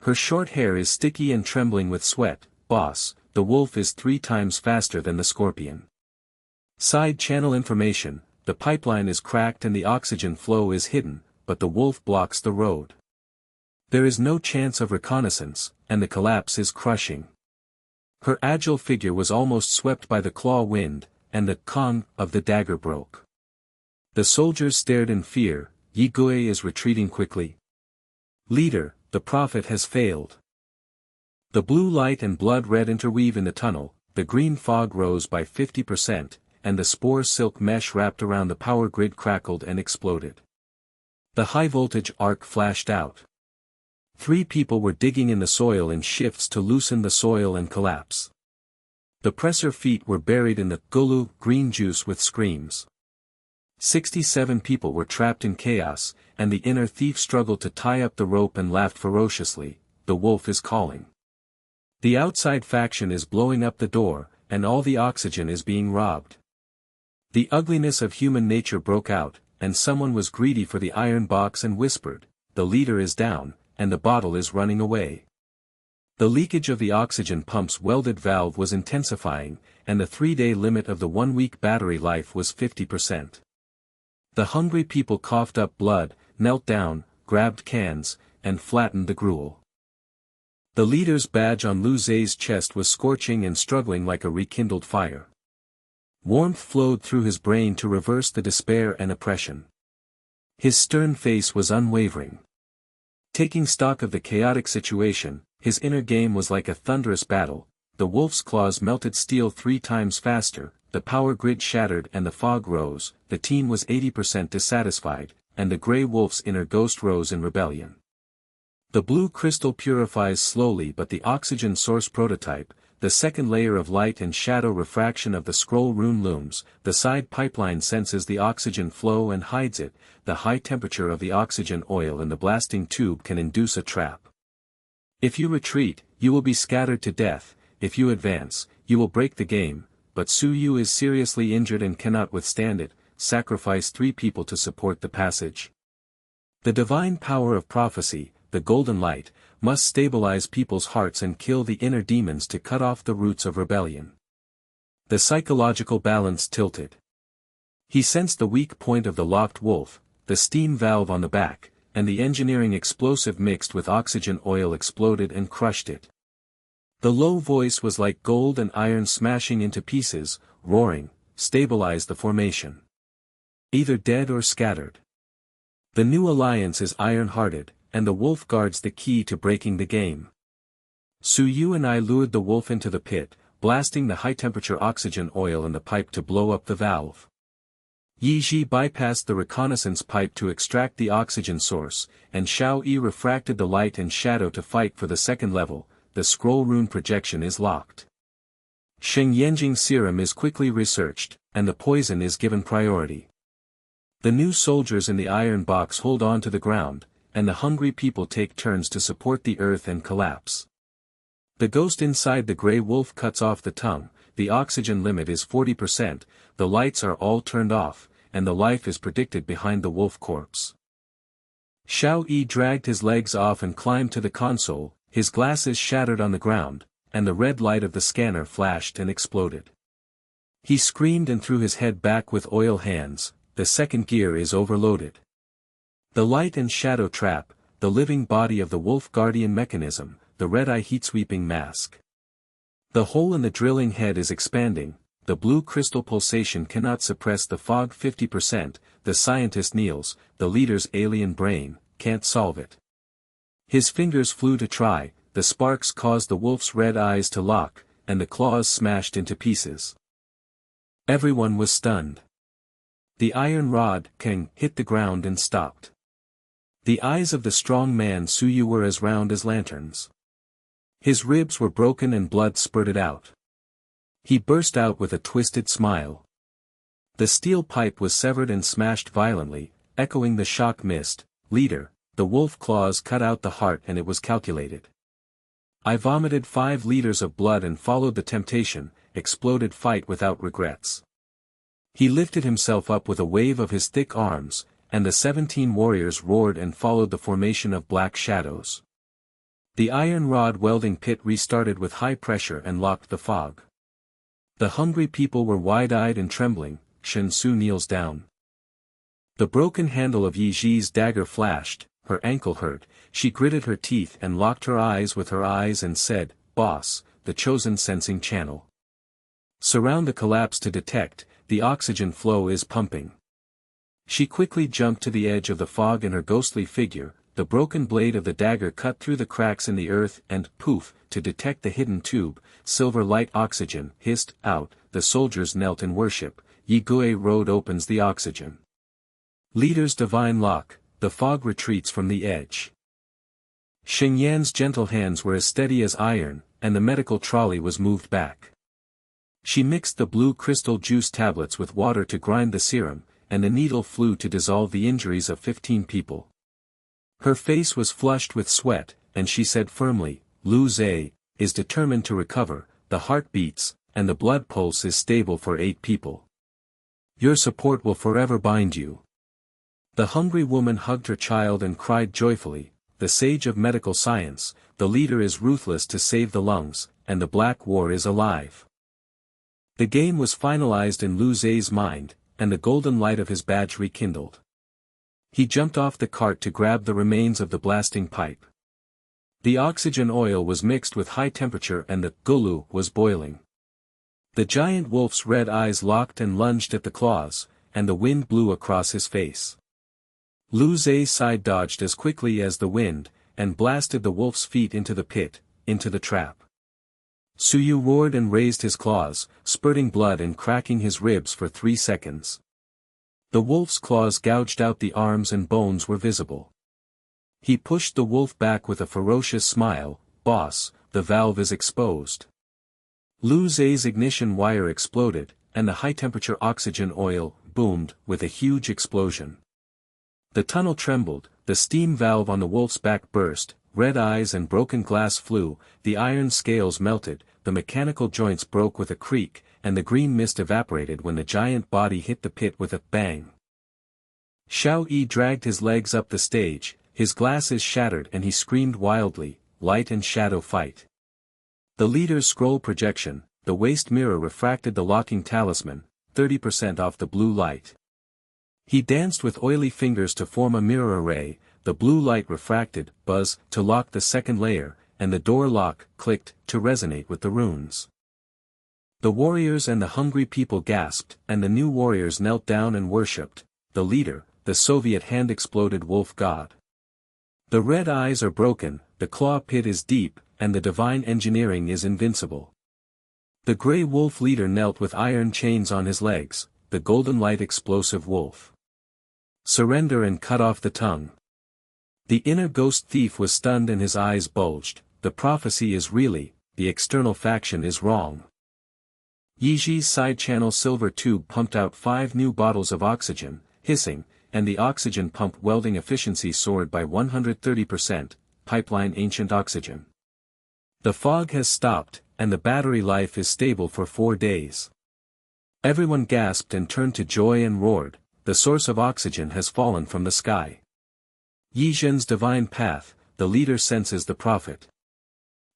Her short hair is sticky and trembling with sweat. Boss, the wolf is 3 times faster than the scorpion. Side channel information, the pipeline is cracked and the oxygen flow is hidden, but the wolf blocks the road. There is no chance of reconnaissance, and the collapse is crushing. Her agile figure was almost swept by the claw wind, and the kong of the dagger broke. The soldiers stared in fear. Yi Gui is retreating quickly. Leader, the prophet has failed. The blue light and blood red interweave in the tunnel, the green fog rose by 50%, and the spore silk mesh wrapped around the power grid crackled and exploded. The high-voltage arc flashed out. 3 people were digging in the soil in shifts to loosen the soil and collapse. The presser feet were buried in the gulu green juice with screams. 67 people were trapped in chaos, and the inner thief struggled to tie up the rope and laughed ferociously. The wolf is calling. The outside faction is blowing up the door, and all the oxygen is being robbed. The ugliness of human nature broke out, and someone was greedy for the iron box and whispered, the leader is down, and the bottle is running away. The leakage of the oxygen pump's welded valve was intensifying, and the 3-day limit of the 1-week battery life was 50%. The hungry people coughed up blood, knelt down, grabbed cans, and flattened the gruel. The leader's badge on Lu Zhe's chest was scorching and struggling like a rekindled fire. Warmth flowed through his brain to reverse the despair and oppression. His stern face was unwavering. Taking stock of the chaotic situation, his inner game was like a thunderous battle. The wolf's claws melted steel 3 times faster, the power grid shattered and the fog rose. The team was 80% dissatisfied, and the grey wolf's inner ghost rose in rebellion. The blue crystal purifies slowly, but the oxygen source prototype, the second layer of light and shadow refraction of the scroll rune looms. The side pipeline senses the oxygen flow and hides it. The high temperature of the oxygen oil in the blasting tube can induce a trap. If you retreat, you will be scattered to death. If you advance, you will break the game. But Su Yu is seriously injured and cannot withstand it. Sacrifice 3 people to support the passage. The divine power of prophecy, the golden light, must stabilize people's hearts and kill the inner demons to cut off the roots of rebellion. The psychological balance tilted. He sensed the weak point of the locked wolf, the steam valve on the back, and the engineering explosive mixed with oxygen oil exploded and crushed it. The low voice was like gold and iron smashing into pieces, roaring, "Stabilize the formation. Either dead or scattered. The new alliance is iron-hearted, and the wolf guards the key to breaking the game." Su Yu and I lured the wolf into the pit, blasting the high-temperature oxygen oil in the pipe to blow up the valve. Yi Ji bypassed the reconnaissance pipe to extract the oxygen source, and Xiao Yi refracted the light and shadow to fight for the second level. The scroll rune projection is locked. Sheng Yanjing serum is quickly researched, and the poison is given priority. The new soldiers in the iron box hold on to the ground, and the hungry people take turns to support the earth and collapse. The ghost inside the grey wolf cuts off the tongue, the oxygen limit is 40%, the lights are all turned off, and the life is predicted behind the wolf corpse. Xiao Yi dragged his legs off and climbed to the console, his glasses shattered on the ground, and the red light of the scanner flashed and exploded. He screamed and threw his head back with oil hands. The second gear is overloaded. The light and shadow trap, the living body of the wolf guardian mechanism, the red-eye heat-sweeping mask. The hole in the drilling head is expanding, the blue crystal pulsation cannot suppress the fog 50%, the scientist kneels, the leader's alien brain, can't solve it. His fingers flew to try, the sparks caused the wolf's red eyes to lock, and the claws smashed into pieces. Everyone was stunned. The iron rod, Kang, hit the ground and stopped. The eyes of the strong man Su Yu were as round as lanterns. His ribs were broken and blood spurted out. He burst out with a twisted smile. The steel pipe was severed and smashed violently, echoing the shock mist. "Leader, the wolf claws cut out the heart and it was calculated. I vomited 5 liters of blood and followed the temptation, exploded fight without regrets." He lifted himself up with a wave of his thick arms, and the 17 warriors roared and followed the formation of black shadows. The iron rod welding pit restarted with high pressure and locked the fog. The hungry people were wide-eyed and trembling. Shen Su kneels down. The broken handle of Yi Ji's dagger flashed, her ankle hurt, she gritted her teeth and locked her eyes with her eyes and said, "Boss, the chosen sensing channel. Surround the collapse to detect, the oxygen flow is pumping." She quickly jumped to the edge of the fog in her ghostly figure, the broken blade of the dagger cut through the cracks in the earth and, poof, to detect the hidden tube, silver light oxygen, hissed out, the soldiers knelt in worship, Yi Gui Road opens the oxygen. Leader's divine lock, the fog retreats from the edge. Sheng Yan's gentle hands were as steady as iron, and the medical trolley was moved back. She mixed the blue crystal juice tablets with water to grind the serum, and the needle flew to dissolve the injuries of 15 people. Her face was flushed with sweat, and she said firmly, "Lu Zhe is determined to recover, the heart beats, and the blood pulse is stable for 8 people. Your support will forever bind you." The hungry woman hugged her child and cried joyfully, "The sage of medical science, the leader is ruthless to save the lungs, and the Black War is alive." The game was finalized in Lu Zhe's mind, and the golden light of his badge rekindled. He jumped off the cart to grab the remains of the blasting pipe. The oxygen oil was mixed with high temperature and the gulu was boiling. The giant wolf's red eyes locked and lunged at the claws, and the wind blew across his face. Lu Zhe side dodged as quickly as the wind, and blasted the wolf's feet into the pit, into the trap. Su Yu roared and raised his claws, spurting blood and cracking his ribs for 3 seconds. The wolf's claws gouged out the arms and bones were visible. He pushed the wolf back with a ferocious smile, "Boss, the valve is exposed." Lu Zhe's ignition wire exploded, and the high-temperature oxygen oil boomed with a huge explosion. The tunnel trembled, the steam valve on the wolf's back burst, red eyes and broken glass flew, the iron scales melted, the mechanical joints broke with a creak, and the green mist evaporated when the giant body hit the pit with a bang. Xiao Yi dragged his legs up the stage, his glasses shattered and he screamed wildly, "Light and shadow fight." The leader's scroll projection, the waist mirror refracted the locking talisman, 30% off the blue light. He danced with oily fingers to form a mirror array, the blue light refracted, buzz, to lock the second layer, and the door lock clicked to resonate with the runes. The warriors and the hungry people gasped, and the new warriors knelt down and worshipped the leader, the Soviet hand-exploded wolf god. The red eyes are broken, the claw pit is deep, and the divine engineering is invincible. The grey wolf leader knelt with iron chains on his legs, the golden light explosive wolf. Surrender and cut off the tongue. The inner ghost thief was stunned and his eyes bulged. The prophecy is really, the external faction is wrong. Yiji's side-channel silver tube pumped out 5 new bottles of oxygen, hissing, and the oxygen pump welding efficiency soared by 130%, pipeline ancient oxygen. The fog has stopped, and the battery life is stable for 4 days. Everyone gasped and turned to joy and roared, the source of oxygen has fallen from the sky. Yi Zhen's divine path, the leader senses the prophet.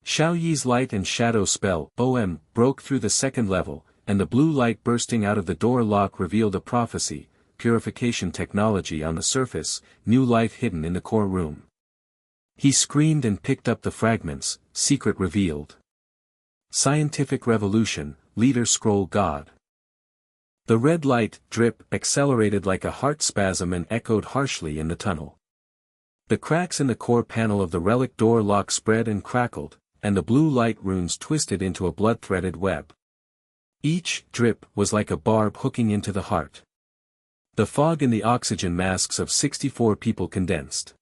Xiao Yi's light and shadow spell, OM, broke through the second level, and the blue light bursting out of the door lock revealed a prophecy, purification technology on the surface, new life hidden in the core room. He screamed and picked up the fragments, secret revealed. Scientific revolution, leader scroll god. The red light, drip, accelerated like a heart spasm and echoed harshly in the tunnel. The cracks in the core panel of the relic door lock spread and crackled, and the blue light runes twisted into a blood-threaded web. Each drip was like a barb hooking into the heart. The fog in the oxygen masks of 64 people condensed.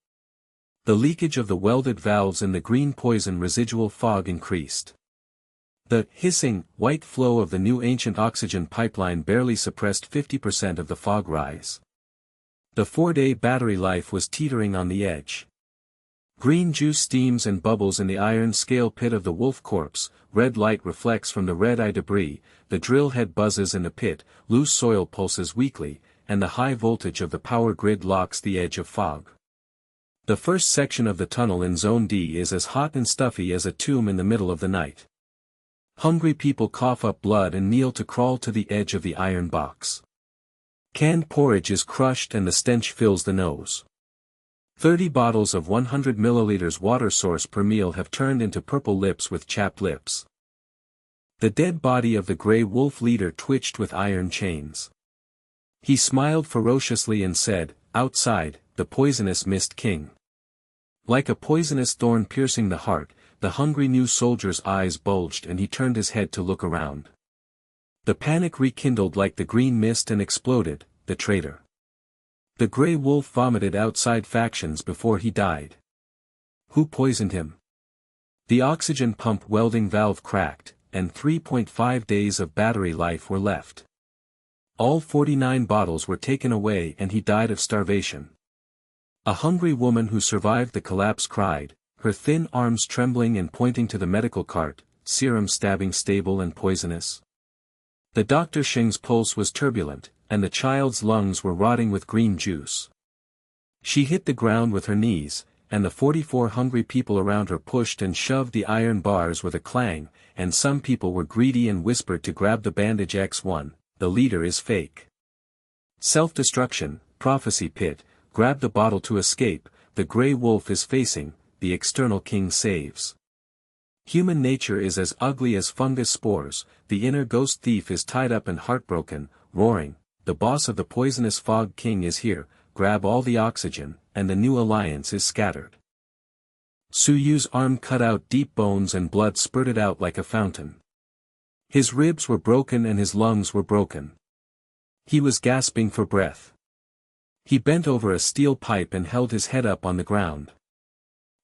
The leakage of the welded valves in the green poison residual fog increased. The hissing, white flow of the new ancient oxygen pipeline barely suppressed 50% of the fog rise. The 4-day battery life was teetering on the edge. Green juice steams and bubbles in the iron scale pit of the wolf corpse, red light reflects from the red eye debris, the drill head buzzes in the pit, loose soil pulses weakly, and the high voltage of the power grid locks the edge of fog. The first section of the tunnel in Zone D is as hot and stuffy as a tomb in the middle of the night. Hungry people cough up blood and kneel to crawl to the edge of the iron box. Canned porridge is crushed and the stench fills the nose. 30 bottles of 100 milliliters water source per meal have turned into purple lips with chapped lips. The dead body of the grey wolf leader twitched with iron chains. He smiled ferociously and said, "Outside, the poisonous mist king." Like a poisonous thorn piercing the heart, the hungry new soldier's eyes bulged and he turned his head to look around. The panic rekindled like the green mist and exploded, the traitor. The grey wolf vomited outside factions before he died. Who poisoned him? The oxygen pump welding valve cracked, and 3.5 days of battery life were left. All 49 bottles were taken away and he died of starvation. A hungry woman who survived the collapse cried, her thin arms trembling and pointing to the medical cart, serum stabbing stable and poisonous. The Dr. Sheng's pulse was turbulent, and the child's lungs were rotting with green juice. She hit the ground with her knees, and the 44 hungry people around her pushed and shoved the iron bars with a clang, and some people were greedy and whispered to grab the bandage X1, the leader is fake. Self-destruction, prophecy pit, grab the bottle to escape, the grey wolf is facing, the external king saves. Human nature is as ugly as fungus spores, the inner ghost thief is tied up and heartbroken, roaring, the boss of the poisonous fog king is here, grab all the oxygen, and the new alliance is scattered. Su Yu's arm cut out deep bones and blood spurted out like a fountain. His ribs were broken and his lungs were broken. He was gasping for breath. He bent over a steel pipe and held his head up on the ground.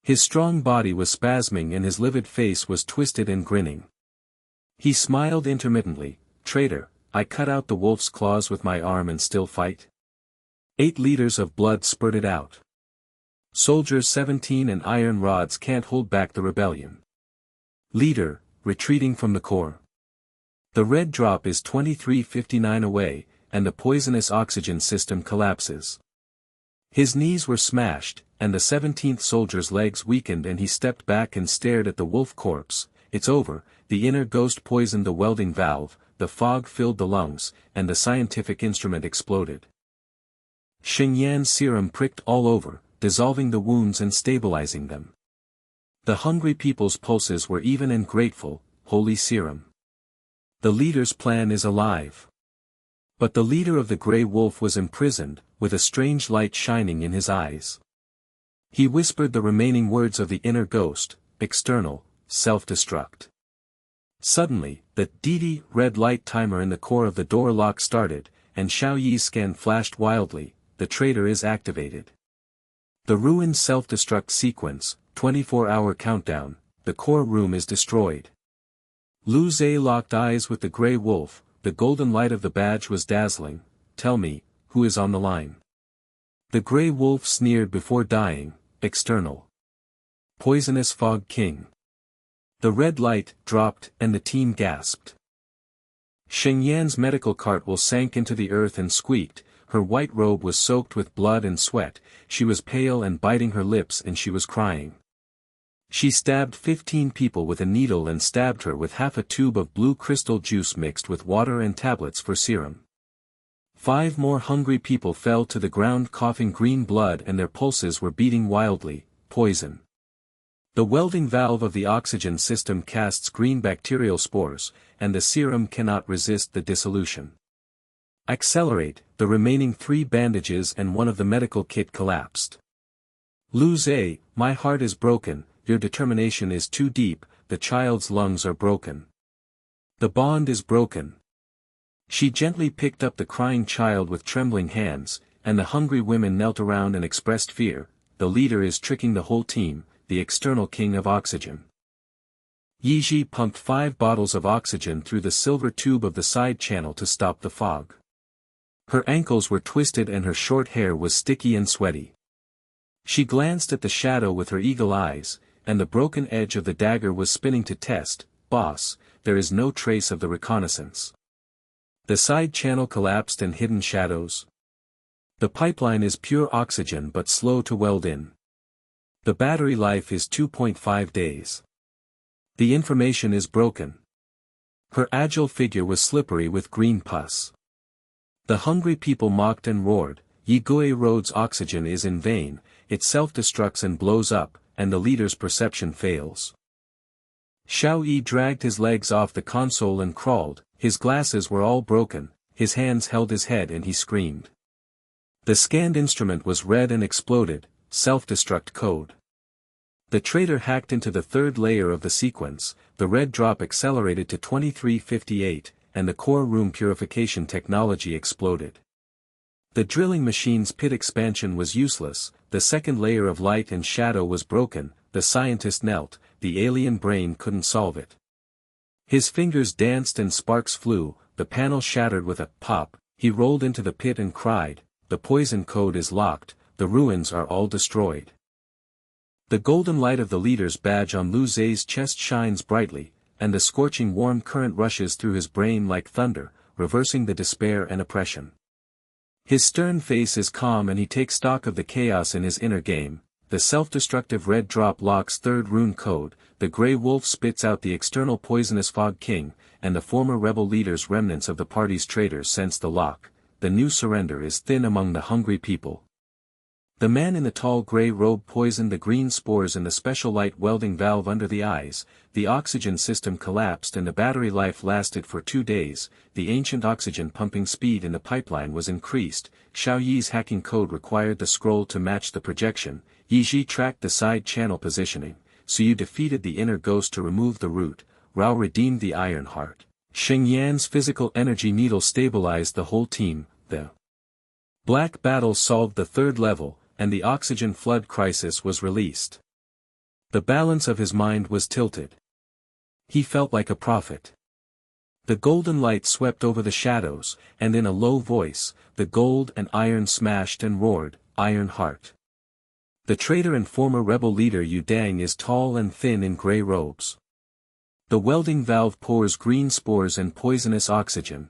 His strong body was spasming and his livid face was twisted and grinning. He smiled intermittently, "Traitor, I cut out the wolf's claws with my arm and still fight?" 8 liters of blood spurted out. Soldiers 17 and iron rods can't hold back the rebellion. Leader, retreating from the core. The red drop is 2359 away, and the poisonous oxygen system collapses. His knees were smashed, and the 17th soldier's legs weakened and he stepped back and stared at the wolf corpse. It's over, the inner ghost poisoned the welding valve, the fog filled the lungs, and the scientific instrument exploded. Sheng Yan's serum pricked all over, dissolving the wounds and stabilizing them. The hungry people's pulses were even and grateful, holy serum. The leader's plan is alive. But the leader of the Grey Wolf was imprisoned, with a strange light shining in his eyes. He whispered the remaining words of the inner ghost, external, self-destruct. Suddenly, the DD red light timer in the core of the door lock started, and Xiao Yi's scan flashed wildly. The traitor is activated. The ruined self-destruct sequence, 24-hour countdown, the core room is destroyed. Lu Zhe locked eyes with the Grey Wolf, the golden light of the badge was dazzling. Tell me, who is on the line? The Grey Wolf sneered before dying, external. Poisonous Fog King. The red light dropped and the team gasped. Sheng Yan's medical cart will sank into the earth and squeaked. Her white robe was soaked with blood and sweat, she was pale and biting her lips and she was crying. She stabbed 15 people with a needle and stabbed her with half a tube of blue crystal juice mixed with water and tablets for serum. 5 more hungry people fell to the ground coughing green blood and their pulses were beating wildly. Poison. The welding valve of the oxygen system casts green bacterial spores, and the serum cannot resist the dissolution. Accelerate. The remaining 3 bandages and one of the medical kit collapsed. Lu Zhe, my heart is broken, your determination is too deep, the child's lungs are broken. The bond is broken. She gently picked up the crying child with trembling hands, and the hungry women knelt around and expressed fear. The leader is tricking the whole team, the external king of oxygen. Yiji pumped 5 bottles of oxygen through the silver tube of the side channel to stop the fog. Her ankles were twisted and her short hair was sticky and sweaty. She glanced at the shadow with her eagle eyes, and the broken edge of the dagger was spinning to test. Boss, there is no trace of the reconnaissance. The side channel collapsed and hidden shadows. The pipeline is pure oxygen but slow to weld in. The battery life is 2.5 days. The information is broken. Her agile figure was slippery with green pus. The hungry people mocked and roared. Yigui Road's oxygen is in vain, it self-destructs and blows up, and the leader's perception fails. Xiao Yi dragged his legs off the console and crawled, his glasses were all broken, his hands held his head and he screamed. The scanned instrument was red and exploded, self-destruct code. The traitor hacked into the 3rd layer of the sequence, the red drop accelerated to 2358, and the core room purification technology exploded. The drilling machine's pit expansion was useless, the 2nd layer of light and shadow was broken, the scientist knelt, the alien brain couldn't solve it. His fingers danced and sparks flew, the panel shattered with a pop, he rolled into the pit and cried, the poison code is locked, the ruins are all destroyed. The golden light of the leader's badge on Lu Zhe's chest shines brightly, and the scorching warm current rushes through his brain like thunder, reversing the despair and oppression. His stern face is calm and he takes stock of the chaos in his inner game. The self-destructive red drop locks 3rd rune code, the Grey Wolf spits out the external poisonous Fog King, and the former rebel leader's remnants of the party's traitors sense the lock. The new surrender is thin among the hungry people. The man in the tall grey robe poisoned the green spores in the special light welding valve under the eyes, the oxygen system collapsed and the battery life lasted for 2 days, the ancient oxygen pumping speed in the pipeline was increased, Xiao Yi's hacking code required the scroll to match the projection, Yiji tracked the side channel positioning, so you defeated the inner ghost to remove the root, Rao redeemed the Iron Heart. Sheng Yan's physical energy needle stabilized the whole team, the Black Battle solved the 3rd level, and the oxygen flood crisis was released. The balance of his mind was tilted. He felt like a prophet. The golden light swept over the shadows, and in a low voice, the gold and iron smashed and roared, Iron Heart. The traitor and former rebel leader Yu Dang is tall and thin in grey robes. The welding valve pours green spores and poisonous oxygen.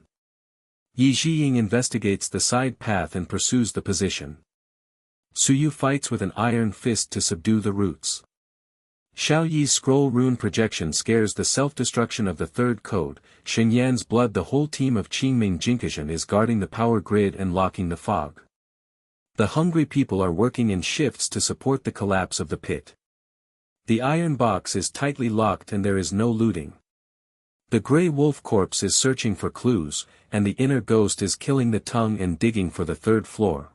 Yi Jiying investigates the side path and pursues the position. Suyu fights with an iron fist to subdue the roots. Xiao Yi's scroll rune projection scares the self-destruction of the 3rd code, Sheng Yan's blood the whole team of Qingming Jinkishan is guarding the power grid and locking the fog. The hungry people are working in shifts to support the collapse of the pit. The iron box is tightly locked and there is no looting. The grey wolf corpse is searching for clues, and the inner ghost is killing the tongue and digging for the third floor.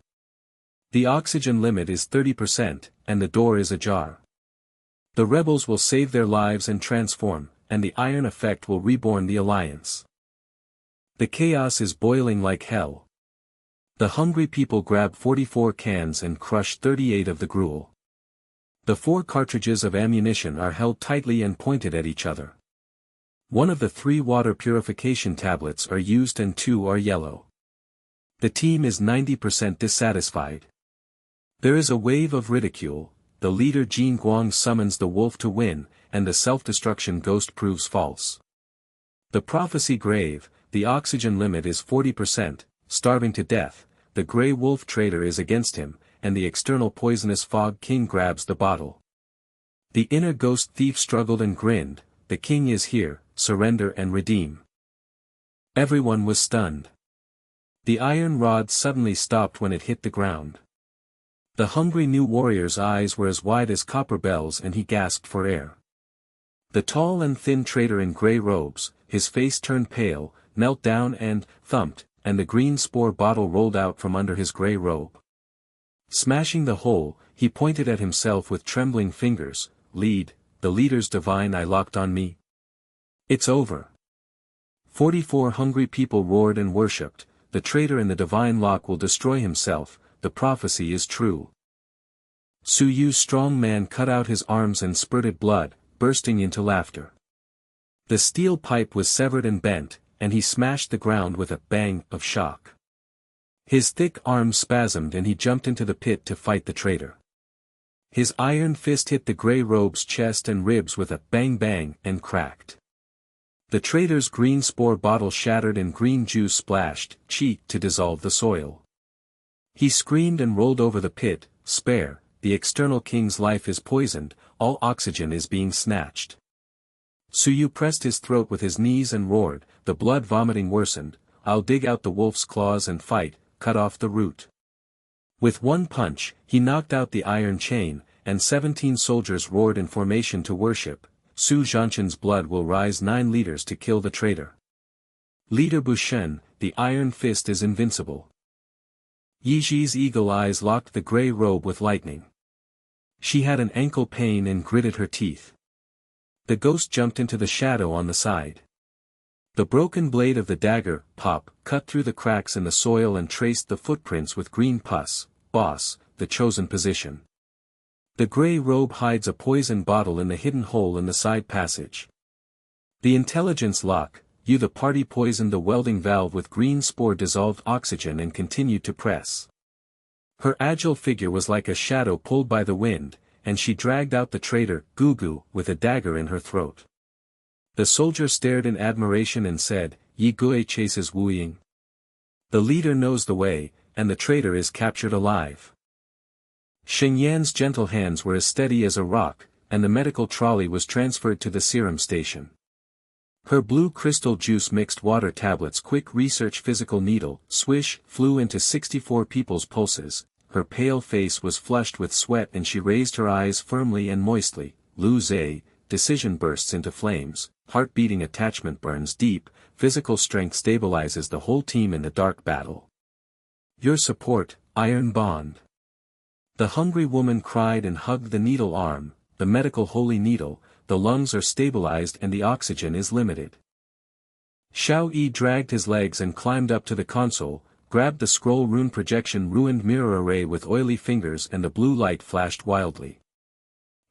The oxygen limit is 30%, and the door is ajar. The rebels will save their lives and transform, and the iron effect will reborn the alliance. The chaos is boiling like hell. The hungry people grab 44 cans and crush 38 of the gruel. The 4 cartridges of ammunition are held tightly and pointed at each other. One of the 3 water purification tablets are used and 2 are yellow. The team is 90% dissatisfied. There is a wave of ridicule. The leader Jin Guang summons the wolf to win, and the self-destruction ghost proves false. The prophecy grave, the oxygen limit is 40%, starving to death, the grey wolf traitor is against him, and the external poisonous fog king grabs the bottle. The inner ghost thief struggled and grinned, the king is here, surrender and redeem. Everyone was stunned. The iron rod suddenly stopped when it hit the ground. The hungry new warrior's eyes were as wide as copper bells and he gasped for air. The tall and thin traitor in grey robes, his face turned pale, knelt down and thumped, and the green spore bottle rolled out from under his grey robe. Smashing the hole, he pointed at himself with trembling fingers, "Lead, the leader's divine eye locked on me. It's over." 44 hungry people roared and worshipped, the traitor in the divine lock will destroy himself, the prophecy is true. Su Yu's strong man cut out his arms and spurted blood, bursting into laughter. The steel pipe was severed and bent, and he smashed the ground with a bang of shock. His thick arms spasmed and he jumped into the pit to fight the traitor. His iron fist hit the grey robe's chest and ribs with a bang and cracked. The traitor's green spore bottle shattered and green juice splashed, cheek to dissolve the soil. He screamed and rolled over the pit, "Spare, the external king's life is poisoned, all oxygen is being snatched." Su Yu pressed his throat with his knees and roared, the blood vomiting worsened, "I'll dig out the wolf's claws and fight, cut off the root." With one punch, he knocked out the iron chain, and 17 soldiers roared in formation to worship, "Su Zhanshan's blood will rise 9 liters to kill the traitor." Leader Bushen, the iron fist is invincible. Yiji's eagle eyes locked the grey robe with lightning. She had an ankle pain and gritted her teeth. The ghost jumped into the shadow on the side. The broken blade of the dagger, pop, cut through the cracks in the soil and traced the footprints with green pus. "Boss, the chosen position." The grey robe hides a poison bottle in the hidden hole in the side passage. The intelligence lock, "You the party poisoned the welding valve with green spore dissolved oxygen and continued to press." Her agile figure was like a shadow pulled by the wind, and she dragged out the traitor, Gugu, with a dagger in her throat. The soldier stared in admiration and said, "Yi Gui chases Wu Ying. The leader knows the way, and the traitor is captured alive." Sheng Yan's gentle hands were as steady as a rock, and the medical trolley was transferred to the serum station. Her blue crystal juice mixed water tablets quick research physical needle, swish, flew into 64 people's pulses, her pale face was flushed with sweat and she raised her eyes firmly and moistly, Lu Zhe, decision bursts into flames, heart-beating attachment burns deep, physical strength stabilizes the whole team in the dark battle. Your support, iron bond. The hungry woman cried and hugged the needle arm, the medical holy needle, the lungs are stabilized and the oxygen is limited. Xiao Yi dragged his legs and climbed up to the console, grabbed the scroll rune projection ruined mirror array with oily fingers and the blue light flashed wildly.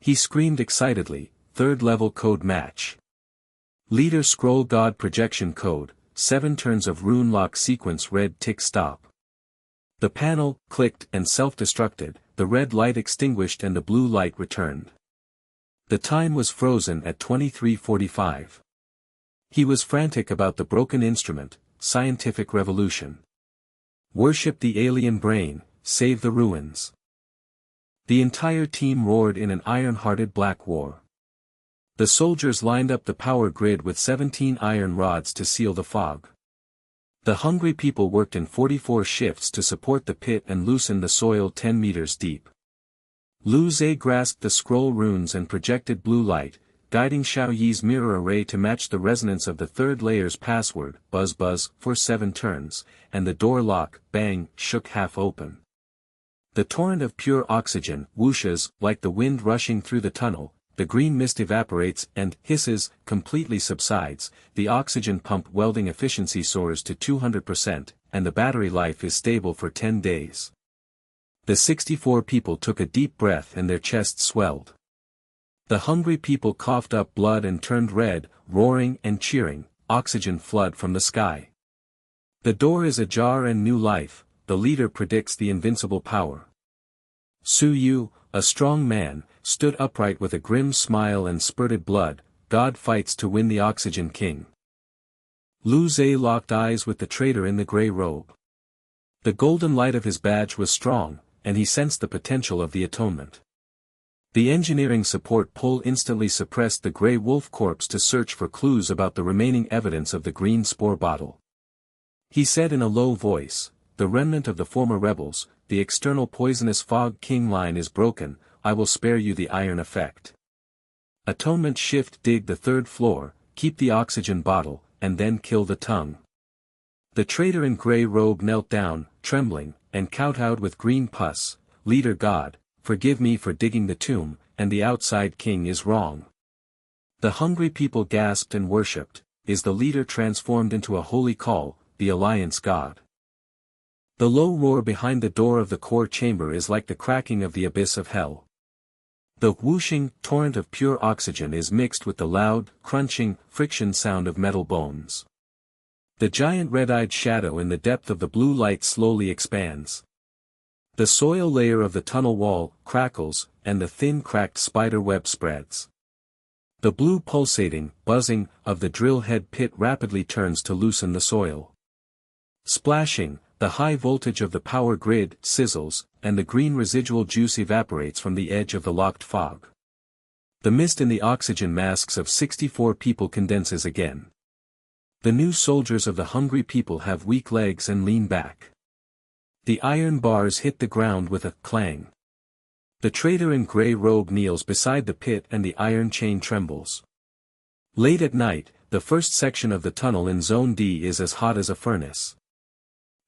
He screamed excitedly, "Third level code match. Leader scroll god projection code, 7 turns of rune lock sequence red tick stop." The panel clicked and self-destructed, the red light extinguished and the blue light returned. The time was frozen at 23:45. He was frantic about the broken instrument, scientific revolution. Worship the alien brain, save the ruins. The entire team roared in an iron-hearted black war. The soldiers lined up the power grid with 17 iron rods to seal the fog. The hungry people worked in 44 shifts to support the pit and loosen the soil 10 meters deep. Lu Zhe grasped the scroll runes and projected blue light, guiding Xiao Yi's mirror array to match the resonance of the third layer's password, buzz buzz, for 7 turns, and the door lock, bang, shook half open. The torrent of pure oxygen whooshes like the wind rushing through the tunnel, the green mist evaporates and hisses, completely subsides, the oxygen pump welding efficiency soars to 200%, and the battery life is stable for 10 days. The 64 people took a deep breath and their chests swelled. The hungry people coughed up blood and turned red, roaring and cheering, oxygen flood from the sky. The door is ajar and new life, the leader predicts the invincible power. Su Yu, a strong man, stood upright with a grim smile and spurted blood, God fights to win the Oxygen King. Lu Zhe locked eyes with the traitor in the grey robe. The golden light of his badge was strong, and he sensed the potential of the atonement. The engineering support pull instantly suppressed the grey wolf corpse to search for clues about the remaining evidence of the green spore bottle. He said in a low voice, "The remnant of the former rebels, the external poisonous fog king line is broken, I will spare you the iron effect. Atonement shift dig the 3rd floor, keep the oxygen bottle, and then kill the tongue." The traitor in grey robe knelt down, trembling, and kowtowed with green pus, "Leader God, forgive me for digging the tomb, and the outside king is wrong." The hungry people gasped and worshipped, "Is the leader transformed into a holy call, the alliance god?" The low roar behind the door of the core chamber is like the cracking of the abyss of hell. The whooshing torrent of pure oxygen is mixed with the loud, crunching, friction sound of metal bones. The giant red-eyed shadow in the depth of the blue light slowly expands. The soil layer of the tunnel wall crackles, and the thin cracked spider web spreads. The blue pulsating, buzzing, of the drill head pit rapidly turns to loosen the soil. Splashing, the high voltage of the power grid sizzles, and the green residual juice evaporates from the edge of the locked fog. The mist in the oxygen masks of 64 people condenses again. The new soldiers of the hungry people have weak legs and lean back. The iron bars hit the ground with a clang. The traitor in grey robe kneels beside the pit and the iron chain trembles. Late at night, the first section of the tunnel in Zone D is as hot as a furnace.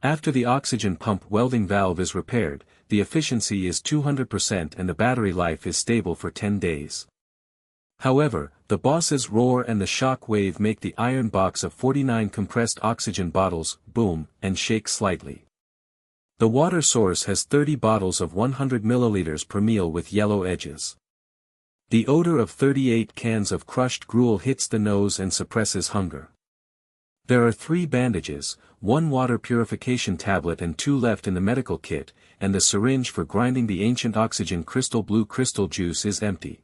After the oxygen pump welding valve is repaired, the efficiency is 200% and the battery life is stable for 10 days. However, the boss's roar and the shock wave make the iron box of 49 compressed oxygen bottles boom and shake slightly. The water source has 30 bottles of 100 milliliters per meal with yellow edges. The odor of 38 cans of crushed gruel hits the nose and suppresses hunger. There are 3 bandages, 1 water purification tablet and 2 left in the medical kit, and the syringe for grinding the ancient oxygen crystal blue crystal juice is empty.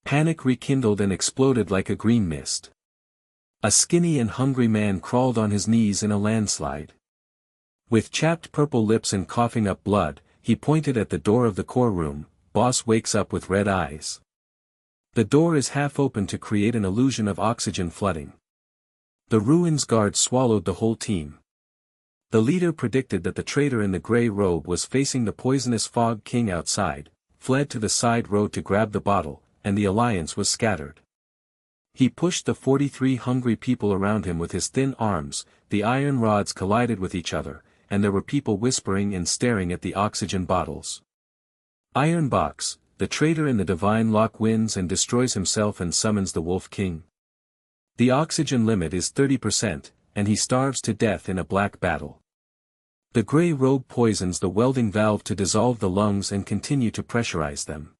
Panic rekindled and exploded like a green mist. A skinny and hungry man crawled on his knees in a landslide. With chapped purple lips and coughing up blood, he pointed at the door of the core room. Boss wakes up with red eyes. The door is half open to create an illusion of oxygen flooding. The ruins guard swallowed the whole team. The leader predicted that the traitor in the grey robe was facing the poisonous fog king outside, fled to the side road to grab the bottle, and the alliance was scattered. He pushed the 43 hungry people around him with his thin arms, the iron rods collided with each other, and there were people whispering and staring at the oxygen bottles. Iron Box, the traitor in the divine lock wins and destroys himself and summons the Wolf King. The oxygen limit is 30%, and he starves to death in a black battle. The grey robe poisons the welding valve to dissolve the lungs and continue to pressurize them.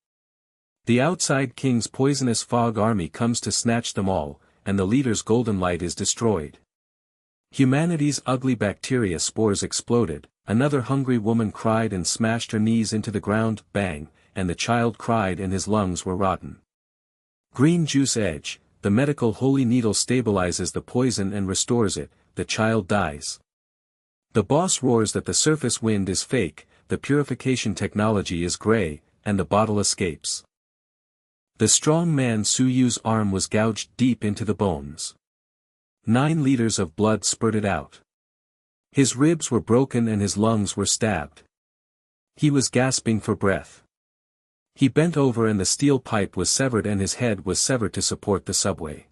The outside king's poisonous fog army comes to snatch them all, and the leader's golden light is destroyed. Humanity's ugly bacteria spores exploded, another hungry woman cried and smashed her knees into the ground, bang, and the child cried and his lungs were rotten. Green juice edge, the medical holy needle stabilizes the poison and restores it, the child dies. The boss roars that the surface wind is fake, the purification technology is grey, and the bottle escapes. The strong man Su Yu's arm was gouged deep into the bones. 9 liters of blood spurted out. His ribs were broken and his lungs were stabbed. He was gasping for breath. He bent over and the steel pipe was severed and his head was severed to support the subway.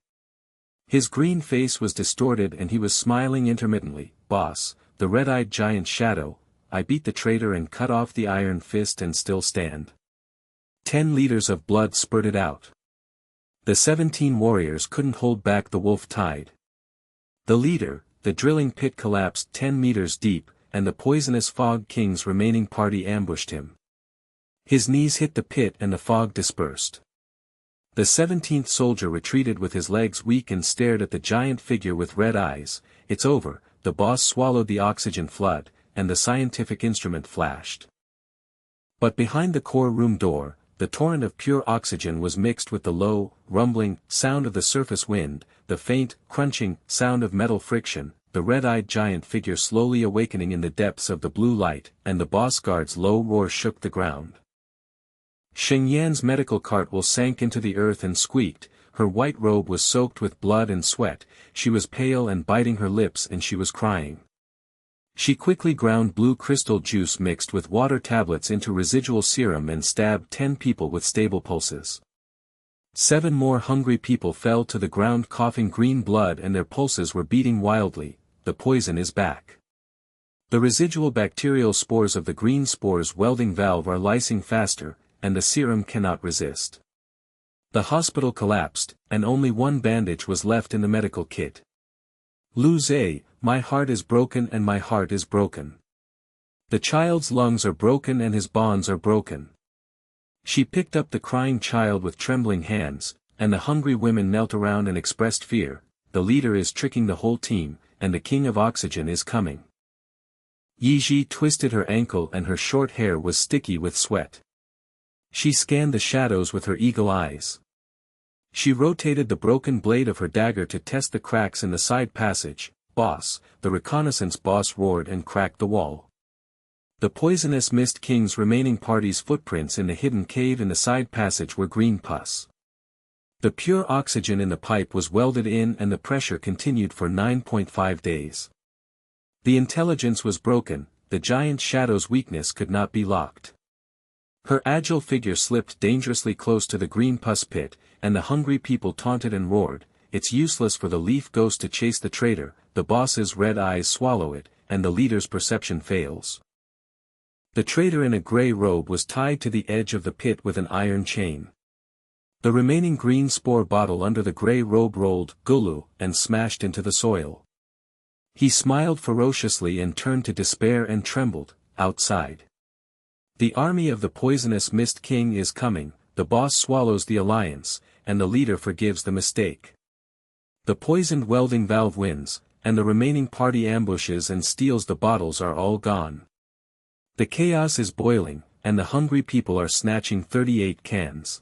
His green face was distorted and he was smiling intermittently. "Boss, the red-eyed giant Shadow, I beat the traitor and cut off the iron fist and still stand." 10 liters of blood spurted out. The 17 warriors couldn't hold back the wolf tide. The leader, the drilling pit collapsed 10 meters deep, and the poisonous Fog King's remaining party ambushed him. His knees hit the pit and the fog dispersed. The 17th soldier retreated with his legs weak and stared at the giant figure with red eyes. "It's over," the boss swallowed the oxygen flood, and the scientific instrument flashed. But behind the core room door, the torrent of pure oxygen was mixed with the low, rumbling sound of the surface wind, the faint, crunching sound of metal friction, the red-eyed giant figure slowly awakening in the depths of the blue light, and the boss guard's low roar shook the ground. Sheng Yan's medical cart will sank into the earth and squeaked. Her white robe was soaked with blood and sweat, she was pale and biting her lips and she was crying. She quickly ground blue crystal juice mixed with water tablets into residual serum and stabbed 10 people with stable pulses. 7 more hungry people fell to the ground coughing green blood and their pulses were beating wildly. "The poison is back. The residual bacterial spores of the green spores welding valve are lysing faster, and the serum cannot resist." The hospital collapsed, and only one bandage was left in the medical kit. "Lu Zhe, my heart is broken and my heart is broken. The child's lungs are broken and his bonds are broken." She picked up the crying child with trembling hands, and the hungry women knelt around and expressed fear. "The leader is tricking the whole team, and the king of oxygen is coming." Yi Ji twisted her ankle and her short hair was sticky with sweat. She scanned the shadows with her eagle eyes. She rotated the broken blade of her dagger to test the cracks in the side passage. "Boss," the reconnaissance boss roared and cracked the wall. The poisonous Mist King's remaining party's footprints in the hidden cave in the side passage were green pus. The pure oxygen in the pipe was welded in and the pressure continued for 9.5 days. The intelligence was broken, the giant Shadow's weakness could not be locked. Her agile figure slipped dangerously close to the green pus pit, and the hungry people taunted and roared. "It's useless for the leaf ghost to chase the traitor, the boss's red eyes swallow it, and the leader's perception fails." The traitor in a grey robe was tied to the edge of the pit with an iron chain. The remaining green spore bottle under the grey robe rolled, gulu, and smashed into the soil. He smiled ferociously and turned to despair and trembled. Outside. "The army of the poisonous Mist King is coming," the boss swallows the alliance, and the leader forgives the mistake. The poisoned welding valve wins, and the remaining party ambushes and steals the bottles are all gone. The chaos is boiling, and the hungry people are snatching 38 cans.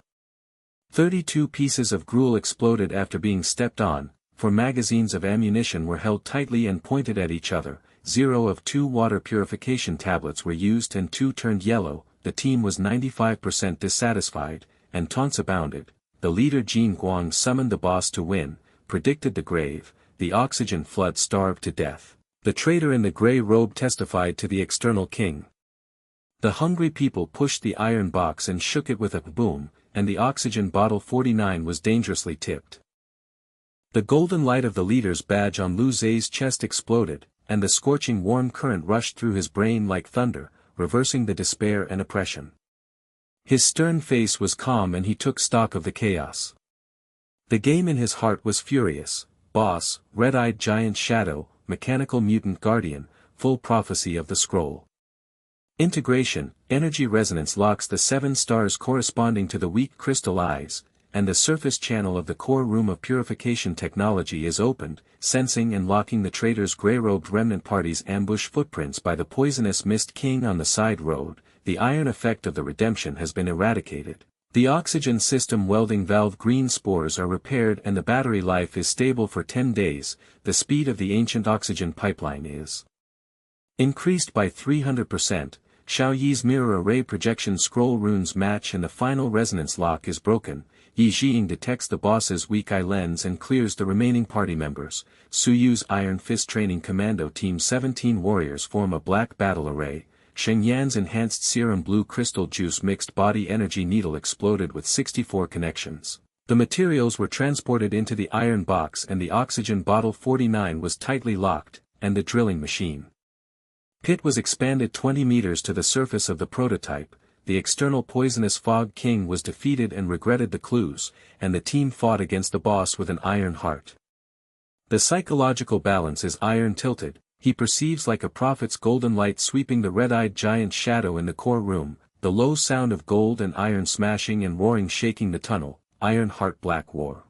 32 pieces of gruel exploded after being stepped on, 4 magazines of ammunition were held tightly and pointed at each other. 0 of 2 water purification tablets were used and 2 turned yellow. The team was 95% dissatisfied, and taunts abounded. The leader Jin Guang summoned the boss to win, predicted the grave, the oxygen flood starved to death. The traitor in the grey robe testified to the external king. The hungry people pushed the iron box and shook it with a boom, and the oxygen bottle 49 was dangerously tipped. The golden light of the leader's badge on Lu Zhe's chest exploded, and the scorching warm current rushed through his brain like thunder, reversing the despair and oppression. His stern face was calm and he took stock of the chaos. The game in his heart was furious. "Boss, red-eyed giant Shadow, mechanical mutant guardian, full prophecy of the scroll. Integration, energy resonance locks the 7 stars corresponding to the weak crystal eyes, and the surface channel of the core room of purification technology is opened, sensing and locking the traitor's grey-robed remnant party's ambush footprints by the poisonous Mist King on the side road. The iron effect of the redemption has been eradicated. The oxygen system welding valve green spores are repaired and the battery life is stable for 10 days. The speed of the ancient oxygen pipeline is increased by 300%. Xiao Yi's mirror array projection scroll runes match and the final resonance lock is broken. Yi Jiying detects the boss's weak eye lens and clears the remaining party members. Su Yu's Iron Fist training commando team 17 warriors form a black battle array. Sheng Yan's enhanced serum blue crystal juice mixed body energy needle exploded with 64 connections. The materials were transported into the iron box and the oxygen bottle 49 was tightly locked, and the drilling machine pit was expanded 20 meters to the surface of the prototype. The external poisonous Fog King was defeated and regretted the clues, and the team fought against the boss with an iron heart. The psychological balance is iron tilted. He perceives like a prophet's golden light sweeping the red-eyed giant shadow in the core room, the low sound of gold and iron smashing and roaring shaking the tunnel, Iron Heart Black War.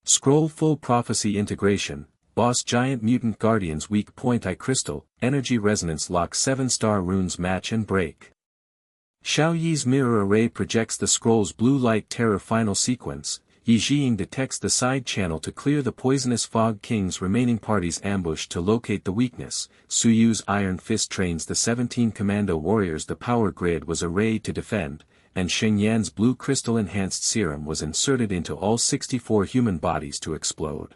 Scroll full prophecy integration, boss giant mutant guardians weak point eye crystal, energy resonance lock 7-star runes match and break. Xiao Yi's mirror array projects the scroll's blue light terror final sequence. Yi Jiying detects the side channel to clear the poisonous Fog King's remaining party's ambush to locate the weakness. Su Yu's Iron Fist trains the 17 commando warriors. The power grid was arrayed to defend, and Sheng Yan's blue crystal enhanced serum was inserted into all 64 human bodies to explode.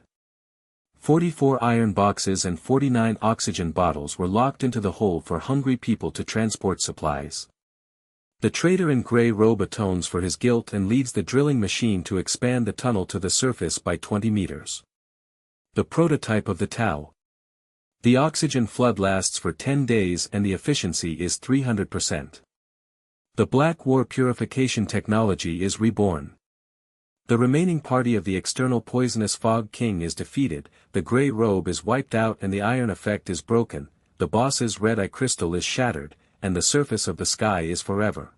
44 iron boxes and 49 oxygen bottles were locked into the hole for hungry people to transport supplies. The traitor in grey robe atones for his guilt and leads the drilling machine to expand the tunnel to the surface by 20 meters. The prototype of the Tau. The oxygen flood lasts for 10 days and the efficiency is 300%. The Black War purification technology is reborn. The remaining party of the external poisonous Fog King is defeated, the grey robe is wiped out and the iron effect is broken, the boss's red-eye crystal is shattered, and the surface of the sky is forever.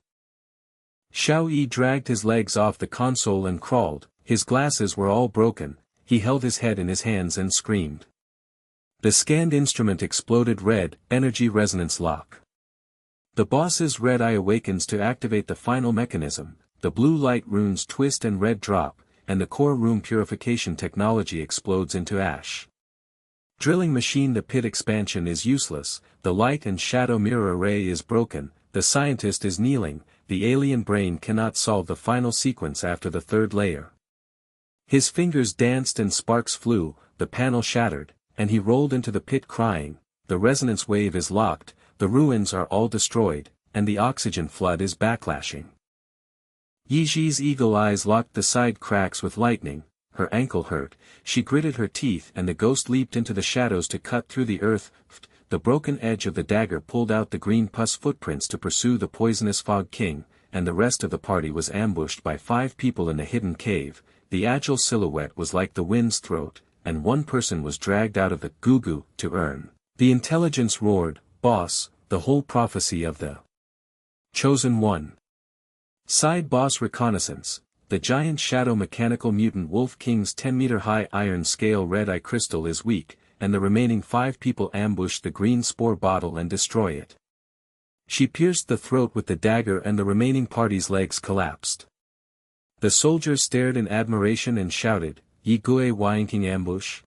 Xiao Yi dragged his legs off the console and crawled, his glasses were all broken, he held his head in his hands and screamed. The scanned instrument exploded red, energy resonance lock. The boss's red eye awakens to activate the final mechanism, the blue light runes twist and red drop, and the core room purification technology explodes into ash. Drilling machine. The pit expansion is useless, the light and shadow mirror array is broken, the scientist is kneeling, the alien brain cannot solve the final sequence after the third layer. His fingers danced and sparks flew, the panel shattered, and he rolled into the pit crying, the resonance wave is locked, the ruins are all destroyed, and the oxygen flood is backlashing. Yi Ji's eagle eyes locked the side cracks with lightning. Her ankle hurt, she gritted her teeth and the ghost leaped into the shadows to cut through the earth. The broken edge of the dagger pulled out the green pus footprints to pursue the poisonous Fog King, and the rest of the party was ambushed by 5 people in a hidden cave. The agile silhouette was like the wind's throat, and one person was dragged out of the goo-goo to earn. The intelligence roared, "Boss, the whole prophecy of the Chosen One." Side boss reconnaissance. The giant shadow mechanical mutant Wolf King's 10-meter-high iron scale red-eye crystal is weak, and the remaining 5 people ambush the green spore bottle and destroy it. She pierced the throat with the dagger and the remaining party's legs collapsed. The soldiers stared in admiration and shouted, "Yi Gui Waiking ambush?"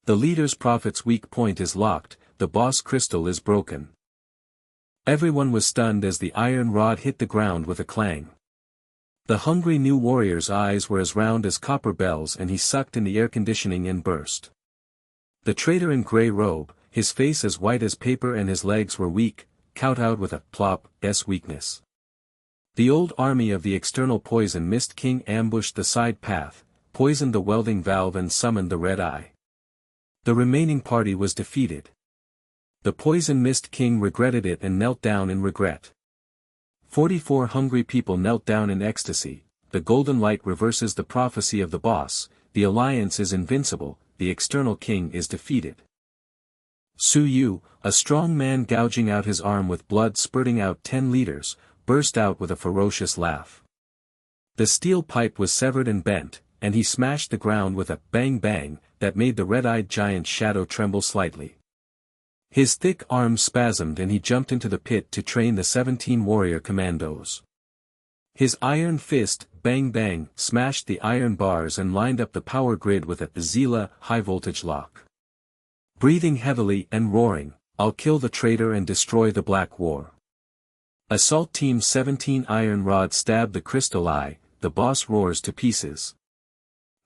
The leader's prophet's weak point is locked, the boss crystal is broken. Everyone was stunned as the iron rod hit the ground with a clang. The hungry new warrior's eyes were as round as copper bells and he sucked in the air conditioning and burst. The traitor in grey robe, his face as white as paper and his legs were weak, kowtowed with a plop's weakness. The old army of the external poison mist king ambushed the side path, poisoned the welding valve and summoned the red eye. The remaining party was defeated. The poison mist king regretted it and knelt down in regret. 44 hungry people knelt down in ecstasy. The golden light reverses the prophecy of the boss, the alliance is invincible, the external king is defeated. Su Yu, a strong man gouging out his arm with blood spurting out 10 liters, burst out with a ferocious laugh. The steel pipe was severed and bent, and he smashed the ground with a bang bang that made the red-eyed giant shadow tremble slightly. His thick arms spasmed and he jumped into the pit to train the 17 warrior commandos. His iron fist, bang bang, smashed the iron bars and lined up the power grid with a Zila high-voltage lock. Breathing heavily and roaring, "I'll kill the traitor and destroy the Black War." Assault Team 17 iron rod stabbed the crystal eye, the boss roars to pieces.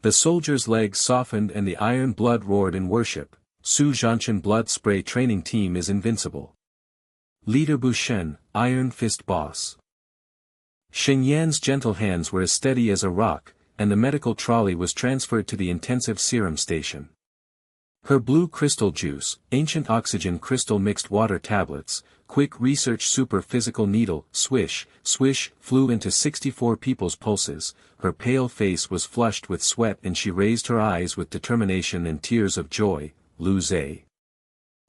The soldier's legs softened and the iron blood roared in worship. Su Zhanshan blood spray training team is invincible. Leader Bushen, Iron Fist Boss. Sheng Yan's gentle hands were as steady as a rock, and the medical trolley was transferred to the intensive serum station. Her blue crystal juice, ancient oxygen crystal mixed water tablets, quick research super physical needle, swish, swish, flew into 64 people's pulses. Her pale face was flushed with sweat and she raised her eyes with determination and tears of joy. Lu Zhe.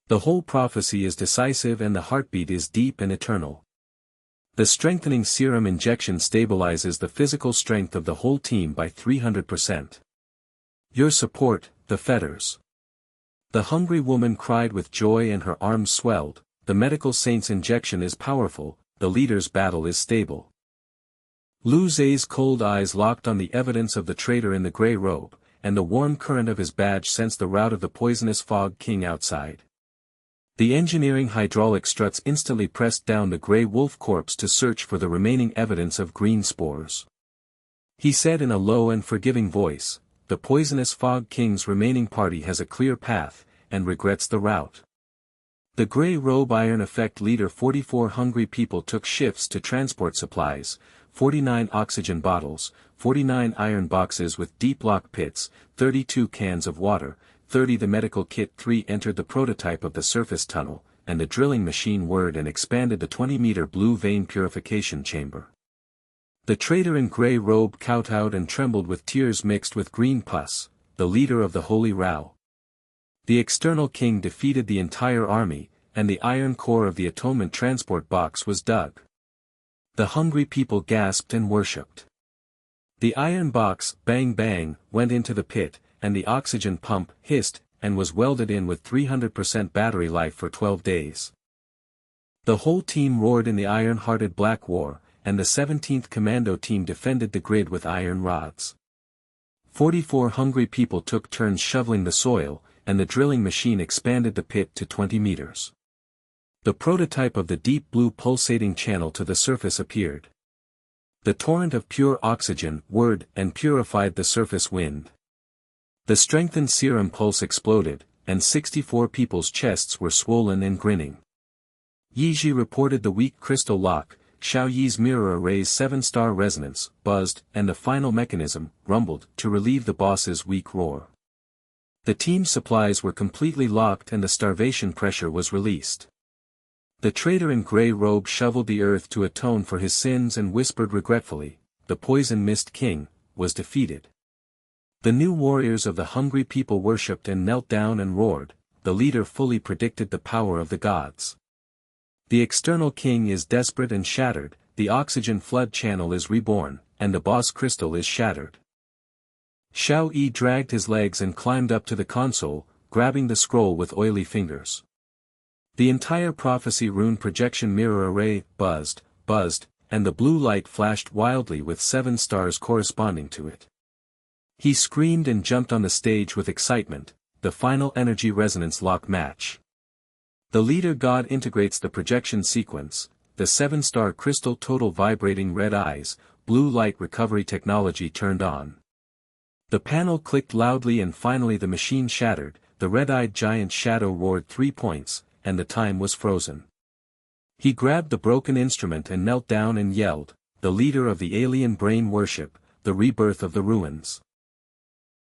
The whole prophecy is decisive and the heartbeat is deep and eternal. The strengthening serum injection stabilizes the physical strength of the whole team by 300%. Your support, the fetters. The hungry woman cried with joy and her arms swelled. The medical saint's injection is powerful, the leader's battle is stable. Lu Zhe's cold eyes locked on the evidence of the traitor in the grey robe, and the warm current of his badge sensed the rout of the poisonous fog king outside. The engineering hydraulic struts instantly pressed down the grey wolf corpse to search for the remaining evidence of green spores. He said in a low and forgiving voice, "The poisonous fog king's remaining party has a clear path, and regrets the rout." The grey robe iron effect leader 44 hungry people took shifts to transport supplies, 49 oxygen bottles, 49 iron boxes with deep lock pits, 32 cans of water, 30 the medical kit 3 entered the prototype of the surface tunnel, and the drilling machine whirred and expanded the 20-meter blue vein purification chamber. The traitor in grey robe kowtowed and trembled with tears mixed with green pus, the leader of the Holy Rao. The external king defeated the entire army, and the iron core of the atonement transport box was dug. The hungry people gasped and worshipped. The iron box, bang bang, went into the pit, and the oxygen pump hissed, and was welded in with 300% battery life for 12 days. The whole team roared in the iron-hearted Black War, and the 17th Commando team defended the grid with iron rods. 44 hungry people took turns shoveling the soil, and the drilling machine expanded the pit to 20 meters. The prototype of the deep blue pulsating channel to the surface appeared. The torrent of pure oxygen whirred and purified the surface wind. The strengthened serum pulse exploded, and 64 people's chests were swollen and grinning. Yiji reported the weak crystal lock, Xiao Yi's mirror array's 7-star resonance, buzzed, and the final mechanism, rumbled, to relieve the boss's weak roar. The team's supplies were completely locked and the starvation pressure was released. The traitor in grey robe shoveled the earth to atone for his sins and whispered regretfully, "The poison mist king was defeated." The new warriors of the hungry people worshipped and knelt down and roared. The leader fully predicted the power of the gods. The external king is desperate and shattered, the oxygen flood channel is reborn, and the boss crystal is shattered. Xiao Yi dragged his legs and climbed up to the console, grabbing the scroll with oily fingers. The entire prophecy rune projection mirror array buzzed, and the blue light flashed wildly with 7 stars corresponding to it. He screamed and jumped on the stage with excitement, the final energy resonance lock match. The leader god integrates the projection sequence, the 7-star crystal total vibrating red eyes, blue light recovery technology turned on. The panel clicked loudly and finally the machine shattered, the red-eyed giant shadow roared 3 points, and the time was frozen. He grabbed the broken instrument and knelt down and yelled, "The leader of the alien brain worship, the rebirth of the ruins."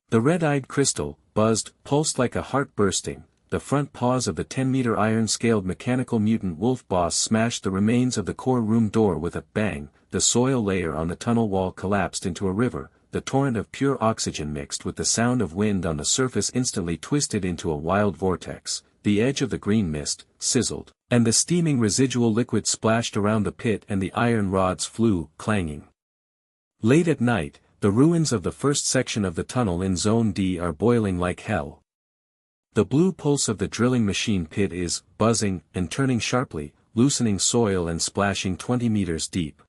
The red-eyed crystal, buzzed, pulsed like a heart bursting. The front paws of the 10-meter iron-scaled mechanical mutant wolf boss smashed the remains of the core room door with a bang, the soil layer on the tunnel wall collapsed into a river, the torrent of pure oxygen mixed with the sound of wind on the surface instantly twisted into a wild vortex, the edge of the green mist, sizzled, and the steaming residual liquid splashed around the pit and the iron rods flew, clanging. Late at night, the ruins of the first section of the tunnel in Zone D are boiling like hell. The blue pulse of the drilling machine pit is buzzing and turning sharply, loosening soil and splashing 20 meters deep.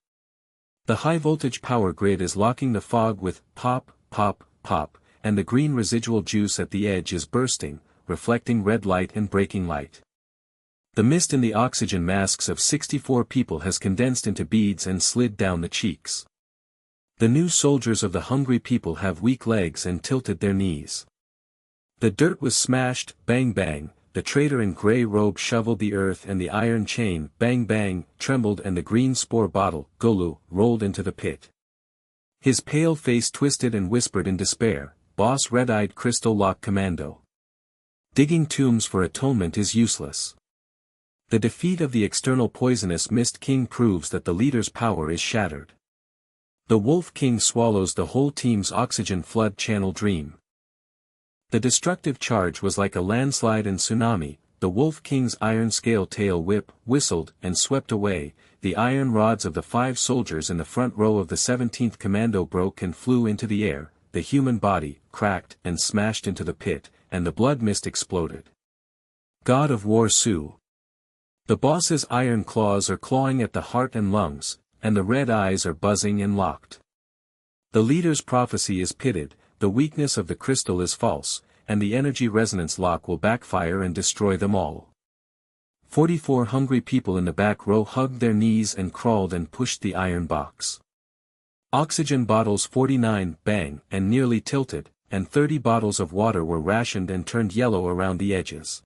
The high-voltage power grid is locking the fog with pop, pop, pop, and the green residual juice at the edge is bursting, reflecting red light and breaking light. The mist in the oxygen masks of 64 people has condensed into beads and slid down the cheeks. The new soldiers of the hungry people have weak legs and tilted their knees. The dirt was smashed, bang bang, the traitor in grey robe shoveled the earth and the iron chain, bang bang, trembled and the green spore bottle, Golu, rolled into the pit. His pale face twisted and whispered in despair, "Boss red-eyed crystal lock commando. Digging tombs for atonement is useless." The defeat of the external poisonous mist king proves that the leader's power is shattered. The Wolf King swallows the whole team's oxygen flood channel dream. The destructive charge was like a landslide and tsunami. The Wolf King's iron scale tail whip, whistled, and swept away. The iron rods of the 5 soldiers in the front row of the 17th Commando broke and flew into the air. The human body, cracked and smashed into the pit, and the blood mist exploded. God of War Su. The boss's iron claws are clawing at the heart and lungs, and the red eyes are buzzing and locked. The leader's prophecy is pitted, the weakness of the crystal is false, and the energy resonance lock will backfire and destroy them all. 44 hungry people in the back row hugged their knees and crawled and pushed the iron box. Oxygen bottles 49 bang and nearly tilted, and 30 bottles of water were rationed and turned yellow around the edges.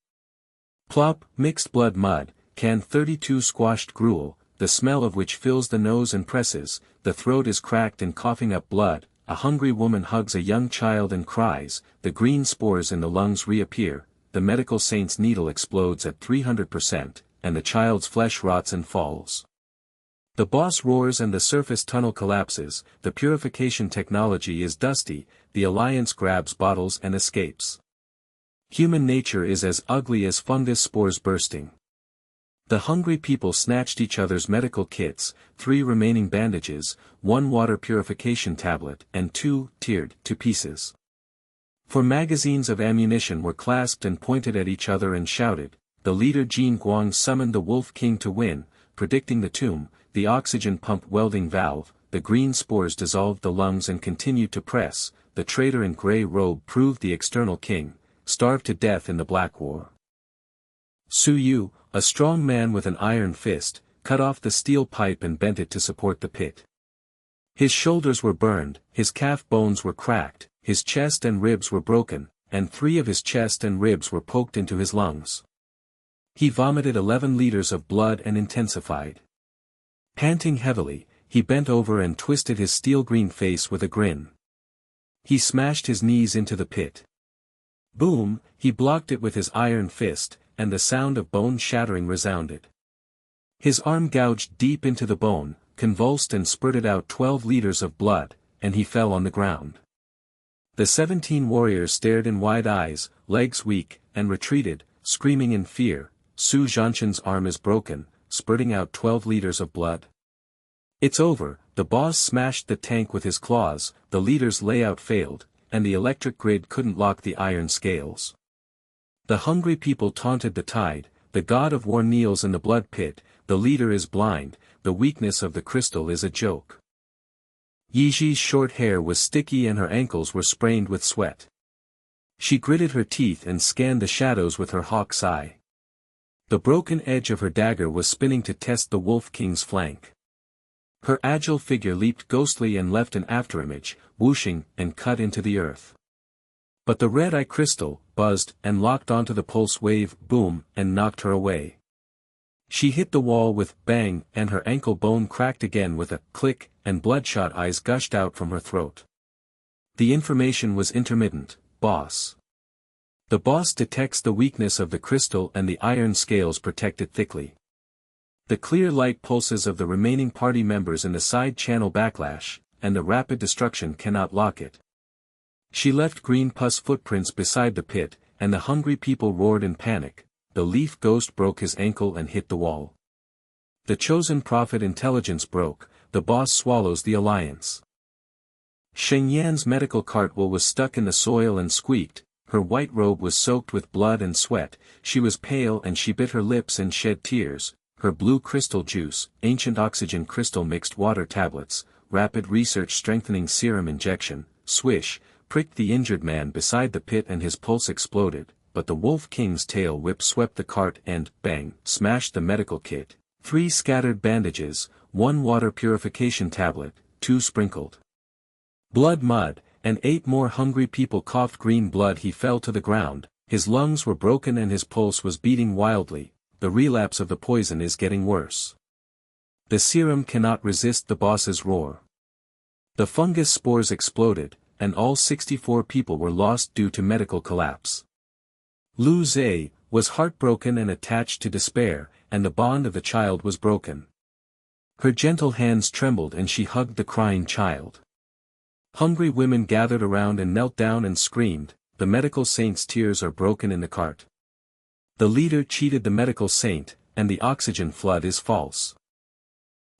Plop, mixed blood mud, can 32 squashed gruel, the smell of which fills the nose and presses, the throat is cracked and coughing up blood, a hungry woman hugs a young child and cries, the green spores in the lungs reappear, the medical saint's needle explodes at 300%, and the child's flesh rots and falls. The boss roars and the surface tunnel collapses, the purification technology is dusty, the Alliance grabs bottles and escapes. Human nature is as ugly as fungus spores bursting. The hungry people snatched each other's medical kits, 3 remaining bandages, 1 water purification tablet and 2, tiered, to pieces. 4 magazines of ammunition were clasped and pointed at each other and shouted. The leader Jin Guang summoned the Wolf King to win, predicting the tomb, the oxygen pump welding valve, the green spores dissolved the lungs and continued to press, the traitor in grey robe proved the external king, starved to death in the Black War. Su Yu, a strong man with an iron fist, cut off the steel pipe and bent it to support the pit. His shoulders were burned, his calf bones were cracked, his chest and ribs were broken, and 3 of his chest and ribs were poked into his lungs. He vomited 11 liters of blood and intensified. Panting heavily, he bent over and twisted his steel-green face with a grin. He smashed his knees into the pit. Boom, he blocked it with his iron fist, and the sound of bone shattering resounded. His arm gouged deep into the bone, convulsed and spurted out 12 liters of blood, and he fell on the ground. The 17 warriors stared in wide eyes, legs weak, and retreated, screaming in fear. Su Zhanshan's arm is broken, spurting out 12 liters of blood. It's over, the boss smashed the tank with his claws, the leader's layout failed, and the electric grid couldn't lock the iron scales. The hungry people taunted the tide, the god of war kneels in the blood pit, the leader is blind, the weakness of the crystal is a joke. Yiji's short hair was sticky and her ankles were sprained with sweat. She gritted her teeth and scanned the shadows with her hawk's eye. The broken edge of her dagger was spinning to test the Wolf King's flank. Her agile figure leaped ghostly and left an afterimage, whooshing, and cut into the earth. But the red-eye crystal, buzzed, and locked onto the pulse wave, boom, and knocked her away. She hit the wall with bang, and her ankle bone cracked again with a click, and bloodshot eyes gushed out from her throat. The information was intermittent, boss. The boss detects the weakness of the crystal and the iron scales protect it thickly. The clear light pulses of the remaining party members in the side channel backlash, and the rapid destruction cannot lock it. She left green pus footprints beside the pit, and the hungry people roared in panic. The leaf ghost broke his ankle and hit the wall. The chosen prophet intelligence broke, the boss swallows the alliance. Sheng Yan's medical cartwheel was stuck in the soil and squeaked, her white robe was soaked with blood and sweat, she was pale and she bit her lips and shed tears, her blue crystal juice, ancient oxygen crystal mixed water tablets, rapid research strengthening serum injection, swish, pricked the injured man beside the pit and his pulse exploded, but the Wolf King's tail whip swept the cart and, bang, smashed the medical kit, 3 scattered bandages, 1 water purification tablet, 2 sprinkled blood mud, and 8 more hungry people coughed green blood. He fell to the ground, His lungs were broken and his pulse was beating wildly. The relapse of the poison is getting worse. The serum cannot resist the boss's roar. The fungus spores exploded, and all 64 people were lost due to medical collapse. Lu Zhe was heartbroken and attached to despair, and the bond of the child was broken. Her gentle hands trembled and she hugged the crying child. Hungry women gathered around and knelt down and screamed, "The medical saint's tears are broken in the cart. The leader cheated the medical saint, and the oxygen flood is false."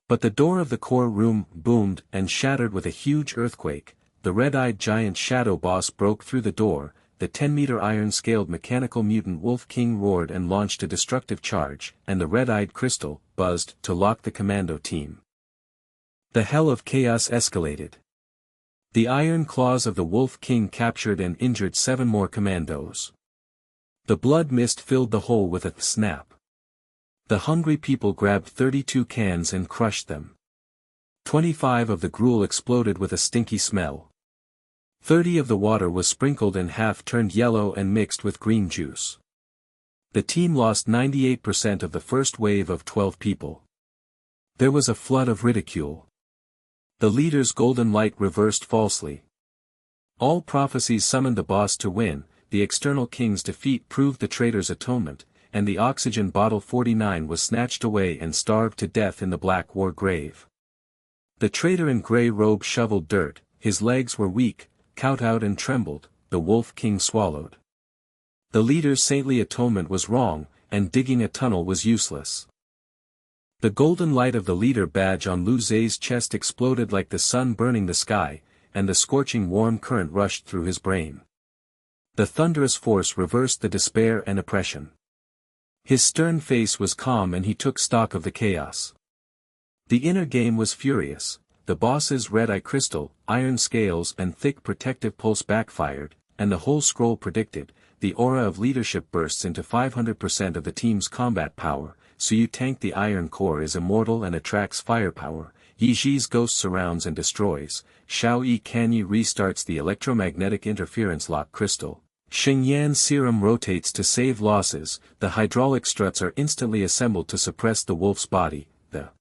But the door of the core room boomed and shattered with a huge earthquake. The red-eyed giant shadow boss broke through the door. The 10-meter iron-scaled mechanical mutant Wolf King roared and launched a destructive charge, and the red-eyed crystal buzzed to lock the commando team. The hell of chaos escalated. The iron claws of the Wolf King captured and injured 7 more commandos. The blood mist filled the hole with a snap. The hungry people grabbed 32 cans and crushed them. 25 of the gruel exploded with a stinky smell. 30 of the water was sprinkled and half turned yellow and mixed with green juice. The team lost 98% of the first wave of 12 people. There was a flood of ridicule. The leader's golden light reversed falsely. All prophecies summoned the boss to win. The external king's defeat proved the traitor's atonement, and the oxygen bottle 49 was snatched away and starved to death in the Black War grave. The traitor in grey robe shoveled dirt. His legs were weak, kowtowed and trembled. The Wolf King swallowed. The leader's saintly atonement was wrong, and digging a tunnel was useless. The golden light of the leader badge on Lu Zhe's chest exploded like the sun burning the sky, and the scorching warm current rushed through his brain. The thunderous force reversed the despair and oppression. His stern face was calm and he took stock of the chaos. The inner game was furious. The boss's red-eye crystal, iron scales and thick protective pulse backfired, and the whole scroll predicted, the aura of leadership bursts into 500% of the team's combat power, so you tank the iron core is immortal and attracts firepower, Yi Ji's ghost surrounds and destroys, Xiao Yi Kanyi restarts the electromagnetic interference lock crystal, Sheng Yan serum rotates to save losses, the hydraulic struts are instantly assembled to suppress the wolf's body, the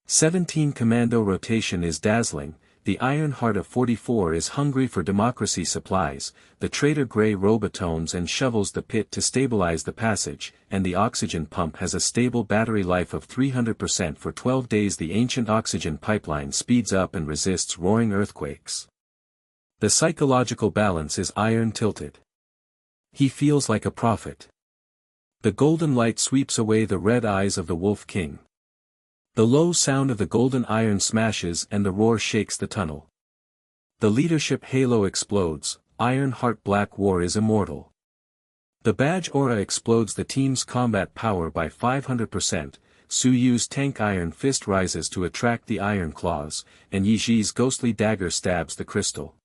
17 commando rotation is dazzling, the iron heart of 44 is hungry for democracy supplies, the traitor grey robe atones and shovels the pit to stabilize the passage, and the oxygen pump has a stable battery life of 300% for 12 days. The ancient oxygen pipeline speeds up and resists roaring earthquakes. The psychological balance is iron tilted. He feels like a prophet. The golden light sweeps away the red eyes of the Wolf King. The low sound of the golden iron smashes and the roar shakes the tunnel. The leadership halo explodes. Iron Heart Black War is immortal. The badge aura explodes the team's combat power by 500%, Su Yu's tank iron fist rises to attract the iron claws, and Yi Ji's ghostly dagger stabs the crystal.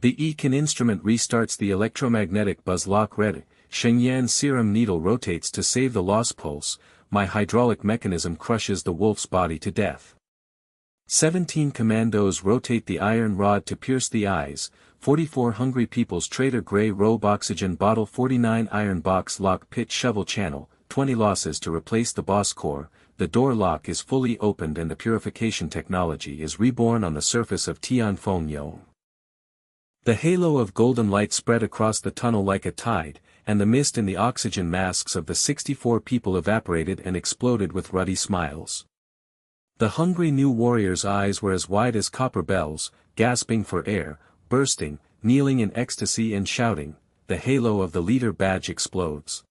The Ekin instrument restarts the electromagnetic buzz lock ready, Sheng Yan's serum needle rotates to save the lost pulse, my hydraulic mechanism crushes the wolf's body to death. 17 commandos rotate the iron rod to pierce the eyes, 44 hungry people's traitor grey robe oxygen bottle 49 iron box lock pit shovel channel, 20 losses to replace the boss core, the door lock is fully opened and the purification technology is reborn on the surface of Tianfeng Yong. The halo of golden light spread across the tunnel like a tide, and the mist in the oxygen masks of the 64 people evaporated and exploded with ruddy smiles. The hungry new warrior's eyes were as wide as copper bells, gasping for air, bursting, kneeling in ecstasy and shouting, the halo of the leader badge explodes.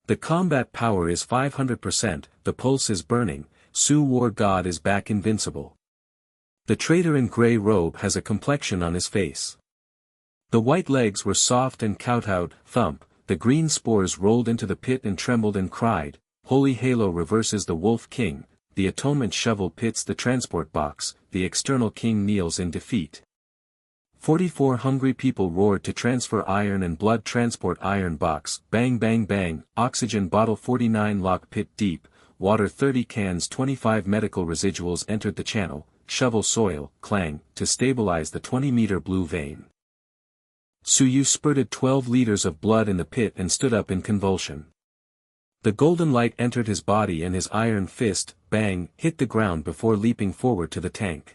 The combat power is 500%, the pulse is burning, Su War God is back invincible. The traitor in grey robe has a complexion on his face. The white legs were soft and kowtowed, thump, the green spores rolled into the pit and trembled and cried, Holy Halo reverses the Wolf King, the atonement shovel pits the transport box, the external king kneels in defeat. 44 hungry people roared to transfer iron and blood transport iron box, bang bang bang, oxygen bottle 49 lock pit deep, water 30 cans 25 medical residuals entered the channel, shovel soil, clang, to stabilize the 20-meter blue vein. Suyu spurted 12 liters of blood in the pit and stood up in convulsion. The golden light entered his body and his iron fist, bang, hit the ground before leaping forward to the tank.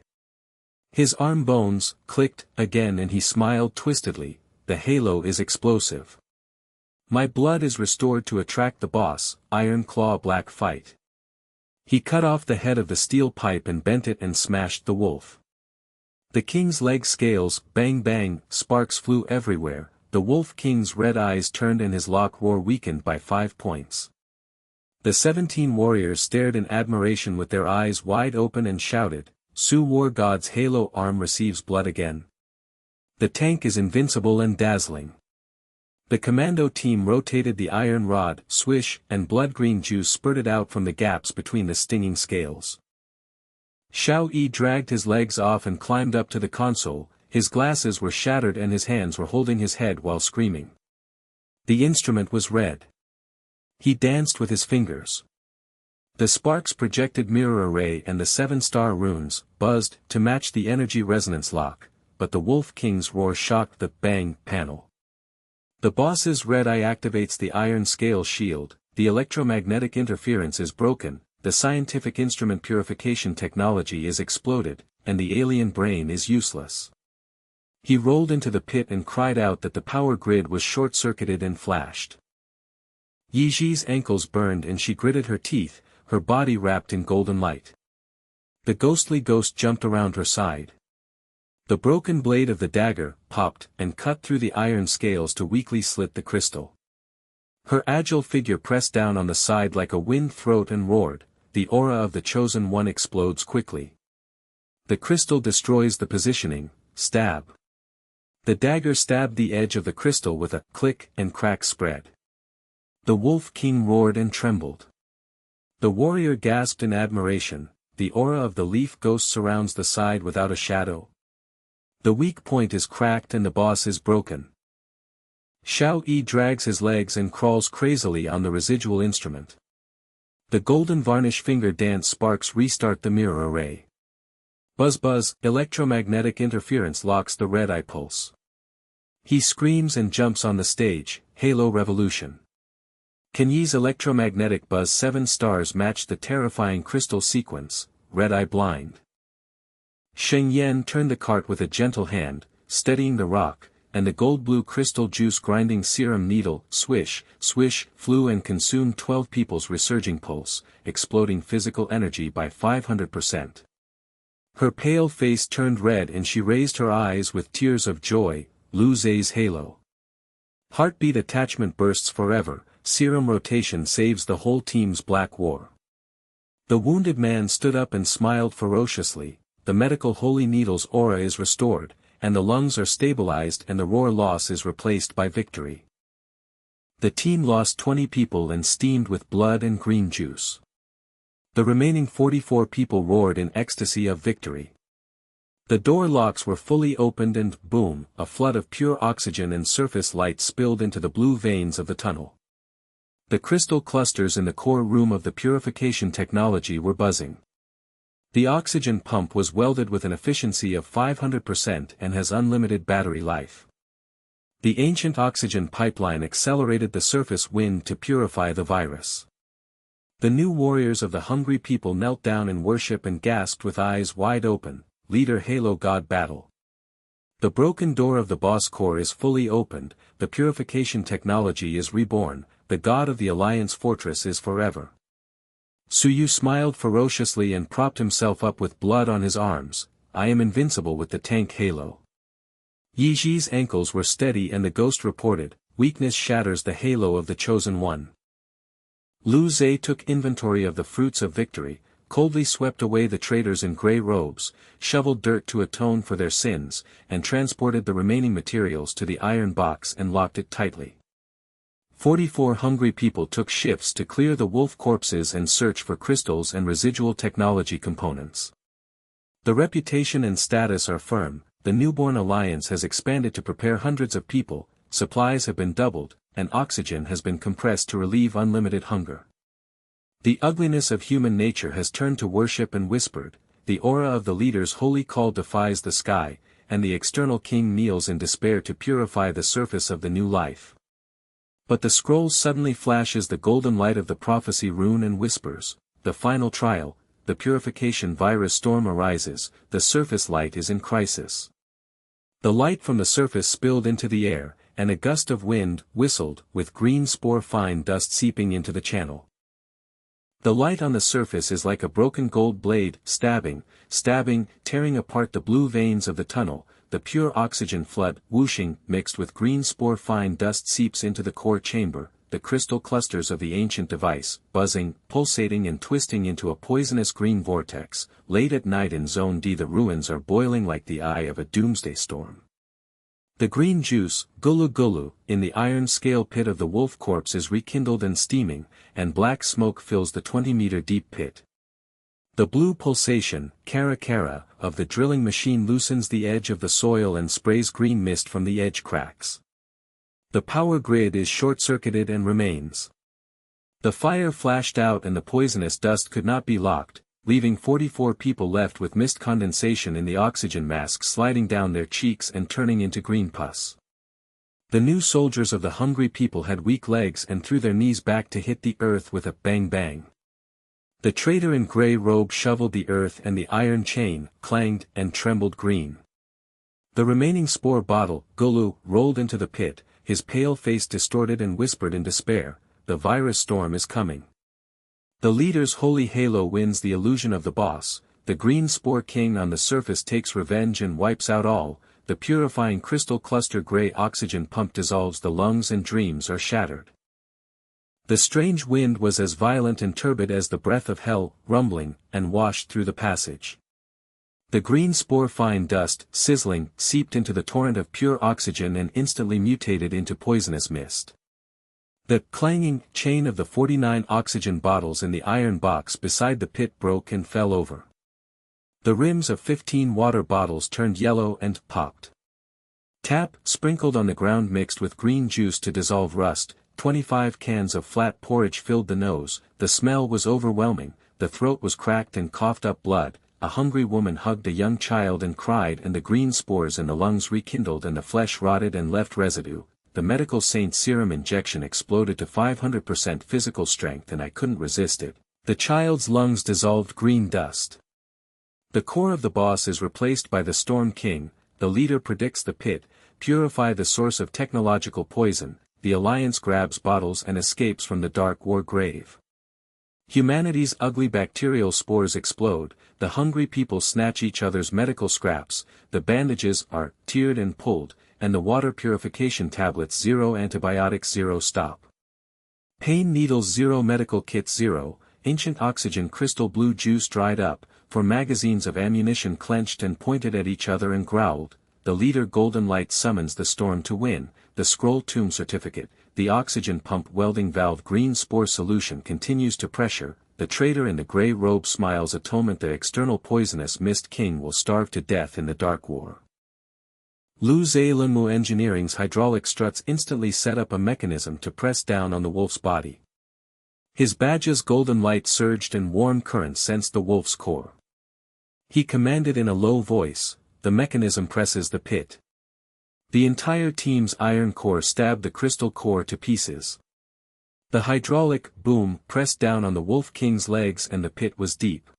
His arm bones clicked again and he smiled twistedly. The halo is explosive. My blood is restored to attract the boss, Iron Claw Black Fight. He cut off the head of the steel pipe and bent it and smashed the wolf. The king's leg scales, bang bang, sparks flew everywhere, the wolf king's red eyes turned and his lock roar weakened by 5 points. The 17 warriors stared in admiration with their eyes wide open and shouted, Su War God's halo arm receives blood again. The tank is invincible and dazzling. The commando team rotated the iron rod, swish, and blood-green juice spurted out from the gaps between the stinging scales. Xiao Yi dragged his legs off and climbed up to the console, his glasses were shattered and his hands were holding his head while screaming. The instrument was red. He danced with his fingers. The sparks projected mirror array and the 7-star runes, buzzed, to match the energy resonance lock, but the Wolf King's roar shocked the bang panel. The boss's red eye activates the iron scale shield, the electromagnetic interference is broken, the scientific instrument purification technology is exploded, and the alien brain is useless. He rolled into the pit and cried out that the power grid was short-circuited and flashed. Yiji's ankles burned and she gritted her teeth, her body wrapped in golden light. The ghostly ghost jumped around her side. The broken blade of the dagger popped and cut through the iron scales to weakly slit the crystal. Her agile figure pressed down on the side like a wind throat and roared, the aura of the chosen one explodes quickly. The crystal destroys the positioning, stab. The dagger stabbed the edge of the crystal with a click and crack spread. The Wolf King roared and trembled. The warrior gasped in admiration, the aura of the leaf ghost surrounds the side without a shadow. The weak point is cracked and the boss is broken. Xiao Yi drags his legs and crawls crazily on the residual instrument. The golden varnish finger dance sparks restart the mirror array. Buzz buzz, electromagnetic interference locks the red eye pulse. He screams and jumps on the stage, Halo Revolution. Kenyi's electromagnetic buzz 7 stars matched the terrifying crystal sequence, red eye blind. Sheng Yan turned the cart with a gentle hand, steadying the rock, and the gold-blue crystal juice grinding serum needle, swish, swish, flew and consumed 12 people's resurging pulse, exploding physical energy by 500%. Her pale face turned red and she raised her eyes with tears of joy, Lu Zhe's halo. Heartbeat attachment bursts forever, serum rotation saves the whole team's black war. The wounded man stood up and smiled ferociously, the medical holy needle's aura is restored, and the lungs are stabilized and the roar loss is replaced by victory. The team lost 20 people and steamed with blood and green juice. The remaining 44 people roared in ecstasy of victory. The door locks were fully opened and, boom, a flood of pure oxygen and surface light spilled into the blue veins of the tunnel. The crystal clusters in the core room of the purification technology were buzzing. The oxygen pump was welded with an efficiency of 500% and has unlimited battery life. The ancient oxygen pipeline accelerated the surface wind to purify the virus. The new warriors of the hungry people knelt down in worship and gasped with eyes wide open, Leader Halo God Battle. The broken door of the boss core is fully opened, the purification technology is reborn, the god of the Alliance Fortress is forever. Suyu smiled ferociously and propped himself up with blood on his arms, I am invincible with the tank halo. Yiji's ankles were steady and the ghost reported, weakness shatters the halo of the chosen one. Lu Zhe took inventory of the fruits of victory, coldly swept away the traitors in grey robes, shoveled dirt to atone for their sins, and transported the remaining materials to the iron box and locked it tightly. 44 hungry people took shifts to clear the wolf corpses and search for crystals and residual technology components. The reputation and status are firm, the newborn alliance has expanded to prepare hundreds of people, supplies have been doubled, and oxygen has been compressed to relieve unlimited hunger. The ugliness of human nature has turned to worship and whispered, the aura of the leader's holy call defies the sky, and the external king kneels in despair to purify the surface of the new life. But the scroll suddenly flashes the golden light of the prophecy rune and whispers, "The final trial, the purification virus storm arises, the surface light is in crisis." The light from the surface spilled into the air, and a gust of wind whistled, with green spore fine dust seeping into the channel. The light on the surface is like a broken gold blade, stabbing, tearing apart the blue veins of the tunnel. The pure oxygen flood, whooshing, mixed with green spore fine dust seeps into the core chamber, the crystal clusters of the ancient device, buzzing, pulsating and twisting into a poisonous green vortex. Late at night in Zone D the ruins are boiling like the eye of a doomsday storm. The green juice, gulu gulu, in the iron scale pit of the wolf corpse is rekindled and steaming, and black smoke fills the 20-meter deep pit. The blue pulsation, kara kara, of the drilling machine loosens the edge of the soil and sprays green mist from the edge cracks. The power grid is short-circuited and remains. The fire flashed out and the poisonous dust could not be locked, leaving 44 people left with mist condensation in the oxygen mask sliding down their cheeks and turning into green pus. The new soldiers of the hungry people had weak legs and threw their knees back to hit the earth with a bang bang. The traitor in grey robe shoveled the earth and the iron chain, clanged and trembled green. The remaining spore bottle, Gulu, rolled into the pit, his pale face distorted and whispered in despair, "The virus storm is coming." The leader's holy halo wins the illusion of the boss, the green spore king on the surface takes revenge and wipes out all, the purifying crystal cluster grey oxygen pump dissolves the lungs and dreams are shattered. The strange wind was as violent and turbid as the breath of hell, rumbling, and washed through the passage. The green spore fine dust, sizzling, seeped into the torrent of pure oxygen and instantly mutated into poisonous mist. The clanging chain of the 49 oxygen bottles in the iron box beside the pit broke and fell over. The rims of 15 water bottles turned yellow and popped. Tap, sprinkled on the ground mixed with green juice to dissolve rust. 25 cans of flat porridge filled the nose, the smell was overwhelming, the throat was cracked and coughed up blood, a hungry woman hugged a young child and cried and the green spores in the lungs rekindled and the flesh rotted and left residue. The medical saint serum injection exploded to 500% physical strength and I couldn't resist it. The child's lungs dissolved green dust. The core of the boss is replaced by the Storm King, the leader predicts the pit, purify the source of technological poison. The Alliance grabs bottles and escapes from the Dark War grave. Humanity's ugly bacterial spores explode, the hungry people snatch each other's medical scraps, the bandages are teared and pulled, and the water purification tablets 0 antibiotics 0 stop. Pain needles 0 medical kits 0, ancient oxygen crystal blue juice dried up, for magazines of ammunition clenched and pointed at each other and growled. The leader golden light summons the storm to win, the scroll tomb certificate, the oxygen pump welding valve green spore solution continues to pressure, the traitor in the grey robe smiles atonement the external poisonous mist king will starve to death in the Dark War. Lu Zhelanmu Engineering's hydraulic struts instantly set up a mechanism to press down on the wolf's body. His badge's golden light surged and warm currents sensed the wolf's core. He commanded in a low voice, the mechanism presses the pit. The entire team's iron core stabbed the crystal core to pieces. The hydraulic boom pressed down on the Wolf King's legs and the pit was deep.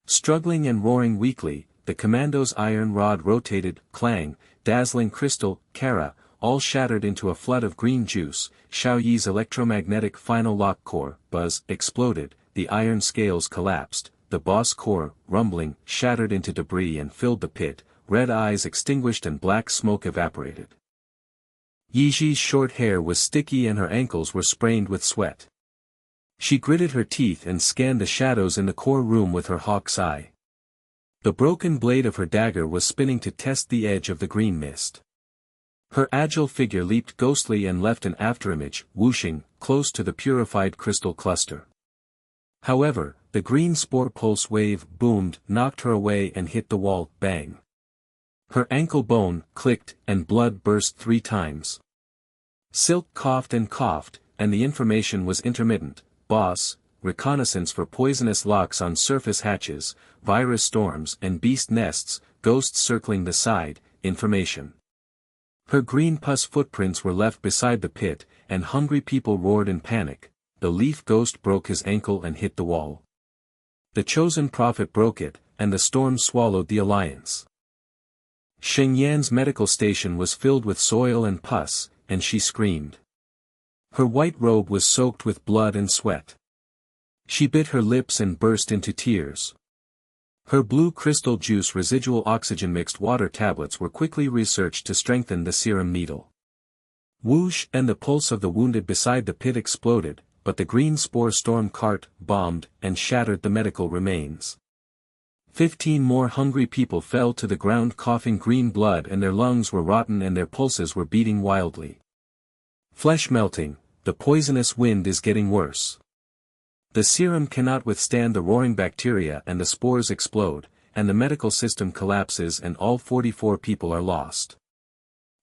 Struggling and roaring weakly, the commando's iron rod rotated, clang, dazzling crystal, kara, all shattered into a flood of green juice. Xiaoyi's electromagnetic final lock core, buzz, exploded, the iron scales collapsed. The boss core, rumbling, shattered into debris and filled the pit, red eyes extinguished and black smoke evaporated. Yiji's short hair was sticky and her ankles were sprained with sweat. She gritted her teeth and scanned the shadows in the core room with her hawk's eye. The broken blade of her dagger was spinning to test the edge of the green mist. Her agile figure leaped ghostly and left an afterimage, whooshing, close to the purified crystal cluster. However, the green spore pulse wave boomed, knocked her away and hit the wall, bang. Her ankle bone clicked and blood burst 3 times. Silk coughed, and the information was intermittent. Boss, reconnaissance for poisonous locks on surface hatches, virus storms and beast nests, ghosts circling the side, information. Her green pus footprints were left beside the pit, and hungry people roared in panic. The leaf ghost broke his ankle and hit the wall. The chosen prophet broke it, and the storm swallowed the alliance. Sheng Yan's medical station was filled with soil and pus, and she screamed. Her white robe was soaked with blood and sweat. She bit her lips and burst into tears. Her blue crystal juice residual oxygen mixed water tablets were quickly researched to strengthen the serum needle. Whoosh, and the pulse of the wounded beside the pit exploded, but the green spore storm cart bombed and shattered the medical remains. 15 more hungry people fell to the ground coughing green blood, and their lungs were rotten and their pulses were beating wildly. Flesh melting, the poisonous wind is getting worse. The serum cannot withstand the roaring bacteria and the spores explode, and the medical system collapses and all 44 people are lost.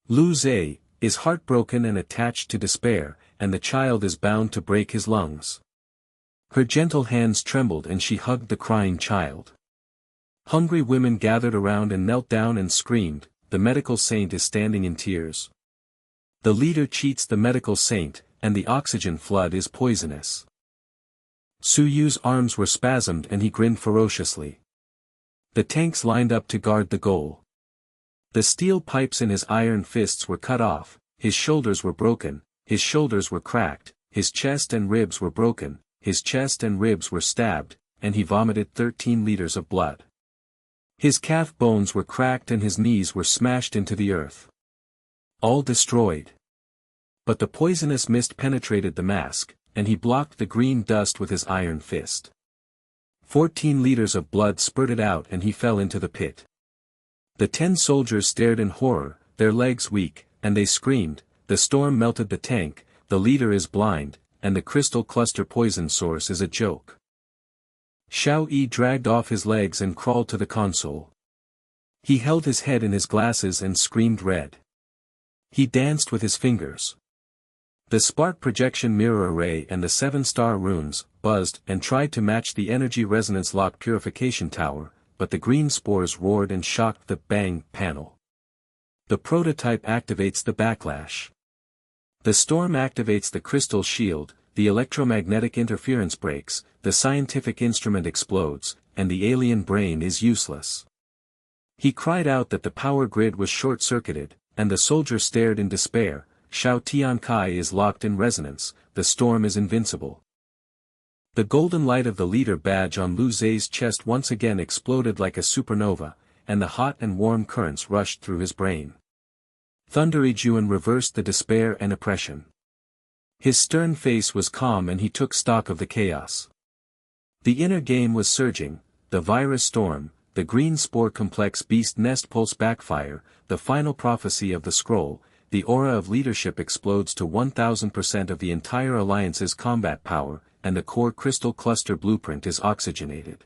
Lu Zhe is heartbroken and attached to despair, and the child is bound to break his lungs. Her gentle hands trembled and she hugged the crying child. Hungry women gathered around and knelt down and screamed, the medical saint is standing in tears. The leader cheats the medical saint, and the oxygen flood is poisonous. Su Yu's arms were spasmed and he grinned ferociously. The tanks lined up to guard the goal. The steel pipes in his iron fists were cut off, his shoulders were broken, his shoulders were cracked, his chest and ribs were broken, his chest and ribs were stabbed, and he vomited 13 liters of blood. His calf bones were cracked and his knees were smashed into the earth. All destroyed. But the poisonous mist penetrated the mask, and he blocked the green dust with his iron fist. 14 liters of blood spurted out and he fell into the pit. The 10 soldiers stared in horror, their legs weak, and they screamed, the storm melted the tank, the leader is blind, and the crystal cluster poison source is a joke. Xiao Yi dragged off his legs and crawled to the console. He held his head in his glasses and screamed red. He danced with his fingers. The spark projection mirror array and the 7-star runes buzzed and tried to match the energy resonance lock purification tower, but the green spores roared and shocked the bang panel. The prototype activates the backlash. The storm activates the crystal shield, the electromagnetic interference breaks, the scientific instrument explodes, and the alien brain is useless. He cried out that the power grid was short-circuited, and the soldier stared in despair. Xiao Tiankai is locked in resonance, the storm is invincible. The golden light of the leader badge on Lu Zhe's chest once again exploded like a supernova, and the hot and warm currents rushed through his brain. Thundery Juan reversed the despair and oppression. His stern face was calm and he took stock of the chaos. The inner game was surging, the virus storm, the green spore complex beast nest pulse backfire, the final prophecy of the scroll. The aura of leadership explodes to 1000% of the entire alliance's combat power, and the core crystal cluster blueprint is oxygenated.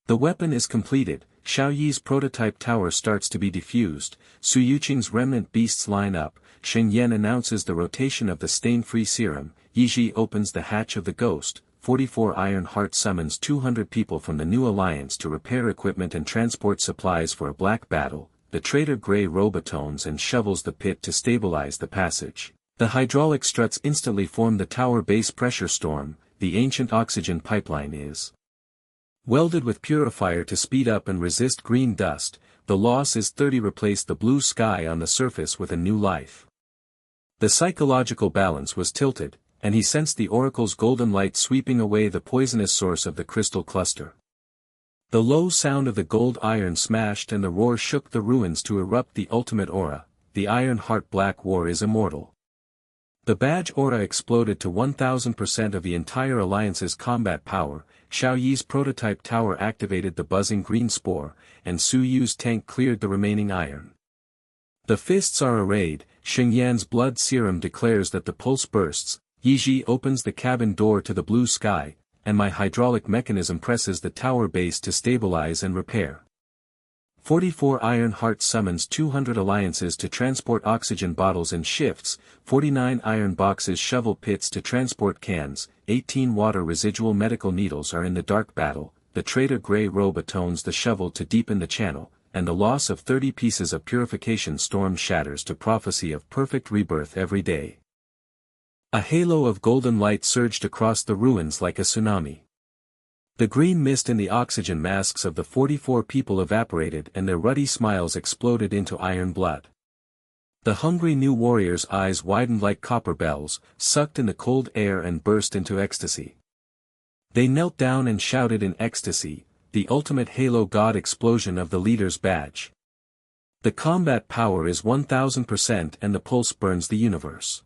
The weapon is completed, Xiao Yi's prototype tower starts to be defused, Su Yuqing's remnant beasts line up, Sheng Yan announces the rotation of the stain-free serum, Yizhi opens the hatch of the ghost, 44 Iron Heart summons 200 people from the new alliance to repair equipment and transport supplies for a black battle. The traitor Grey robatones and shovels the pit to stabilize the passage. The hydraulic struts instantly form the tower base pressure storm, the ancient oxygen pipeline is welded with purifier to speed up and resist green dust, the loss is 30 replace the blue sky on the surface with a new life. The psychological balance was tilted, and he sensed the oracle's golden light sweeping away the poisonous source of the crystal cluster. The low sound of the gold iron smashed and the roar shook the ruins to erupt the ultimate aura, the Iron Heart Black War is immortal. The badge aura exploded to 1000% of the entire alliance's combat power, Xiao Yi's prototype tower activated the buzzing green spore, and Su Yu's tank cleared the remaining iron. The fists are arrayed, Sheng Yan's blood serum declares that the pulse bursts, Yizhi opens the cabin door to the blue sky, and my hydraulic mechanism presses the tower base to stabilize and repair. 44 Iron Heart summons 200 alliances to transport oxygen bottles in shifts, 49 iron boxes shovel pits to transport cans, 18 water residual medical needles are in the dark battle, the traitor grey robe atones the shovel to deepen the channel, and the loss of 30 pieces of purification storm shatters to prophecy of perfect rebirth every day. A halo of golden light surged across the ruins like a tsunami. The green mist in the oxygen masks of the 44 people evaporated and their ruddy smiles exploded into iron blood. The hungry new warriors' eyes widened like copper bells, sucked in the cold air and burst into ecstasy. They knelt down and shouted in ecstasy, the ultimate Halo God explosion of the leader's badge. The combat power is 1000% and the pulse burns the universe.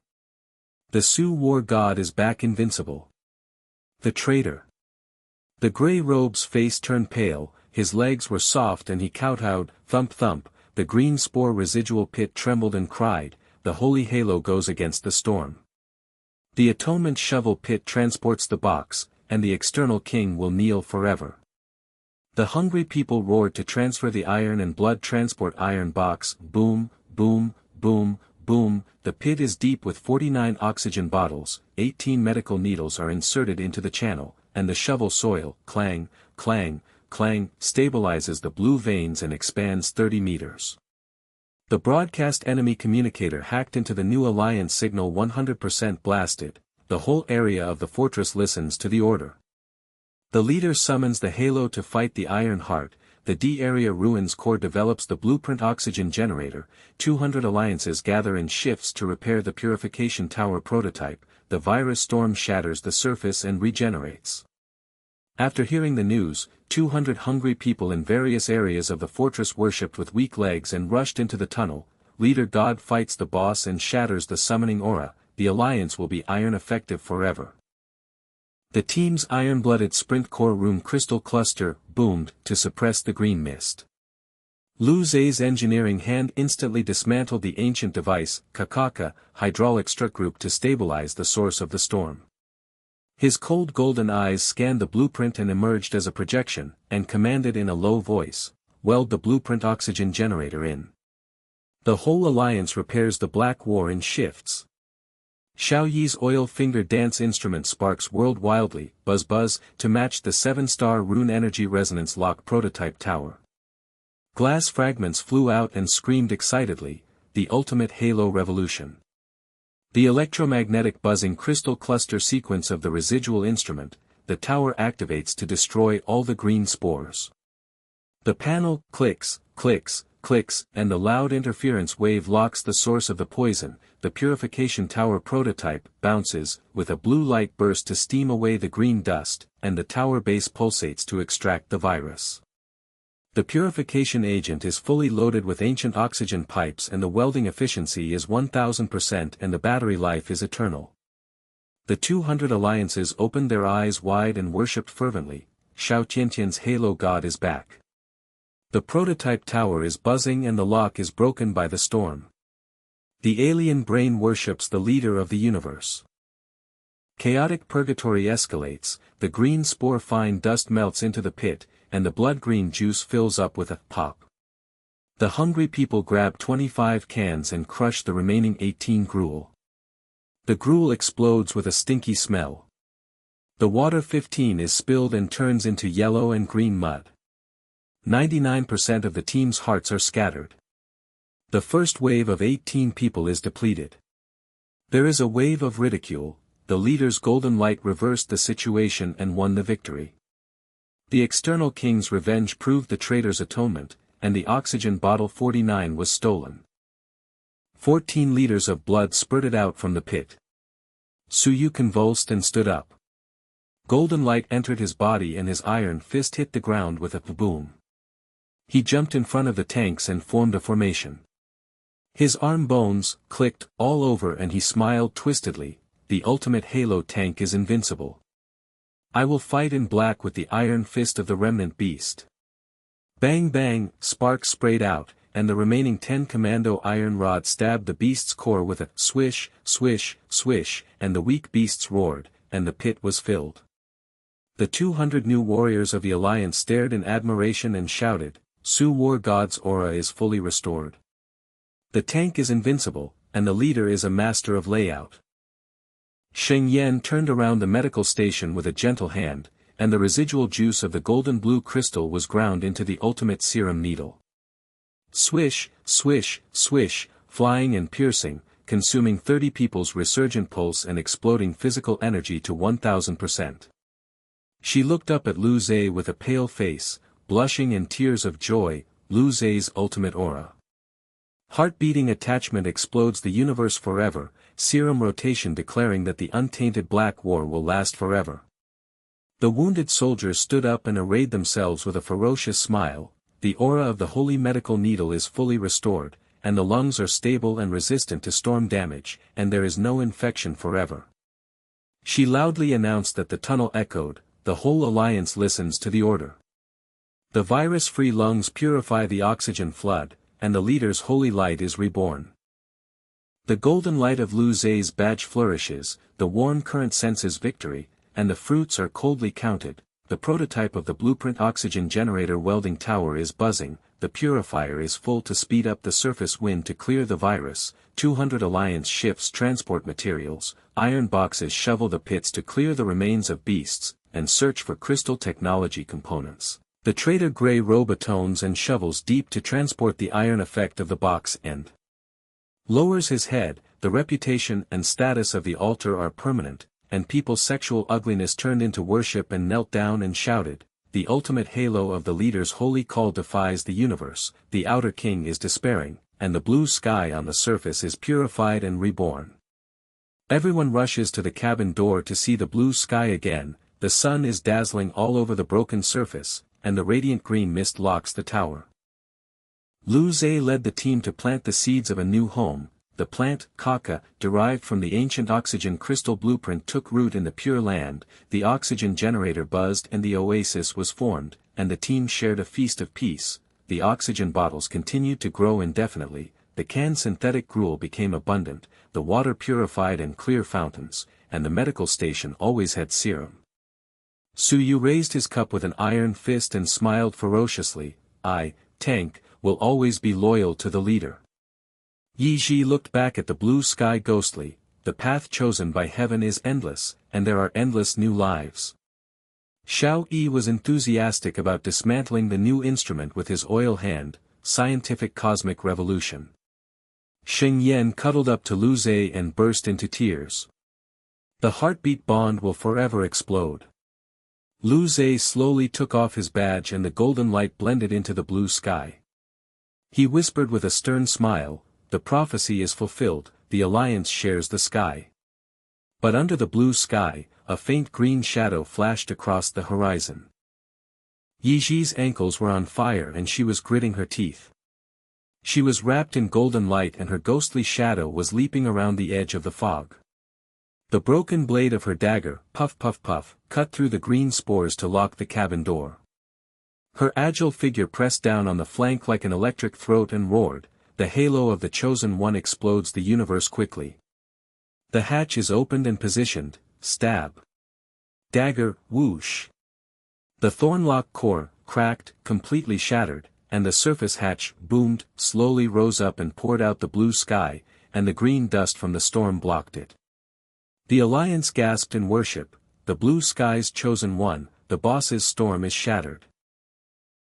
The Sioux War God is back invincible. The traitor. The grey robe's face turned pale, his legs were soft and he kowtowed, thump thump, the green spore residual pit trembled and cried, the holy halo goes against the storm. The atonement shovel pit transports the box, and the external king will kneel forever. The hungry people roared to transfer the iron and blood transport iron box, boom, boom, boom, boom, the pit is deep with 49 oxygen bottles, 18 medical needles are inserted into the channel, and the shovel soil, clang, clang, clang, stabilizes the blue veins and expands 30 meters. The broadcast enemy communicator hacked into the new alliance signal 100% blasted, the whole area of the fortress listens to the order. The leader summons the Halo to fight the Iron Heart, the D-Area Ruins Core develops the blueprint oxygen generator, 200 alliances gather in shifts to repair the purification tower prototype, the virus storm shatters the surface and regenerates. After hearing the news, 200 hungry people in various areas of the fortress worshipped with weak legs and rushed into the tunnel, Leader God fights the boss and shatters the summoning aura, the alliance will be iron effective forever. The team's iron-blooded sprint core room crystal cluster boomed to suppress the green mist. Lu Zhe's engineering hand instantly dismantled the ancient device, Kakaka, hydraulic strut group to stabilize the source of the storm. His cold golden eyes scanned the blueprint and emerged as a projection, and commanded in a low voice, weld the blueprint oxygen generator in. The whole alliance repairs the Black War in shifts. Xiao Yi's oil-finger dance instrument sparks whirled wildly, buzz-buzz, to match the 7-star rune energy resonance lock prototype tower. Glass fragments flew out and screamed excitedly, the ultimate Halo revolution. The electromagnetic buzzing crystal cluster sequence of the residual instrument, the tower activates to destroy all the green spores. The panel clicks, clicks, clicks, and the loud interference wave locks the source of the poison, the purification tower prototype bounces, with a blue light burst to steam away the green dust, and the tower base pulsates to extract the virus. The purification agent is fully loaded with ancient oxygen pipes and the welding efficiency is 1000% and the battery life is eternal. The 200 alliances opened their eyes wide and worshipped fervently, Xiao Tiantian's Halo God is back. The prototype tower is buzzing and the lock is broken by the storm. The alien brain worships the leader of the universe. Chaotic purgatory escalates, the green spore fine dust melts into the pit, and the blood-green juice fills up with a pop. The hungry people grab 25 cans and crush the remaining 18 gruel. The gruel explodes with a stinky smell. The water 15 is spilled and turns into yellow and green mud. 99% of the team's hearts are scattered. The first wave of 18 people is depleted. There is a wave of ridicule, the leader's golden light reversed the situation and won the victory. The external king's revenge proved the traitor's atonement, and the oxygen bottle 49 was stolen. 14 liters of blood spurted out from the pit. Suyu convulsed and stood up. Golden light entered his body and his iron fist hit the ground with a boom. He jumped in front of the tanks and formed a formation. His arm bones clicked all over and he smiled twistedly, the ultimate Halo tank is invincible. I will fight in black with the iron fist of the remnant beast. Bang bang, sparks sprayed out, and the remaining 10 commando iron rods stabbed the beast's core with a swish, swish, swish, and the weak beasts roared, and the pit was filled. The 200 new warriors of the Alliance stared in admiration and shouted, Su War God's aura is fully restored. The tank is invincible, and the leader is a master of layout. Sheng Yan turned around the medical station with a gentle hand, and the residual juice of the golden blue crystal was ground into the ultimate serum needle. Swish, swish, swish, flying and piercing, consuming 30 people's resurgent pulse and exploding physical energy to 1000%. She looked up at Lu Zhe with a pale face, blushing and tears of joy. Lu Zhe's ultimate aura. Heart-beating attachment explodes the universe forever, serum rotation declaring that the untainted Black War will last forever. The wounded soldiers stood up and arrayed themselves with a ferocious smile. The aura of the holy medical needle is fully restored, and the lungs are stable and resistant to storm damage, and there is no infection forever. She loudly announced that the tunnel echoed. The whole alliance listens to the order. The virus-free lungs purify the oxygen flood, and the leader's holy light is reborn. The golden light of Lu Zhe's badge flourishes, the warm current senses victory, and the fruits are coldly counted. The prototype of the blueprint oxygen generator welding tower is buzzing, the purifier is full to speed up the surface wind to clear the virus, 200 alliance ships transport materials, iron boxes shovel the pits to clear the remains of beasts, and search for crystal technology components. The traitor Grey robe atones and shovels deep to transport the iron effect of the box and lowers his head. The reputation and status of the altar are permanent, and people's sexual ugliness turned into worship and knelt down and shouted. The ultimate halo of the leader's holy call defies the universe. The outer king is despairing, and the blue sky on the surface is purified and reborn. Everyone rushes to the cabin door to see the blue sky again. The sun is dazzling all over the broken surface, and the radiant green mist locks the tower. Lu Zhe led the team to plant the seeds of a new home. The plant, Kaka, derived from the ancient oxygen crystal blueprint took root in the Pure Land. The oxygen generator buzzed and the oasis was formed, and the team shared a feast of peace. The oxygen bottles continued to grow indefinitely, the canned synthetic gruel became abundant, the water purified and clear fountains, and the medical station always had serum. Su Yu raised his cup with an iron fist and smiled ferociously. I, Tank, will always be loyal to the leader. Yi Ji looked back at the blue sky ghostly. The path chosen by heaven is endless, and there are endless new lives. Xiao Yi was enthusiastic about dismantling the new instrument with his oil hand. Scientific cosmic revolution. Sheng Yan cuddled up to Lu Zhe and burst into tears. The heartbeat bond will forever explode. Lu Zhe slowly took off his badge and the golden light blended into the blue sky. He whispered with a stern smile, the prophecy is fulfilled, the alliance shares the sky. But under the blue sky, a faint green shadow flashed across the horizon. Yi Ji's ankles were on fire and she was gritting her teeth. She was wrapped in golden light and her ghostly shadow was leaping around the edge of the fog. The broken blade of her dagger, puff puff puff, cut through the green spores to lock the cabin door. Her agile figure pressed down on the flank like an electric throat and roared, the halo of the chosen one explodes the universe quickly. The hatch is opened and positioned, stab. Dagger, whoosh. The thornlock core, cracked, completely shattered, and the surface hatch, boomed, slowly rose up and poured out the blue sky, and the green dust from the storm blocked it. The alliance gasped in worship, the blue sky's chosen one, the boss's storm is shattered.